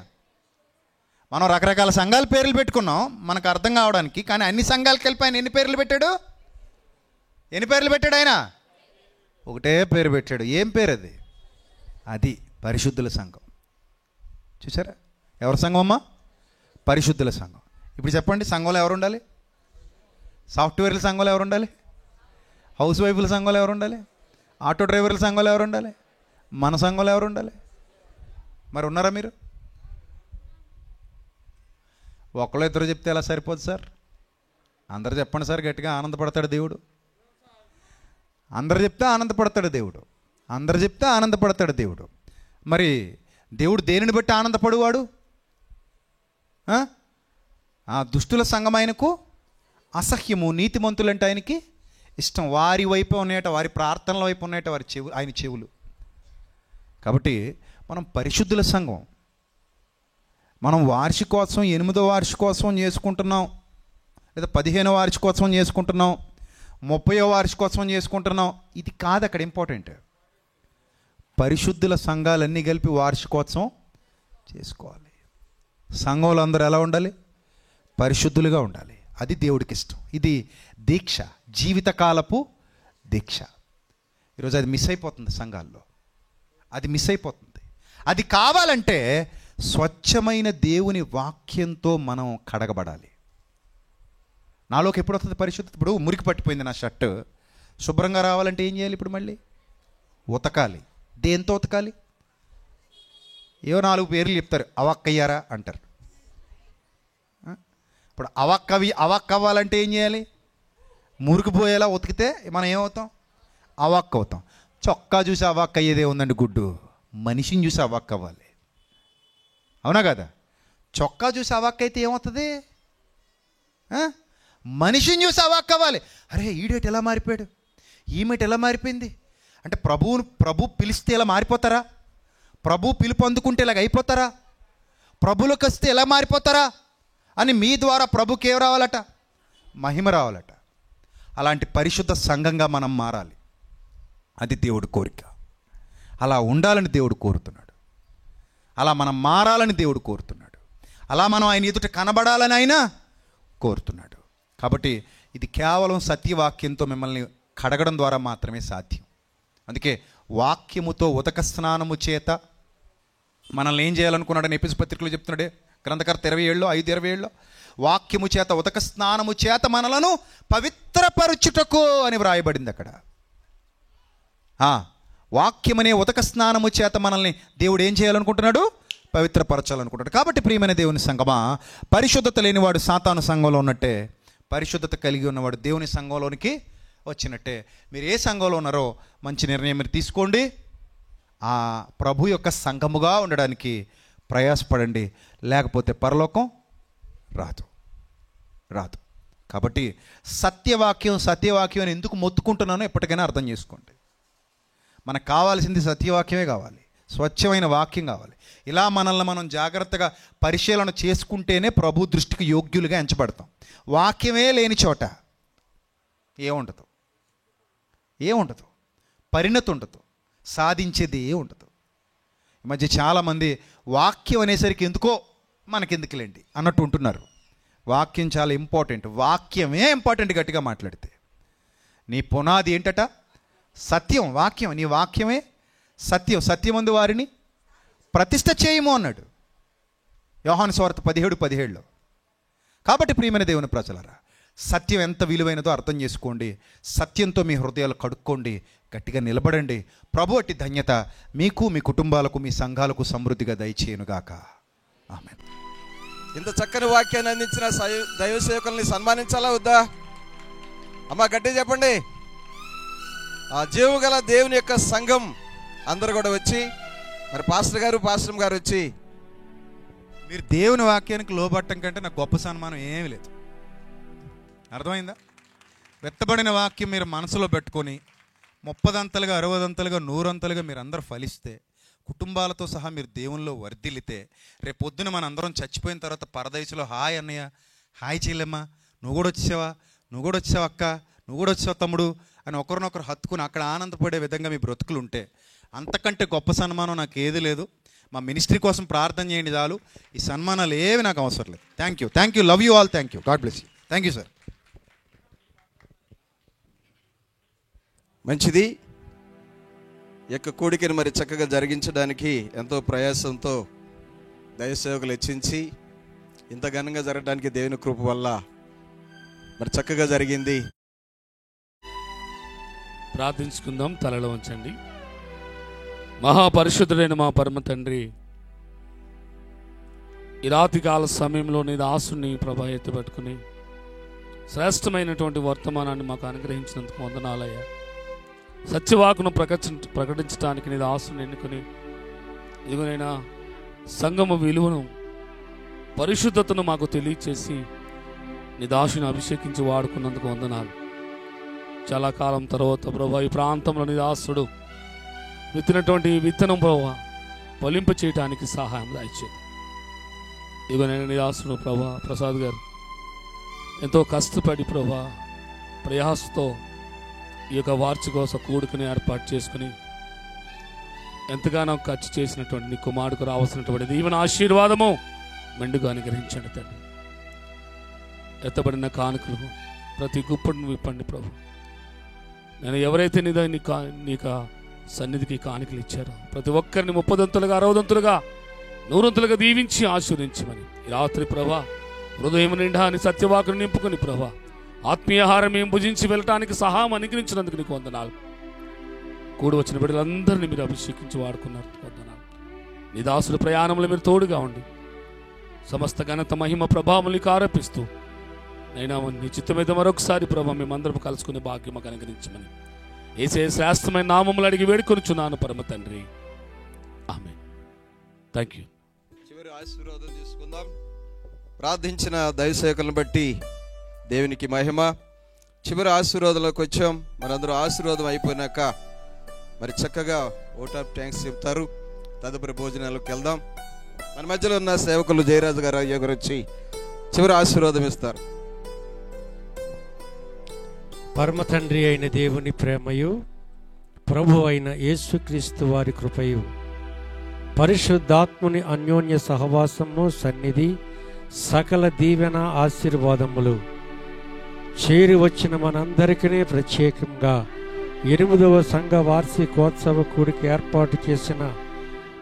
మనం రకరకాల సంఘాల పేర్లు పెట్టుకున్నాం మనకు అర్థం కావడానికి. కానీ అన్ని సంఘాలు కలిపి ఆయన ఎన్ని పేర్లు పెట్టాడు? ఎన్ని పేర్లు పెట్టాడు ఆయన? ఒకటే పేరు పెట్టాడు. ఏం పేరు అది? అది పరిశుద్ధుల సంఘం. చూసారా? ఎవరి సంఘం అమ్మా? పరిశుద్ధుల సంఘం. ఇప్పుడు చెప్పండి, సంఘంలో ఎవరు ఉండాలి? సాఫ్ట్వేర్ల సంఘంలో ఎవరు ఉండాలి? హౌస్ వైఫ్ల సంఘంలో ఎవరు ఉండాలి? ఆటో డ్రైవర్ల సంఘంలో ఎవరు ఉండాలి? మన సంఘంలో ఎవరు ఉండాలి? మరి ఉన్నారా మీరు? ఒకళ్ళు ఇద్దరు చెప్తే ఎలా సరిపోదు సార్? అందరు చెప్పండి సార్ గట్టిగా. ఆనందపడతాడు దేవుడు. అందరు చెప్తే ఆనందపడతాడు దేవుడు. అందరు చెప్తే ఆనందపడతాడు దేవుడు. మరి దేవుడు దేనిని బట్టి ఆనందపడువాడు? దుష్టుల సంఘం ఆయనకు అసహ్యము, నీతిమంతులంటే ఆయనకి ఇష్టం. వారి వైపు ఉన్నాయట, వారి ప్రార్థనల వైపు ఉన్నాయట వారి ఆయన చెవులు. కాబట్టి మనం పరిశుద్ధుల సంఘం. మనం వార్షికోత్సవం 8వ వార్షికోత్సవం చేసుకుంటున్నాం, లేదా 15వ వార్షికోత్సవం చేసుకుంటున్నాం, 30వ వార్షికోత్సవం చేసుకుంటున్నాం. ఇది కాదు అక్కడ ఇంపార్టెంట్. పరిశుద్ధుల సంఘాలన్నీ కలిపి వార్షికోత్సవం చేసుకోవాలి. సంఘంలో అందరూ ఎలా ఉండాలి? పరిశుద్ధులుగా ఉండాలి. అది దేవుడికి ఇష్టం. ఇది దీక్ష, జీవితకాలపు దీక్ష. ఈరోజు అది మిస్ అయిపోతుంది సంఘాల్లో. అది మిస్ అయిపోతుంది. అది కావాలంటే స్వచ్ఛమైన దేవుని వాక్యంతో మనం కడగబడాలి. నాలోకి ఎప్పుడు వస్తుంది పరిశుద్ధత? ఇప్పుడు మురికి పట్టిపోయింది నా షర్టు, శుభ్రంగా రావాలంటే ఏం చేయాలి? ఇప్పుడు మళ్ళీ ఉతకాలి. దేంతో ఉతకాలి? ఏవో 4 పేర్లు చెప్తారు. అవక్కయ్యారా అంటారు. ఇప్పుడు అవక్కవ్వాలంటే ఏం చేయాలి? మురికిపోయేలా ఉతికితే మనం ఏమవుతాం? అవక్క అవుతాం. చొక్కా చూసి అవక్క అయ్యేదే ఉందండి గుడ్డు. మనిషిని చూసి అవక్క అవ్వాలి. అవునా కదా? చొక్కా చూసి అవక్క అయితే ఏమవుతుంది? మనిషిని చూసి అవక్క అవ్వాలి. అరే ఈడేటి ఎలా మారిపోయాడు, ఈమెటి ఎలా మారిపోయింది అంటే ప్రభు పిలిస్తే ఇలా మారిపోతారా? ప్రభు పిలుపు అందుకుంటే ఇలాగ అయిపోతారా? ప్రభులోకి వస్తే ఎలా మారిపోతారా అని మీ ద్వారా ప్రభుకి ఏం రావాలట? మహిమ రావాలట. అలాంటి పరిశుద్ధ సంఘంగా మనం మారాలి. అది దేవుడి కోరిక. అలా ఉండాలని దేవుడు కోరుతున్నాడు. అలా మనం మారాలని దేవుడు కోరుతున్నాడు. అలా మనం ఆయన ఎదుట కనబడాలని ఆయన కోరుతున్నాడు. కాబట్టి ఇది కేవలం సత్యవాక్యంతో మిమ్మల్ని కడగడం ద్వారా మాత్రమే సాధ్యం. అందుకే వాక్యముతో ఉదక స్నానము చేత మనల్ని ఏం చేయాలనుకున్నాడని ఎఫెసు పత్రికలో చెప్తున్నాడే గ్రంథకర్త 27:5-27 వాక్యము చేత ఉదక స్నానము చేత మనలను పవిత్రపరచుటకు అని వ్రాయబడింది అక్కడ. వాక్యమనే ఉదక స్నానము చేత మనల్ని దేవుడు ఏం చేయాలనుకుంటున్నాడు? పవిత్రపరచాలనుకుంటున్నాడు. కాబట్టి ప్రియమైన దేవుని సంఘమా, పరిశుద్ధత లేనివాడు సాతాను సంఘంలో ఉన్నట్టే, పరిశుద్ధత కలిగి ఉన్నవాడు దేవుని సంఘంలోనికి వచ్చినట్టే. మీరు ఏ సంఘంలో ఉన్నారో మంచి నిర్ణయం మీరు తీసుకోండి. ఆ ప్రభు యొక్క సంఘముగా ఉండడానికి ప్రయాసపడండి. లేకపోతే పరలోకం రాదు. కాబట్టి సత్యవాక్యం అని ఎందుకు మొత్తుకుంటున్నానో ఎప్పటికైనా అర్థం చేసుకోండి. మనకు కావాల్సింది సత్యవాక్యమే కావాలి, స్వచ్ఛమైన వాక్యం కావాలి. ఇలా మనల్ని మనం జాగ్రత్తగా పరిశీలన చేసుకుంటేనే ప్రభు దృష్టికి యోగ్యులుగా ఎంచబడతాం. వాక్యమే లేని చోట ఏముండదు, పరిణతి ఉండదు, సాధించేది ఉండదు. ఈ మధ్య చాలామంది వాక్యం అనేసరికి ఎందుకో మనకెందుకులేండి అన్నట్టు ఉంటున్నారు. వాక్యం చాలా ఇంపార్టెంట్. వాక్యమే ఇంపార్టెంట్. గట్టిగా మాట్లాడితే నీ పునాది ఏంటట? సత్యం. వాక్యం. నీ వాక్యమే సత్యం. సత్యమందు వారిని ప్రతిష్ఠ చేయము అన్నాడు యోహాను సువార్త 17:17. కాబట్టి ప్రియమైన దేవుని ప్రజలారా, సత్యం ఎంత విలువైనదో అర్థం చేసుకోండి. సత్యంతో మీ హృదయాలు కడుక్కోండి, గట్టిగా నిలబడండి. ప్రభు అట్టి ధన్యత మీకు, మీ కుటుంబాలకు, మీ సంఘాలకు సమృద్ధిగా దయచేయునుగాక. ఆమేన్. ఇంత చక్కని వాక్యాన్ని అందించిన దైవ సేవకుల్ని సన్మానించాలా వద్దా? అమ్మా గట్టిగా చెప్పండి. ఆ జీవు గల దేవుని యొక్క సంఘం అందరు కూడా వచ్చి, మరి పాస్టర్ గారు, పాస్టర్ గారు వచ్చి, మీరు దేవుని వాక్యానికి లోబట్టం కంటే నాకు గొప్ప సన్మానం ఏమీ లేదు. అర్థమైందా? వెత్తబడిన వాక్యం మీరు మనసులో పెట్టుకొని 30 60 100 మీరు అందరూ ఫలిస్తే, కుటుంబాలతో సహా మీరు దేవునిలో వర్ధిల్లితే, రేపొద్దున మన అందరం చచ్చిపోయిన తర్వాత పరదేశంలో హాయ్ అన్నయ్య, హాయ్ చెల్లెమ్మ, నువ్వు కూడా వచ్చావా, నువ్వు కూడా వచ్చావు అక్క, నువ్వు కూడా వచ్చావు తమ్ముడు అని ఒకరినొకరు హత్తుకుని అక్కడ ఆనందపడే విధంగా మీ బ్రతుకులు ఉంటే, అంతకంటే గొప్ప సన్మానం నాకు ఏది లేదు. మా మినిస్ట్రీ కోసం ప్రార్థన చేయండి చాలు. ఈ సన్మానాలు ఏవి నాకు అవసరం లేదు. Thank you, love you all, thank you, God bless you. Thank you sir. మంచిది. ఈ యొక్క కూడికను మరి చక్కగా జరిగించడానికి ఎంతో ప్రయాసంతో దైవ సేవకులు హెచ్చించి ఇంత ఘనంగా జరగడానికి దేవుని కృప వల్ల మరి చక్కగా జరిగింది. ప్రార్థించుకుందాం. తలలో ఉంచండి. మహాపరిశుద్ధుడైన మా పరమ తండ్రి, ఈ రాతి కాల సమయంలో నీ దాసుని ప్రభా ఎత్తుపట్టుకుని శ్రేష్టమైనటువంటి వర్తమానాన్ని మాకు అనుగ్రహించినందుకు వందనాలయ్యా. సత్యవాకును ప్రకటించడానికి నీ దాసుని ఎన్నుకొని, ఇదిగోనైనా సంఘము విలువను, పరిశుద్ధతను మాకు తెలియచేసి నీ దాసుని అభిషేకించి వాడుకున్నందుకు వందనాలు. చాలా కాలం తర్వాత ప్రభా ఈ ప్రాంతంలో నీ దాసుడు విత్తినటువంటి విత్తనం ప్రభా ఫలింప చేయడానికి సహాయం దయచేయండి. ఇదిగోనైనా నీ దాసుడు ప్రభా ప్రసాద్ గారు ఎంతో కష్టపడి ప్రభా ప్రయాసతో ఈ యొక్క వార్షికోత్సవ కూడుకుని ఏర్పాటు చేసుకుని ఎంతగానో ఖర్చు చేసినటువంటి నీ కుమారుడికి రావాల్సినటువంటి దీవెన ఆశీర్వాదము మెండుగా అనుగ్రహించండి తండ్రి. ఎత్తబడిన కానుకలు ప్రతి గుప్పడిని విప్పండి ప్రభు. నేను ఎవరైతే నీకు సన్నిధికి కానుకలు ఇచ్చారో ప్రతి ఒక్కరిని 30 60 100 దీవించి ఆశీర్వదించమని ఈ రాత్రి ప్రభా హృదయం నిండా అని సత్యవాకును నింపుకొని ప్రభా ఆత్మీయాహారం మేము భుజించి వెళ్ళటానికి సహాయం అనుగ్రహించినందుకు నీకు వందనాలు. కూడి వచ్చిన బిడ్డలందరినీ మీరు అభిషేకించి వాడుకున్నారు, వందనాలు. నీ దాసుల ప్రయాణంలో మీరు తోడుగా ఉండి సమస్త ఘనత మహిమ ప్రభావానికి ఆరోపిస్తూ నైనా నీ చిత్తమైతే మరొకసారి ప్రభా మేమందరం కలుసుకునే భాగ్యం మాకు అనుగ్రహించమని యేసయ్య శ్రేష్టమైన నామములు అడిగి వేడుకొనుచున్నాను పరమ తండ్రి. ఆమేన్. Thank you. చివరి ఆశీర్వాదం తీసుకుందాం. ప్రార్థించిన దైవ సేవకులను బట్టి దేవునికి మహిమ. చివరి ఆశీర్వాదంలోకి వచ్చాం. మనందరూ ఆశీర్వాదం అయిపోయినాక మరి చక్కగా ఓట్ ఆఫ్ థ్యాంక్స్ చెప్తారు. తదుపరి భోజనాలకు వెళ్దాం. మన మధ్యలో ఉన్న సేవకులు జయరాజు గారు, అయ్య గారు వచ్చి చివరి ఆశీర్వాదం ఇస్తారు. పరమ తండ్రి అయిన దేవుని ప్రేమయు, ప్రభు అయిన యేసుక్రీస్తు వారి కృపయు, పరిశుద్ధాత్ముని అన్యోన్య సహవాసము, సన్నిధి, సకల దీవెన ఆశీర్వాదములు చేరి వచ్చిన మనందరికీ ప్రత్యేకంగా 8వ సంఘ వార్షికోత్సవ కూడికి ఏర్పాటు చేసిన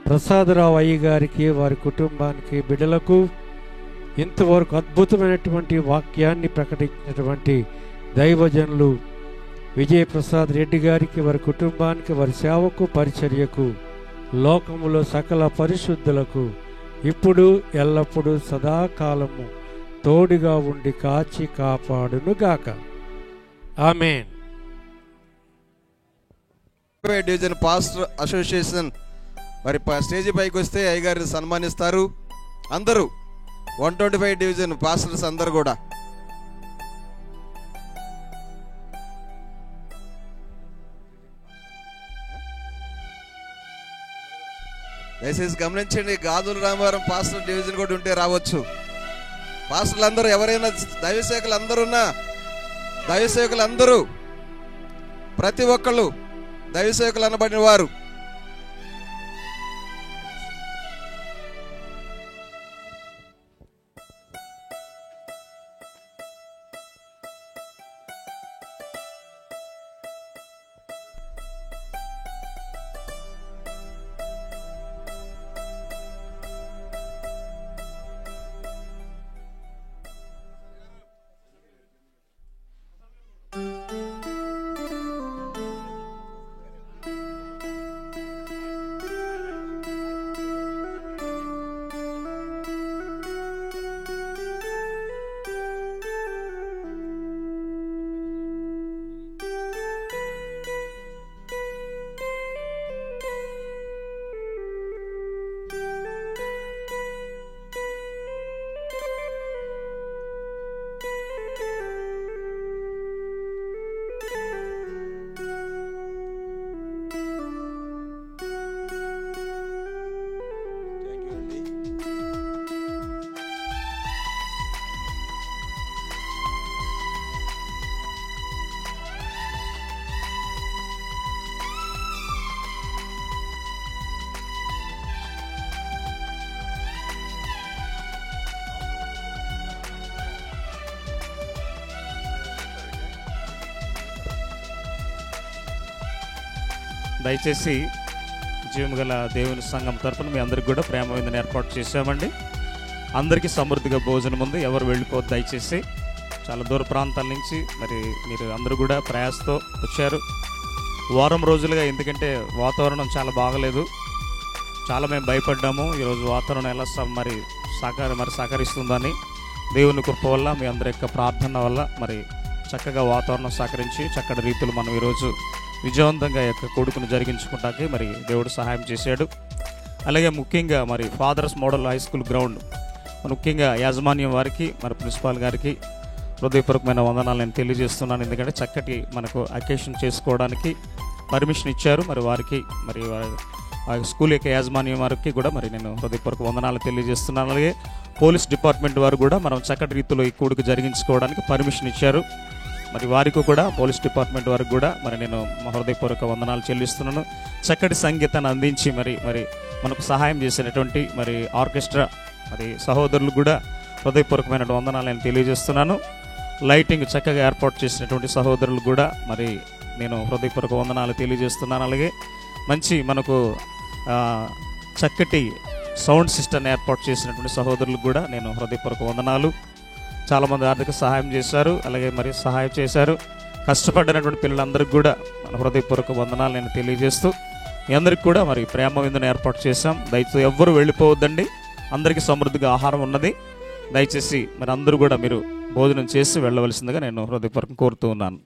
ప్రసాదరావు అయ్య గారికి, వారి కుటుంబానికి, బిడ్డలకు, ఇంతవరకు అద్భుతమైనటువంటి వాక్యాన్ని ప్రకటించినటువంటి దైవజనులు విజయప్రసాద్ రెడ్డి గారికి, వారి కుటుంబానికి, వారి సేవకు, పరిచర్యకు, లోకములో సకల పరిశుద్ధులకు ఇప్పుడు ఎల్లప్పుడూ సదాకాలము తోడుగా ఉండి కాచి కాపాడునుగాక. ఆమేన్. డివిజన్ పాస్టర్ అసోసియేషన్ మరి స్టేజీ పైకి వస్తే అయ్యగారిని సన్మానిస్తారు. అందరూ 125 డివిజన్ పాస్టర్స్ అందరు కూడా దయచేసి గమనించండి. గాజుల రామవరం పాస్టర్ డివిజన్ కూడా ఉంటే రావచ్చు. పాస్టర్లు అందరూ, ఎవరైనా దైవసేవకులు అందరున్నా, దైవసేవకులు అందరూ, ప్రతి ఒక్కళ్ళు దైవసేవకులు అనబడిన వారు దయచేసి జీవముగల దేవుని సంఘం తరపున మీ అందరికి కూడా ప్రేమ విందుని ఏర్పాటు చేశామండి. అందరికీ సమృద్ధిగా భోజనం ఉంది, ఎవరు వెళ్ళిపోవద్దు దయచేసి. చాలా దూర ప్రాంతాల నుంచి మరి మీరు అందరూ కూడా ప్రయాసతో వచ్చారు. వారం రోజులుగా, ఎందుకంటే వాతావరణం చాలా బాగలేదు, చాలా మేము భయపడ్డాము. ఈరోజు వాతావరణం ఎలా సహకరిస్తుందని దేవుని కృప వల్ల, మీ అందరి యొక్క ప్రార్థన వల్ల మరి చక్కగా వాతావరణం సహకరించి చక్కటి రీతిలో మనం ఈరోజు విజయవంతంగా యొక్క కొడుకును జరిగించుకుంటానికి మరి దేవుడు సహాయం చేశాడు. అలాగే ముఖ్యంగా మరి fathers model high school ground ముఖ్యంగా యాజమాన్యం వారికి మరి ప్రిన్సిపాల్ గారికి హృదయపూర్వకమైన వందనాలు నేను తెలియజేస్తున్నాను. ఎందుకంటే చక్కటి మనకు అకేషన్ చేసుకోవడానికి పర్మిషన్ ఇచ్చారు. మరి వారికి మరి స్కూల్ యొక్క యాజమాన్యం వారికి కూడా మరి నేను హృదయపూర్వక వందనాలు తెలియజేస్తున్నాను. అలాగే పోలీస్ డిపార్ట్మెంట్ వారు కూడా మనం చక్కటి రీతిలో ఈ కూడుకు జరిగించుకోవడానికి పర్మిషన్ ఇచ్చారు. మరి వారికి కూడా, పోలీస్ డిపార్ట్మెంట్ వారికి కూడా మరి నేను హృదయపూర్వక వందనాలు చెల్లిస్తున్నాను. చక్కటి సంగీతాన్ని అందించి మరి మనకు సహాయం చేసినటువంటి మరి ఆర్కెస్ట్రా మరి సహోదరులు కూడా హృదయపూర్వకమైన వందనాలు నేను తెలియజేస్తున్నాను. లైటింగ్ చక్కగా ఏర్పాటు చేసినటువంటి సహోదరులు కూడా మరి నేను హృదయపూర్వక వందనాలు తెలియజేస్తున్నాను. అలాగే మంచి మనకు చక్కటి సౌండ్ సిస్టమ్ ఏర్పాటు చేసినటువంటి సహోదరులకు కూడా నేను హృదయపూర్వక వందనాలు. చాలామంది ఆర్థిక సహాయం చేశారు, అలాగే మరి సహాయం చేశారు. కష్టపడినటువంటి పిల్లలందరికీ కూడా మన హృదయపూర్వక వందనాలు నేను తెలియజేస్తూ, మీ అందరికి కూడా మరి ప్రేమ విందును ఏర్పాటు చేశాం. దయచేసి ఎవ్వరూ వెళ్ళిపోవద్దండి, అందరికీ సమృద్ధిగా ఆహారం ఉన్నది. దయచేసి మరి అందరూ కూడా మీరు భోజనం చేసి వెళ్ళవలసిందిగా నేను హృదయపూర్వకంగా కోరుతూ ఉన్నాను.